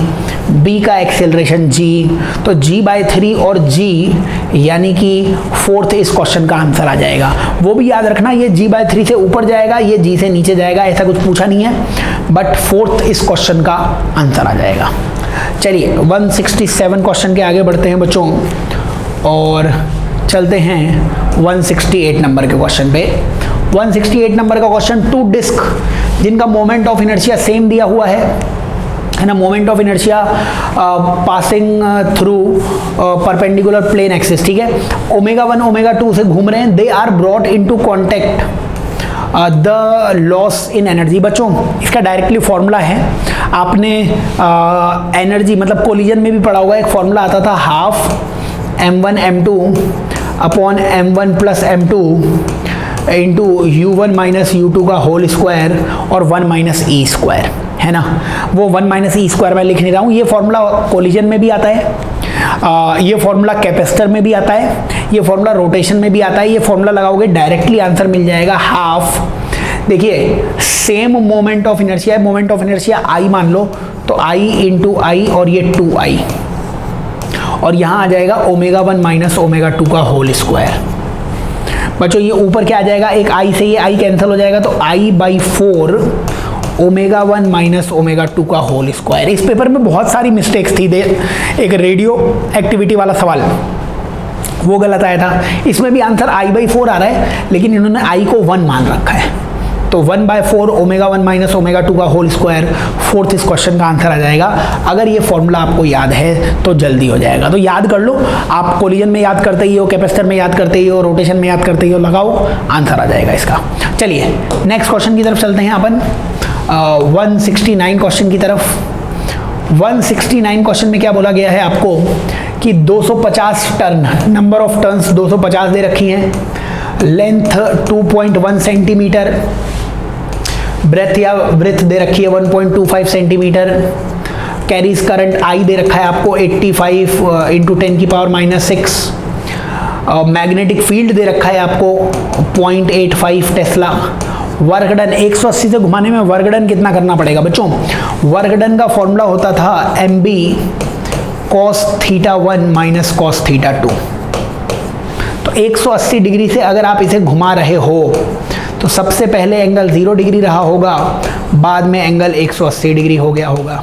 b का एक्सेलरेशन g, तो g/3 और g यानी कि फोर्थ इस क्वेश्चन का आंसर आ जाएगा। वो भी याद रखना, ये g/3 से ऊपर जाएगा, ये g से नीचे जाएगा, ऐसा कुछ पूछा नहीं है, बट फोर्थ इस क्वेश्चन का आंसर आ जाएगा। चलिए 167 क्वेश्चन के आगे बढ़ते हैं बच्चों, और चलते हैं 168 नंबर के क्वेश्चन पे। 168 नंबर का क्वेश्चन, 2 डिस्क जिनका मोमेंट ऑफ इनर्शिया सेम दिया हुआ है ना, moment of inertia passing through perpendicular plane axis, ठीक है, ω1 ω2 से घूम रहे हैं, they are brought into contact the loss in energy. बच्चों इसका डायरेक्टली फॉर्मूला है, आपने एनर्जी मतलब कोलिजन में भी पढ़ा हुआ है, एक फॉर्मूला आता था half m1 m2 upon m1 plus m2 into u1 minus u2 का होल स्क्वायर और 1 माइनस ई स्क्वायर, है ना। वो 1 माइनस ई स्क्वायर मैं लिख नहीं रहा हूँ, ये फॉर्मूला कोलिजन में भी आता है, ये फॉर्मूला कैपेसिटर में भी आता है, ये फॉर्मूला रोटेशन में भी आता है। ये फॉर्मूला लगाओगे डायरेक्टली आंसर मिल जाएगा हाफ। देखिए सेम मोमेंट ऑफ इनर्शिया है, मोमेंट ऑफ इनर्शिया आई मान लो, तो आई इंटू आई और ये 2i, और यहाँ आ जाएगा ω1 माइनस ω2 का होल स्क्वायर। बच्चों ये ऊपर क्या आ जाएगा, एक i से ये i कैंसिल हो जाएगा, तो i/4 ω1 माइनस ω2 का होल स्क्वायर। इस पेपर में बहुत सारी मिस्टेक्स थी, एक रेडियो एक्टिविटी वाला सवाल वो गलत आया था, इसमें भी आंसर i/4 आ रहा है, लेकिन इन्होंने i को 1 मान रखा है, तो 1/4 ω1 माइनस ω2 का होल स्क्वायर फोर्थ इस क्वेश्चन का आंसर आ जाएगा। अगर ये फॉर्मूला आपको याद है तो जल्दी हो जाएगा, तो याद कर लो, आप कोलिजन में याद करते ही हो, कैपेसिटर में याद करते ही हो, रोटेशन में याद करते ही हो, लगाओ आंसर आ जाएगा इसका। चलिए नेक्स्ट क्वेश्चन की तरफ चलते हैं अपन, 169 क्वेश्चन की तरफ। 169 क्वेश्चन में क्या बोला गया है आपको कि 250 टर्न, नंबर ऑफ टर्न्स 250 दे रखी हैं, लेंथ 2.1 सेंटीमीटर, ब्रेथ या ब्रेथ दे रखी है 1.25 सेंटीमीटर, कैरीज करंट I दे रखा है आपको 85 इंटू 10⁻⁻⁶, मैग्नेटिक फील्ड दे रखा है आपको 0.85 टेस्ला, वर्क डन 180 से घुमाने में वर्क डन कितना करना पड़ेगा बच्चों, वर्क डन का फॉर्मूला होता था mb cos θ1 माइनस cos θ2। तो 180 डिग्री से अगर आप इसे घुमा रहे हो तो सबसे पहले एंगल 0 डिग्री रहा होगा, बाद में एंगल 180 डिग्री हो गया होगा,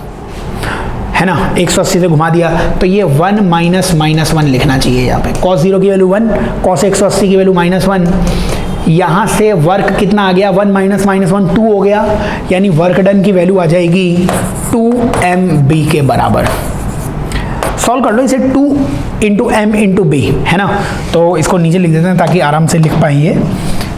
है ना। 180 से घुमा दिया तो ये 1 माइनस -1 लिखना चाहिए यहाँ पे, cos 0 की वैल्यू 1, cos 180 की वैल्यू -1, यहाँ से वर्क कितना आ गया, 1 माइनस -1 2 हो गया, यानी वर्क डन की वैल्यू आ जाएगी 2mb के बराबर। सॉल्व कर लो इसे, 2 इंटू m इंटू बी, है ना, तो इसको नीचे लिख देते हैं ताकि आराम से लिख पाइए।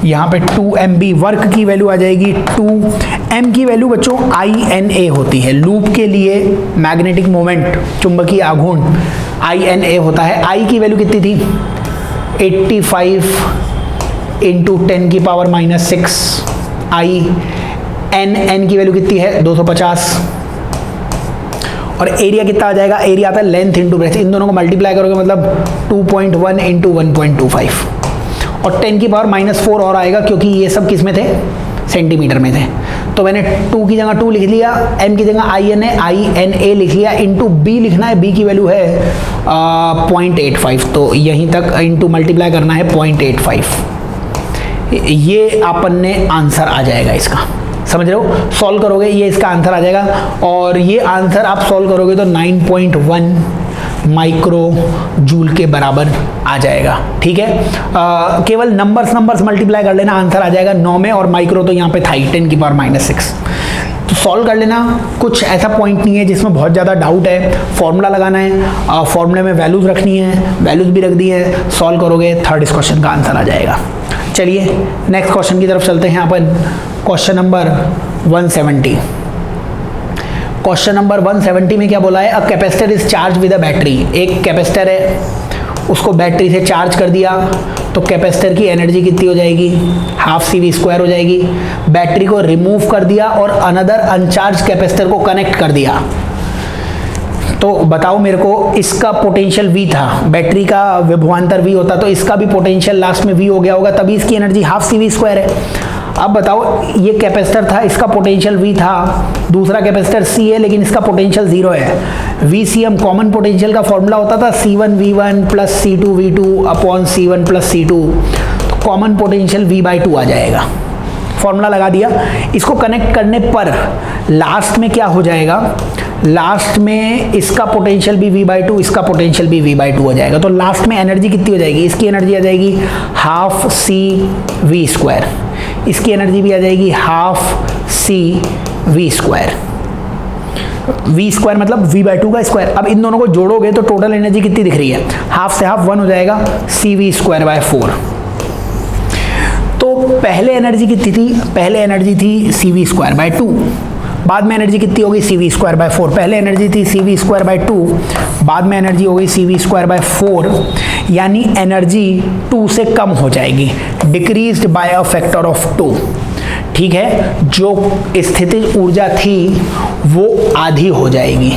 यहाँ पे 2mb वर्क की वैल्यू आ जाएगी 2m की वैल्यू बच्चों INA होती है, लूप के लिए मैग्नेटिक मोमेंट चुंबकीय आघूर्ण INA होता है। I की वैल्यू कितनी थी 85 इंटू 10 की पावर -6 आई, एन की वैल्यू कितनी है 250, और एरिया कितना आ जाएगा, एरिया आता है लेंथ इंटू ब्रेथ, इन दोनों को मल्टीप्लाई करोगे मतलब 2.1 इंटू 1.25, और 10 की पावर -4 और आएगा क्योंकि ये सब किस में थे, सेंटीमीटर में थे। तो मैंने 2 की जगह 2 लिख लिया, m की जगह INA लिख लिया, इंटू b लिखना है, b की वैल्यू है 0.85, तो यहीं तक इंटू मल्टीप्लाई करना है 0.85, ये अपन ने आंसर आ जाएगा इसका, समझ रहे हो, सॉल्व करोगे ये इसका आंसर आ जाएगा, और ये आंसर आप सॉल्व करोगे तो 9.1 माइक्रो जूल के बराबर आ जाएगा। ठीक है, केवल नंबर्स मल्टीप्लाई कर लेना, आंसर आ जाएगा 9 में, और माइक्रो तो यहाँ पे था ही 10 की पावर -6, तो सॉल्व कर लेना। कुछ ऐसा पॉइंट नहीं है जिसमें बहुत ज़्यादा डाउट है, फॉर्मूला लगाना है, फॉर्मूले में वैल्यूज़ रखनी है, वैल्यूज़ भी रख दी है, सॉल्व करोगे थर्ड इस क्वेश्चन का आंसर आ जाएगा। चलिए नेक्स्ट क्वेश्चन की तरफ चलते हैं अपन, क्वेश्चन नंबर 170। क्वेश्चन नंबर 170 में क्या बोला है, a capacitor is charge with a battery, एक कैपेसिटर है उसको बैटरी से चार्ज कर दिया, तो कैपेसिटर की एनर्जी कितनी हो जाएगी, हाफ CV² हो जाएगी। बैटरी को रिमूव कर दिया और अनदर अनचार्ज कैपेसिटर को कनेक्ट कर दिया, तो बताओ मेरे को, इसका पोटेंशियल V था, बैटरी का विभवांतर V होता तो इसका भी पोटेंशियल लास्ट में V हो गया होगा, तभी इसकी एनर्जी हाफ CV² है। अब बताओ, ये कैपेसिटर था, इसका पोटेंशियल V था, दूसरा कैपेसिटर C है लेकिन इसका पोटेंशियल 0 है। VCM कॉमन पोटेंशियल का फॉर्मूला होता था C1V1 plus C2V2 upon C1 plus C2, तो कॉमन पोटेंशियल V/2 आ जाएगा, फॉर्मूला लगा दिया। इसको कनेक्ट करने पर लास्ट में क्या हो जाएगा, लास्ट में इसका पोटेंशियल भी V/2, इसका पोटेंशियल भी V/2 हो जाएगा, तो लास्ट में एनर्जी कितनी हो जाएगी, इसकी एनर्जी आ जाएगी हाफ CV², इसकी एनर्जी भी आ जाएगी हाफ CV², V² मतलब V/2 का स्क्वायर। अब इन दोनों को जोड़ोगे तो टोटल एनर्जी कितनी दिख रही है, हाफ से हाफ 1 हो जाएगा, CV²/4। तो पहले एनर्जी कितनी थी, पहले एनर्जी थी CV²/2, बाद में एनर्जी कितनी होगी CV²/4, पहले एनर्जी थी CV²/2, बाद में एनर्जी होगी CV²/4, यानी एनर्जी 2 से कम हो जाएगी, decreased bye a factor of 2। ठीक है, जो स्थितिज ऊर्जा थी वो आधी हो जाएगी,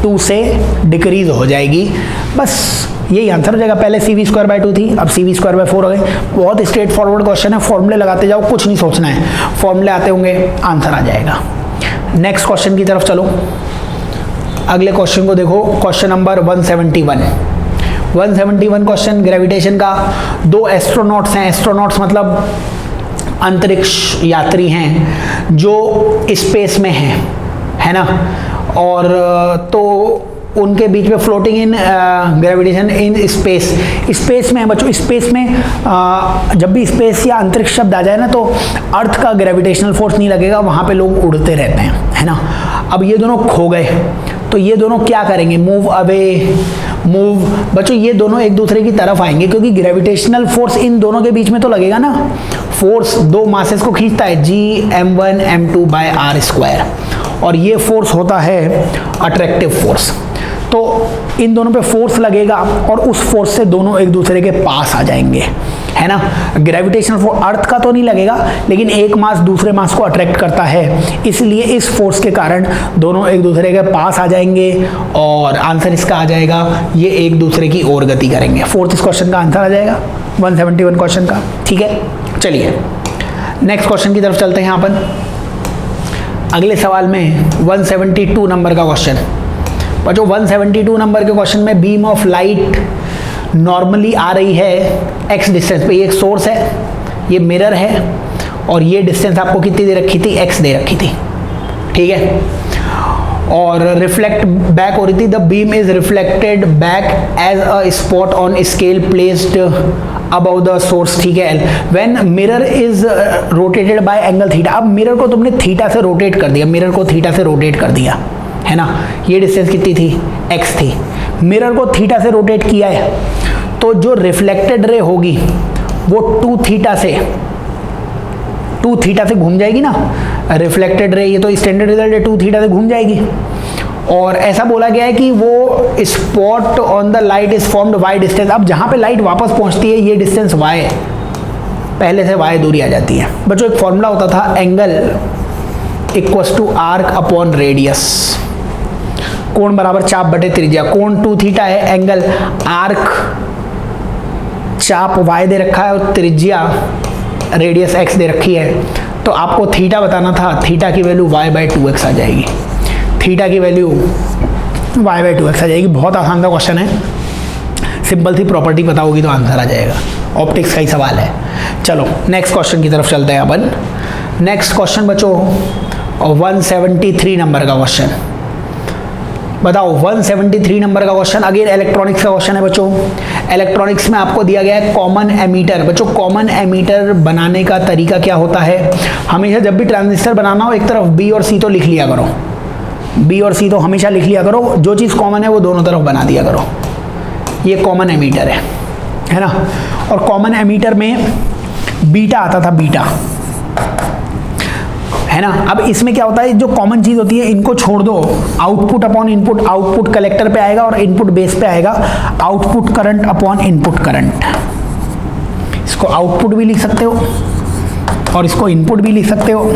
2 से डिक्रीज हो जाएगी, बस यही आंसर हो जाएगा। पहले CV²/2 थी, अब CV²/4 हो गई। बहुत स्ट्रेट फॉरवर्ड क्वेश्चन है, फॉर्मूले लगाते जाओ, कुछ नहीं सोचना है, फॉर्मूले आते होंगे आंसर आ जाएगा। नेक्स्ट क्वेश्चन की तरफ चलो, अगले क्वेश्चन को देखो, क्वेश्चन नंबर 171। 171 क्वेश्चन ग्रेविटेशन का, 2 एस्ट्रोनॉट्स हैं, एस्ट्रोनॉट्स मतलब अंतरिक्ष यात्री हैं जो स्पेस में हैं, है ना, और तो उनके बीच में floating in gravitation in space, space में है बच्चों, स्पेस में जब भी स्पेस या अंतरिक्ष शब्द आ जाए ना तो अर्थ का ग्रेविटेशनल फोर्स नहीं लगेगा, वहाँ पे लोग उड़ते रहते हैं, है ना। अब ये दोनों खो गए तो ये दोनों क्या करेंगे, मूव अवे, मूव, बच्चों ये दोनों एक दूसरे की तरफ आएंगे क्योंकि ग्रेविटेशनल फोर्स इन दोनों के बीच में तो लगेगा ना। फोर्स दो मासेस को खींचता है, Gm1 m2/r², और ये फोर्स होता है अट्रैक्टिव फोर्स। तो इन दोनों पे फोर्स लगेगा और उस फोर्स से दोनों एक दूसरे के पास आ जाएंगे, है ना। ग्रेविटेशनल फोर्स अर्थ का तो नहीं लगेगा, लेकिन एक मास दूसरे मास को अट्रैक्ट करता है, इसलिए इस फोर्स के कारण दोनों एक दूसरे के पास आ जाएंगे और आंसर इसका आ जाएगा, ये एक दूसरे की ओर गति करेंगे। फोर्थ इस क्वेश्चन का आंसर आ जाएगा 171 क्वेश्चन का। ठीक है, चलिए नेक्स्ट क्वेश्चन की तरफ चलते हैं अपन। अगले सवाल में 172 नंबर का क्वेश्चन। बच्चों 172 नंबर के क्वेश्चन में बीम ऑफ लाइट नॉर्मली आ रही है x डिस्टेंस पे, ये एक सोर्स है, ये मिरर है, और ये डिस्टेंस आपको कितनी दे रखी थी, x दे रखी थी, ठीक है, और रिफ्लेक्ट बैक हो रही थी। The beam is reflected back as a spot on scale placed above the source, ठीक है। When mirror is rotated by angle theta, अब मिरर को तुमने थीटा से रोटेट कर दिया, मिरर को थीटा से रोटेट कर दिया, है ना। ये डिस्टेंस कितनी थी, x थी, मिरर को थीटा से रोटेट किया है, तो जो रिफ्लेक्टेड रे होगी वो 2 थीटा से घूम जाएगी ना। रिफ्लेक्टेड रे, ये तो स्टैंडर्ड रिजल्ट है, 2 थीटा से घूम जाएगी। और ऐसा बोला गया है कि वो spot on the light is formed y distance. अब जहां पे लाइट वापस पहुंचती है ये डिस्टेंस y है, पहले से y दूरी आ जाती है। बच्चों एक फॉर्मूला होता था angle equals to arc upon radius, कोण बराबर चाप बटे त्रिज्या। कोण 2 थीटा है, एंगल आर्क चाप y दे रखा है और त्रिज्या रेडियस x दे रखी है। तो आपको थीटा बताना था, थीटा की वैल्यू y/2x आ जाएगी, थीटा की वैल्यू y/2x आ जाएगी। बहुत आसान सा क्वेश्चन है, सिंपल सी प्रॉपर्टी पता होगी तो आंसर आ जाएगा, ऑप्टिक्स का ही सवाल है। चलो नेक्स्ट क्वेश्चन की तरफ चलते हैं अपन। नेक्स्ट क्वेश्चन बच्चों 173 नंबर का क्वेश्चन, बताओ 173 नंबर का क्वेश्चन अगेन इलेक्ट्रॉनिक्स का क्वेश्चन है बच्चों। इलेक्ट्रॉनिक्स में आपको दिया गया है कॉमन एमीटर। बच्चों कॉमन एमीटर बनाने का तरीका क्या होता है, हमेशा जब भी ट्रांजिस्टर बनाना हो एक तरफ बी और सी तो लिख लिया करो, बी और सी तो हमेशा लिख लिया करो, जो चीज़ कॉमन है वो दोनों तरफ बना दिया करो। ये कॉमन एमीटर है ना। और कॉमन एमीटर में बीटा आता था, बीटा है ना। अब इसमें क्या होता है, जो कॉमन चीज होती है इनको छोड़ दो, output upon input, output collector पे आएगा और इनपुट बेस पे आएगा, output current upon input current. इसको आउटपुट भी लिख सकते हो और इसको इनपुट भी लिख सकते हो।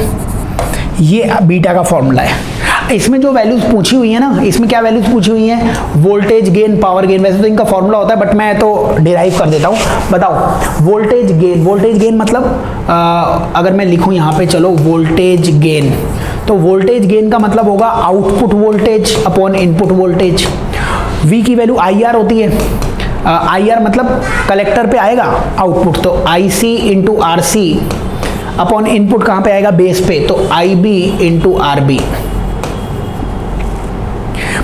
ये बीटा का फॉर्मूला है। इसमें जो वैल्यूज पूछी हुई है ना, इसमें क्या वैल्यूज पूछी हुई हैं, वोल्टेज गेन, पावर गेन। वैसे तो इनका फॉर्मूला होता है बट मैं तो डिराइव कर देता हूँ। बताओ वोल्टेज गेन, वोल्टेज गेन मतलब अगर मैं लिखूँ यहाँ पे, चलो वोल्टेज गेन, तो वोल्टेज गेन का मतलब होगा output voltage upon input voltage. V की वैल्यू IR होती है, IR मतलब कलेक्टर पे आएगा आउटपुट, तो IC into RC upon input कहाँ पे आएगा, बेस पे, तो IB इंटू RB।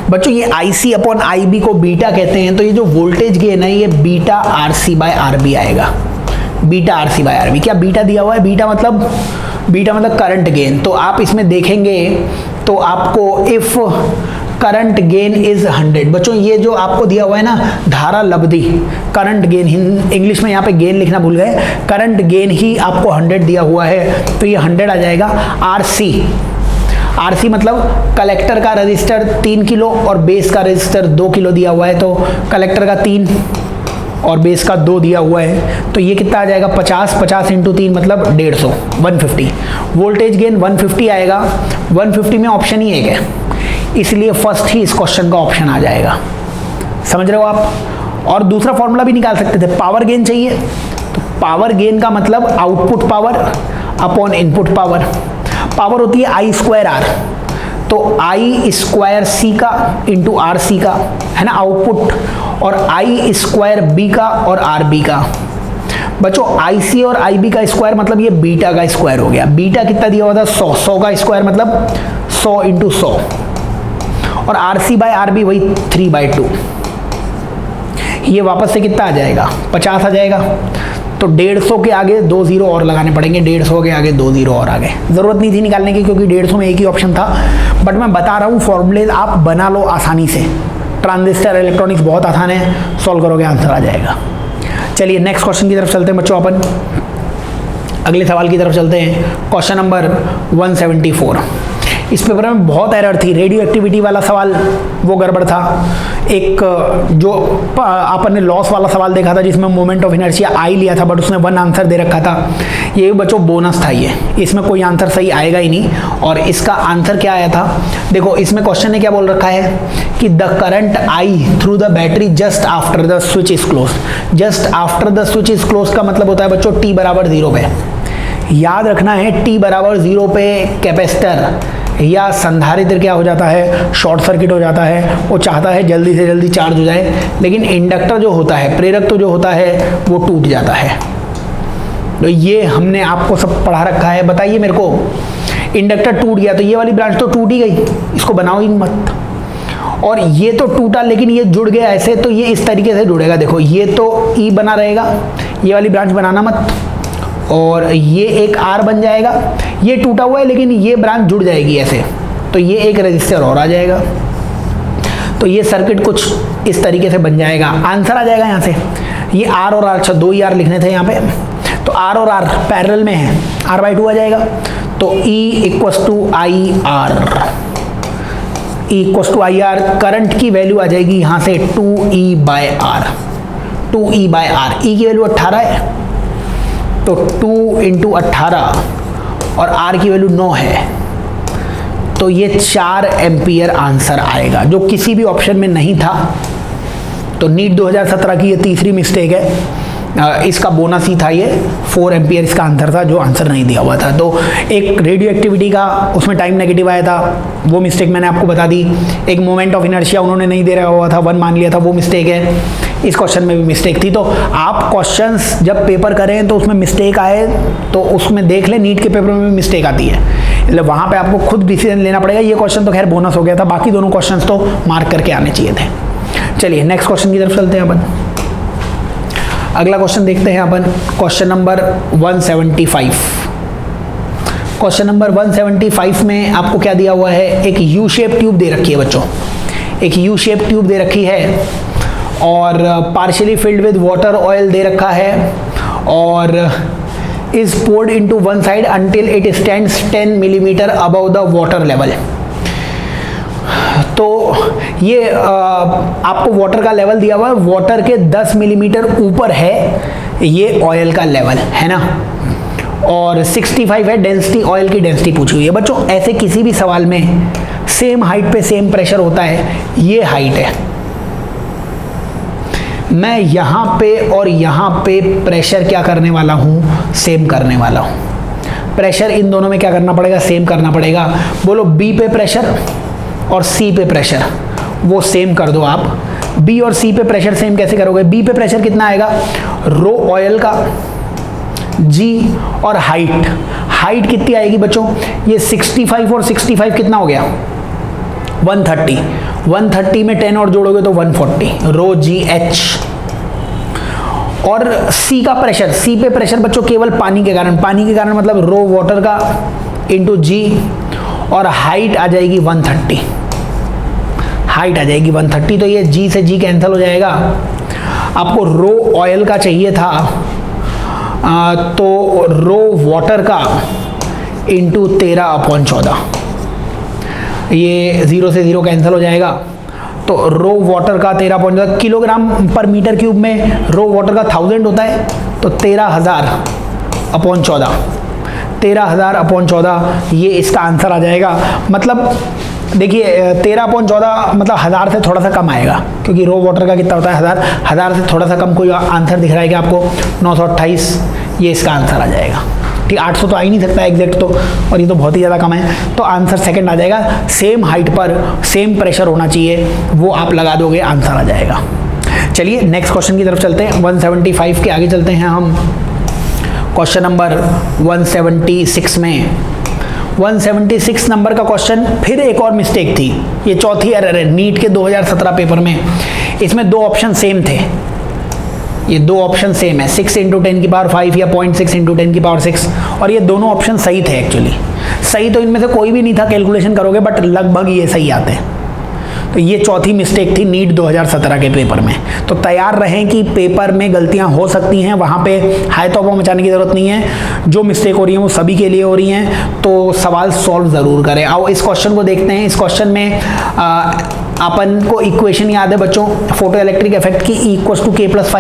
बच्चों ये IC अपॉन IB को बीटा कहते हैं, तो ये जो वोल्टेज गेन है ये बीटा RC बाय RB आएगा, बीटा RC बाय RB। क्या बीटा दिया हुआ है, बीटा मतलब करंट गेन। तो आप इसमें देखेंगे तो आपको इफ करंट गेन इज 100, बच्चों ये जो आपको दिया हुआ है ना धारा लब्धि, करंट गेन, इंग्लिश में यहाँ पे गेन लिखना भूल गए, करंट गेन ही आपको 100 दिया हुआ है, तो ये 100 आ जाएगा। RC मतलब कलेक्टर का रजिस्टर 3 किलो और बेस का रजिस्टर 2 किलो दिया हुआ है, तो कलेक्टर का 3 और बेस का 2 दिया हुआ है, तो ये कितना आ जाएगा 50 इंटू 3 मतलब 150, 150। वोल्टेज गेन 150 आएगा, 150 में ऑप्शन ही एक है, इसलिए फर्स्ट ही इस क्वेश्चन का ऑप्शन आ जाएगा। समझ रहे हो आप। और दूसरा फॉर्मूला भी निकाल सकते थे, पावर गेन चाहिए तो पावर गेन का मतलब output power upon input power. Power होती है I²R, तो I²C का इंटू RC का, है ना आउटपुट, और I²B का और RB का। बच्चों IC और IB का स्क्वायर मतलब ये बीटा का स्क्वायर हो गया। बीटा कितना दिया हुआ था 100, 100 का स्क्वायर मतलब 100 इंटू 100, और RC बाय RB वही 3/2। ये वापस से कितना आ जाएगा 50 आ जाएगा, तो 150 के आगे 2 0 और लगाने पड़ेंगे, 150 के आगे 2 0 और आगे। ज़रूरत नहीं थी निकालने की क्योंकि 150 में एक ही ऑप्शन था, बट मैं बता रहा हूँ फॉर्मूले आप बना लो आसानी से। ट्रांजिस्टर इलेक्ट्रॉनिक्स बहुत आसान है, सॉल्व करोगे आंसर आ जाएगा। चलिए नेक्स्ट क्वेश्चन की तरफ चलते हैं बच्चों, अपन अगले सवाल की तरफ चलते हैं। Question number 174। इस पेपर में बहुत एरर थी, रेडियो एक्टिविटी वाला सवाल वो गड़बड़ था। एक जो अपन ने लॉस वाला सवाल देखा था जिसमें मोमेंट ऑफ इनर्शिया आई लिया था, बट उसने 1 आंसर दे रखा था। ये बच्चों बोनस था, ये इसमें कोई आंसर सही आएगा ही नहीं। और इसका आंसर क्या आया था, देखो इसमें क्वेश्चन ने क्या बोल रखा है कि the current I through the battery just after the switch is close. Just after the switch is close का मतलब होता है बच्चों t बराबर 0 पे। याद रखना है t बराबर 0 पे कैपेसिटर या संधारित्र क्या हो जाता है, शॉर्ट सर्किट हो जाता है। वो चाहता है जल्दी से जल्दी चार्ज हो जाए, लेकिन इंडक्टर जो होता है, प्रेरक तो जो होता है वो टूट जाता है। तो ये हमने आपको सब पढ़ा रखा है। बताइए मेरे को, इंडक्टर टूट गया तो ये वाली ब्रांच तो टूट ही गई, इसको बनाओ ही मत। और ये तो टूटा लेकिन ये जुड़ गया ऐसे, तो ये इस तरीके से जुड़ेगा। देखो ये तो ई बना रहेगा, ये वाली ब्रांच बनाना मत, और ये एक R बन जाएगा। ये टूटा हुआ है लेकिन ये ब्रांच जुड़ जाएगी ऐसे, तो ये एक रजिस्टर और आ जाएगा। तो ये सर्किट कुछ इस तरीके से बन जाएगा। आंसर आ जाएगा यहाँ से, ये R और R, अच्छा 2 ही R लिखने थे यहाँ पे, तो R और R पैरेलल में है, R/2 आ जाएगा। तो E equals to IR, E equals to IR। Current की वैल्यू आ जाएगी यहाँ से 2E/R, 2E/R। E की वैल्यू 18 है, तो 2 इंटू 18 और R की वैल्यू 9 है, तो ये 4 एम्पियर आंसर आएगा, जो किसी भी ऑप्शन में नहीं था। तो नीट 2017 की ये तीसरी मिस्टेक है। इसका बोनस ही था, ये 4 एम्पियर इसका आंसर था, जो आंसर नहीं दिया हुआ था। तो एक रेडियो एक्टिविटी का उसमें टाइम नेगेटिव आया था, वो मिस्टेक मैंने आपको बता दी। एक मोमेंट ऑफ इनर्शिया उन्होंने नहीं दे रहा हुआ था, 1 मान लिया था, वो मिस्टेक है। इस क्वेश्चन में भी मिस्टेक थी। तो आप क्वेश्चंस जब पेपर करें तो उसमें मिस्टेक आए तो उसमें देख लें, नीट के पेपर में भी मिस्टेक आती है, मतलब वहाँ पे आपको खुद डिसीजन लेना पड़ेगा। ये क्वेश्चन तो खैर बोनस हो गया था, बाकी दोनों क्वेश्चंस तो मार्क करके आने चाहिए थे। चलिए नेक्स्ट क्वेश्चन की तरफ चलते हैं अपन। अगला क्वेश्चन देखते हैं अपन, क्वेश्चन नंबर 175। क्वेश्चन नंबर 175 में आपको क्या दिया हुआ है, एक यू शेप ट्यूब दे रखी है बच्चों, एक यू शेप ट्यूब दे रखी है और partially filled with water oil दे रखा है और is poured into one side until it stands 10 millimetre above the water level. तो ये आपको वाटर का लेवल दिया हुआ है, वाटर के 10 मिलीमीटर ऊपर है ये ऑयल का लेवल, है ना, और 65 है डेंसिटी, ऑयल की डेंसिटी पूछी हुई है। बच्चों ऐसे किसी भी सवाल में सेम हाइट पे सेम प्रेशर होता है, ये हाइट है, मैं यहाँ पे और यहाँ पे प्रेशर क्या करने वाला हूँ, सेम करने वाला हूँ। प्रेशर इन दोनों में क्या करना पड़ेगा, सेम करना पड़ेगा। बोलो बी पे प्रेशर और सी पे प्रेशर वो सेम कर दो आप। बी और सी पे प्रेशर सेम कैसे करोगे, बी पे प्रेशर कितना आएगा, रो ऑयल का, जी और हाइट, हाइट कितनी आएगी बच्चों, ये 65 और 65 कितना हो गया 130, 130 में 10 और जोड़ोगे तो 140, रो जी एच। और सी का प्रेशर, सी पे प्रेशर बच्चों केवल पानी के कारण, पानी के कारण मतलब रो वाटर का इंटू जी और हाइट आ जाएगी 130, हाइट आ जाएगी 130। तो ये जी से जी कैंसिल हो जाएगा। आपको रो ऑयल का चाहिए था तो रो वाटर का इंटू 13/14, ये 0 से 0 कैंसिल हो जाएगा। तो रो वाटर का 13/14 किलोग्राम पर मीटर क्यूब में रो वाटर का 1000 होता है, तो 13,000/14, 13,000/14 ये इसका आंसर आ जाएगा। मतलब देखिए 13/14 मतलब 1000 से थोड़ा सा कम आएगा, क्योंकि रो वाटर का कितना होता है 1000, 1000 से थोड़ा सा कम कोई आंसर दिख रहा है कि आपको 928, ये इसका आंसर आ जाएगा। ठीक, 800 तो आ ही नहीं सकता एग्जैक्ट तो, और ये तो बहुत ही ज़्यादा कम है, तो आंसर सेकंड आ जाएगा। सेम हाइट पर सेम प्रेशर होना चाहिए, वो आप लगा दोगे आंसर आ जाएगा। चलिए नेक्स्ट क्वेश्चन की तरफ चलते हैं, 175 के आगे चलते हैं हम। क्वेश्चन नंबर 176 में 176 नंबर का क्वेश्चन, फिर एक और मिस्टेक थी, ये चौथी एरर है नीट के 2017 पेपर में। इसमें दो ऑप्शन सेम थे, ये दो ऑप्शन सेम है, 6 × 10⁵ या 0.6 × 10⁶, और ये दोनों ऑप्शन सही थे एक्चुअली। सही तो इनमें से कोई भी नहीं था, कैलकुलेशन करोगे बट लगभग ये सही आते हैं। तो ये चौथी मिस्टेक थी नीट 2017 के पेपर में। तो तैयार रहें कि पेपर में गलतियां हो सकती हैं, वहाँ पे हाई तौबा मचाने की ज़रूरत नहीं है, जो मिस्टेक हो रही है वो सभी के लिए हो रही हैं, तो सवाल सॉल्व ज़रूर करें। आओ इस क्वेश्चन को देखते हैं। इस क्वेश्चन में अपन को इक्वेशन याद है बच्चों, फोटो इलेक्ट्रिक इफेक्ट की E = K+φ।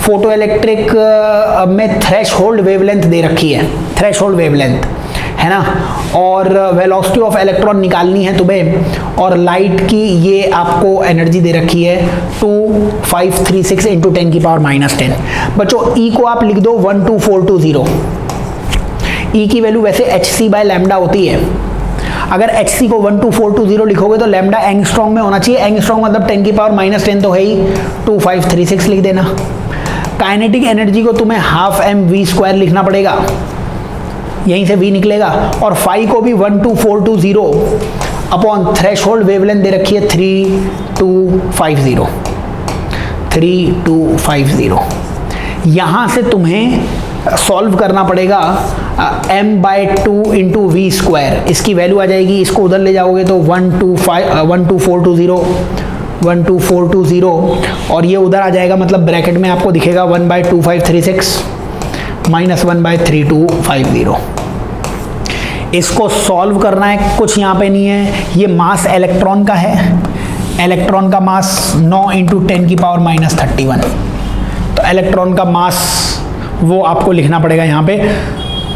फोटो इलेक्ट्रिक में थ्रेश होल्ड वेवलेंथ दे रखी है, थ्रेश होल्ड वेवलेंथ है ना, और वेलोसिटी ऑफ इलेक्ट्रॉन निकालनी है तुम्हें, और लाइट की ये आपको एनर्जी दे रखी है 2536 × 10⁻⁻10। बच्चों ई को आप लिख दो 12420। ई की वैल्यू वैसे hc/λ होती है। अगर hc को 12420 लिखोगे तो लैम्डा एंगस्ट्रॉम में होना चाहिए। एंगस्ट्रॉम मतलब 10⁻⁻10 तो है ही, 2536 लिख देना। काइनेटिक एनर्जी को तुम्हें 12 mv² लिखना पड़ेगा, यहीं से v निकलेगा, और फाई को भी 12420 अपॉन थ्रेशहोल्ड वेवलेंथ दे रखी है 3250। यहाँ से तुम्हें सॉल्व करना पड़ेगा m/2 × v², इसकी वैल्यू आ जाएगी, इसको उधर ले जाओगे तो 12420 और ये उधर आ जाएगा, मतलब ब्रैकेट में आपको दिखेगा 1/2536 - 1/3250। इसको सॉल्व करना है, कुछ यहाँ पे नहीं है। ये मास इलेक्ट्रॉन का है, इलेक्ट्रॉन का मास 9 × 10⁻31। तो इलेक्ट्रॉन का मास वो आपको लिखना पड़ेगा यहाँ पे।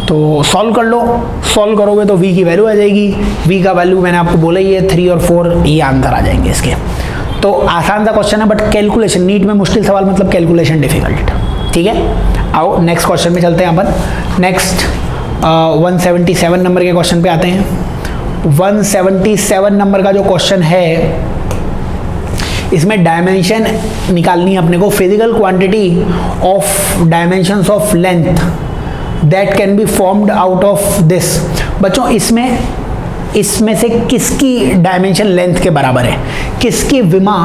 तो सॉल्व कर लो, सॉल्व करोगे तो v की वैल्यू आ जाएगी। v का वैल्यू मैंने आपको बोला ही है 3 और 4, ये आंसर आ जाएंगे इसके। तो आसान सा क्वेश्चन है, बट कैलकुलेशन, नीट में मुश्किल सवाल मतलब कैलकुलेशन डिफिकल्ट। ठीक है, आओ नेक्स्ट क्वेश्चन में चलते हैं अपन। नेक्स्ट 177 नंबर के क्वेश्चन पे आते हैं। 177 नंबर का जो क्वेश्चन है, इसमें डायमेंशन निकालनी है अपने को। Physical quantity of dimensions of length that can be formed out of this. बच्चों इसमें से किसकी डायमेंशन लेंथ के बराबर है, किसकी विमा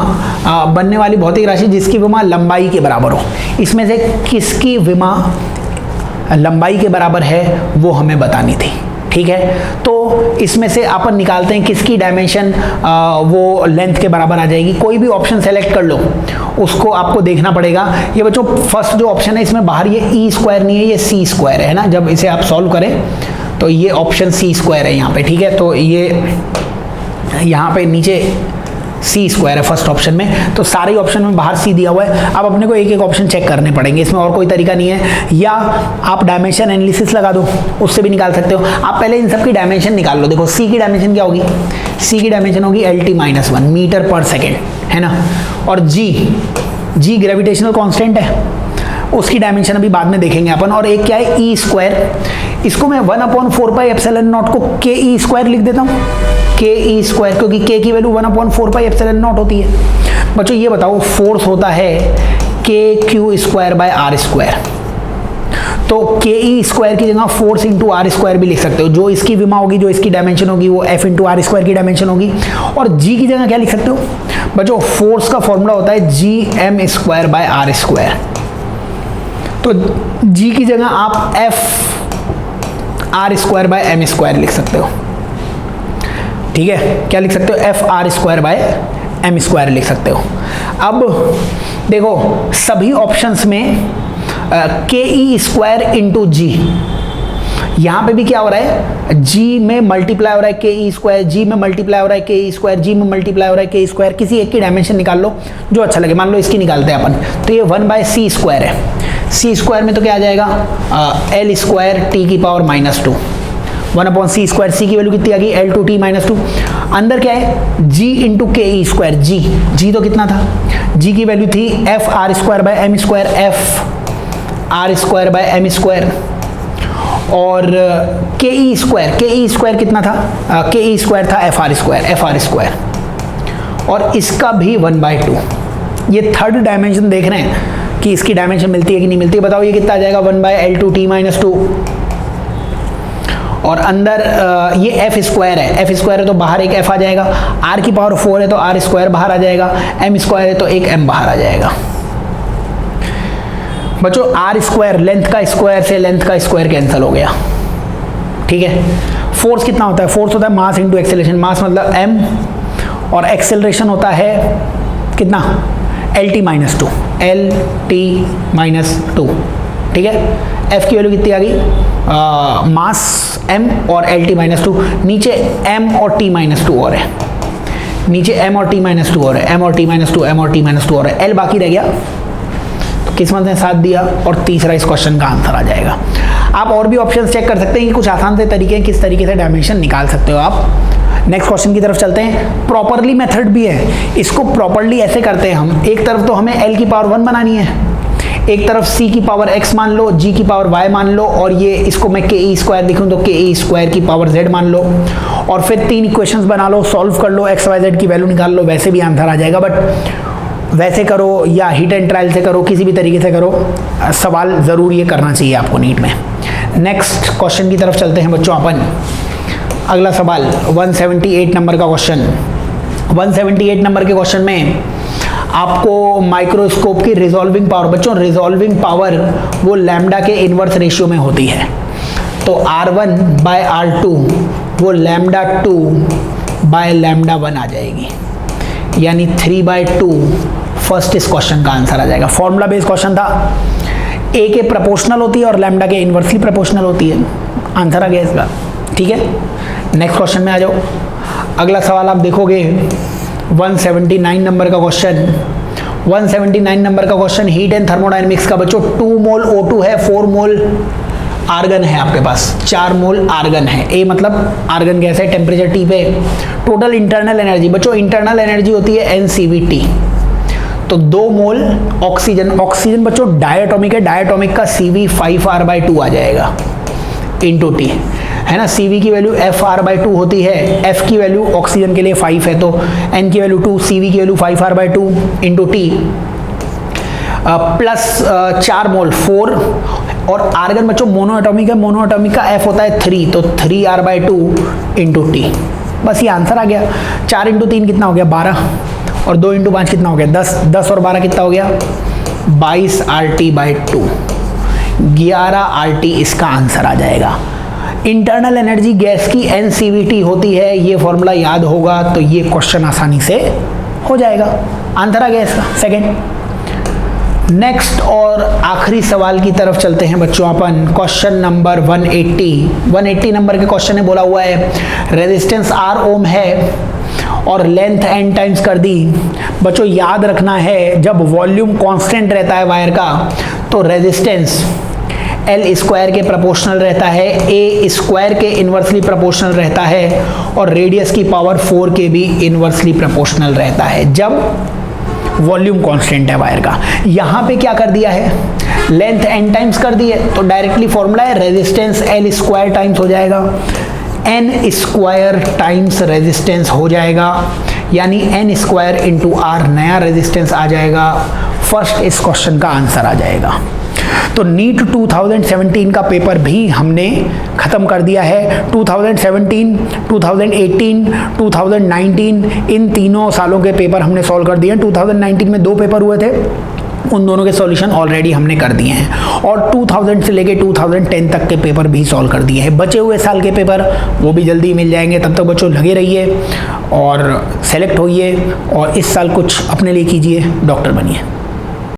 बनने वाली भौतिक राशि जिसकी विमा लंबाई के बराबर हो, इसमें से किसकी विमा लंबाई के बराबर है वो हमें बतानी थी। ठीक है, तो इसमें से अपन निकालते हैं किसकी डायमेंशन वो लेंथ के बराबर आ जाएगी। कोई भी ऑप्शन सेलेक्ट कर लो, उसको आपको देखना पड़ेगा। ये बच्चों फर्स्ट जो ऑप्शन है, इसमें बाहर ये ई स्क्वायर नहीं है, ये सी स्क्वायर है ना। जब इसे आप सॉल्व करें तो ये ऑप्शन सी स्क्वायर है यहाँ पे। ठीक है, तो ये यहाँ पे नीचे सी स्क्वायर है फर्स्ट ऑप्शन में, तो सारे ऑप्शन में बाहर सी दिया हुआ है। अब अपने को एक एक ऑप्शन चेक करने पड़ेंगे, इसमें और कोई तरीका नहीं है। या आप डायमेंशन एनालिसिस लगा दो, उससे भी निकाल सकते हो। आप पहले इन सब की डायमेंशन निकाल लो। देखो सी की डायमेंशन क्या होगी, सी की डायमेंशन होगी LT-1 मीटर पर सेकेंड, है ना। और जी ग्रेविटेशनल कॉन्स्टेंट है, उसकी डायमेंशन अभी बाद में देखेंगे अपन। और एक क्या है ई स्क्वायर, इसको मैं 1/4πε0 को के ई स्क्वायर लिख देता हूँ, के ई स्क्वायर, क्योंकि के की वैल्यू 1/4πε0 होती है। बच्चों ये बताओ, फोर्स होता है KQ²/R²। तो के ई स्क्वायर की जगह फोर्स इंटू आर स्क्वायर भी लिख सकते हो। जो इसकी विमा होगी, जो इसकी डायमेंशन होगी, वो F इंटू आर स्क्वायर की डायमेंशन होगी। और जी की जगह क्या लिख सकते हो बच्चों, फोर्स का फॉर्मूला होता है GM²/R²। तो जी की जगह आप FR²/m² लिख सकते हो। ठीक है, क्या लिख सकते हो, FR²/m² लिख सकते हो। अब देखो सभी ऑप्शंस में KE² इंटू जी, यहाँ पे भी क्या हो रहा है, जी में मल्टीप्लाई हो रहा है KE², जी में मल्टीप्लाई हो रहा है KE², जी में मल्टीप्लाई हो रहा है KE²। किसी एक की डायमेंशन निकाल लो जो अच्छा लगे। मान लो इसकी निकालते हैं अपन, तो ये 1/c² है। c² में तो क्या आ जाएगा, L² T⁻², 1/c²। सी की वैल्यू कितनी आ गई, L2T-2। अंदर क्या है, G इंटू KE²। जी तो कितना था, जी की वैल्यू थी FR²/m², FR²/m²। और KE² कितना था, KE² था FR²। और इसका भी 1/2। ये थर्ड डायमेंशन देख रहे हैं कि इसकी डायमेंशन मिलती है कि नहीं मिलती है। बताओ ये कितना आ जाएगा, 1/L2T-2। और अंदर ये F² है, F² है तो बाहर एक F आ जाएगा। R⁴ है तो R² बाहर आ जाएगा। M² है तो एक M बाहर आ जाएगा। बच्चों R² लेंथ का स्क्वायर से लेंथ का स्क्वायर कैंसिल हो गया। ठीक है, फोर्स कितना होता है, फोर्स होता है मास इंटू एक्सेलरेशन। मास मतलब m, और एक्सेलरेशन होता है कितना, LT-2। ठीक है, F की वैल्यू कितनी आ गई, मास m और LT-2। नीचे m और T-2 और है, नीचे m और T-2 और है, m और T-2 और है। L बाकी रह गया, तो किस्मत ने साथ दिया और तीसरा इस क्वेश्चन का आंसर आ जाएगा। आप और भी ऑप्शन चेक कर सकते हैं कि कुछ आसान से तरीके हैं किस तरीके से डायमेंशन निकाल सकते हो आप। नेक्स्ट क्वेश्चन की तरफ चलते हैं। प्रॉपरली मेथड भी है, इसको प्रॉपरली ऐसे करते हैं हम। एक तरफ तो हमें L⁻1 बनानी है, एक तरफ C⁻x मान लो, G⁻y मान लो, और ये इसको मैं KE² लिखूं तो KE² मान लो। और फिर 3 इक्वेशंस बना लो, सॉल्व कर लो, XYZ की वैल्यू निकाल लो, वैसे भी आंसर आ जाएगा। बट वैसे करो या हिट एंड ट्रायल से करो, किसी भी तरीके से करो, सवाल ज़रूर ये करना चाहिए आपको नीट में। नेक्स्ट क्वेश्चन की तरफ चलते हैं बच्चों अपन। अगला सवाल 178 नंबर का क्वेश्चन। 178 नंबर के क्वेश्चन में आपको माइक्रोस्कोप की रिजॉल्विंग पावर, बच्चों रिजॉल्विंग पावर वो लैम्डा के इनवर्स रेशियो में होती है। तो R1/R2 वो λ2/λ1 आ जाएगी, यानी 3/2 फर्स्ट इस क्वेश्चन का आंसर आ जाएगा। फॉर्मूला बेस्ड क्वेश्चन था, ए के प्रोपोर्शनल होती है और लैम्डा के इनवर्सली प्रोपोर्शनल होती है। आंसर आ गया इसका। ठीक है, नेक्स्ट क्वेश्चन में आ जाओ। अगला सवाल आप देखोगे 179 नंबर का क्वेश्चन। 179 नंबर का क्वेश्चन, हीट एंड थर्मोडायनेमिक्स का बच्चों 2 मोल O2 है, 4 मोल आर्गन है आपके पास, 4 मोल आर्गन है। ए मतलब आर्गन गैस है, टेम्परेचर T पे। टोटल इंटरनल एनर्जी बच्चों, इंटरनल एनर्जी होती है NCVT, तो 2 मोल ऑक्सीजन, ऑक्सीजन बच्चों डायटोमिक है, डायटोमिक का CV 5R/2 आ जाएगा इंटू T, है ना। CV की वैल्यू FR/2 होती है, F की वैल्यू ऑक्सीजन के लिए 5 है तो N की वैल्यू 2, CV की value 5R/2 into T plus 4 मोल 4, और आर्गन बच्चों मोनो एटॉमिक है, मोनो एटॉमिक का F होता है 3, तो 3R/2 इंटू T। बस ये आंसर आ गया। 4 इंटू 3 कितना हो गया 12, और 2 इंटू 5 कितना हो गया 10, 10 और 12 कितना हो गया 22 RT/2, 11 RT इसका आंसर आ जाएगा। इंटरनल एनर्जी गैस की NCVT होती है, ये फॉर्मूला याद होगा तो ये क्वेश्चन आसानी से हो जाएगा। आंसर आ गया इसका सेकंड। नेक्स्ट और आखिरी सवाल की तरफ चलते हैं बच्चों अपन। क्वेश्चन नंबर 180 नंबर के क्वेश्चन में बोला हुआ है रेजिस्टेंस R ओम है और लेंथ N टाइम्स कर दी। बच्चों याद रखना है जब वॉल्यूम कांस्टेंट रहता है वायर का तो रेजिस्टेंस L स्क्वायर के प्रोपोर्शनल रहता है, A स्क्वायर के इन्वर्सली प्रोपोर्शनल रहता है, और रेडियस की पावर 4 के भी इन्वर्सली प्रोपोर्शनल रहता है जब वॉल्यूम कांस्टेंट है वायर का। यहाँ पे क्या कर दिया है, लेंथ N टाइम्स कर दी है, तो डायरेक्टली फॉर्मूला है रेजिस्टेंस L स्क्वायर टाइम्स हो जाएगा, N स्क्वायर टाइम्स रेजिस्टेंस हो जाएगा, यानी N स्क्वायर इंटू R नया रेजिस्टेंस आ जाएगा। फर्स्ट इस क्वेश्चन का आंसर आ जाएगा। तो नीट 2017 का पेपर भी हमने ख़त्म कर दिया है। 2017, 2018, 2019 इन तीनों सालों के पेपर हमने सॉल्व कर दिए हैं। 2019 में 2 पेपर हुए थे, उन दोनों के सॉल्यूशन ऑलरेडी हमने कर दिए हैं, और 2000 से लेके 2010 तक के पेपर भी सॉल्व कर दिए हैं। बचे हुए साल के पेपर वो भी जल्दी मिल जाएंगे। तब तक बच्चों लगे रहिए और सेलेक्ट होइए और इस साल कुछ अपने लिए कीजिए, डॉक्टर बनिए।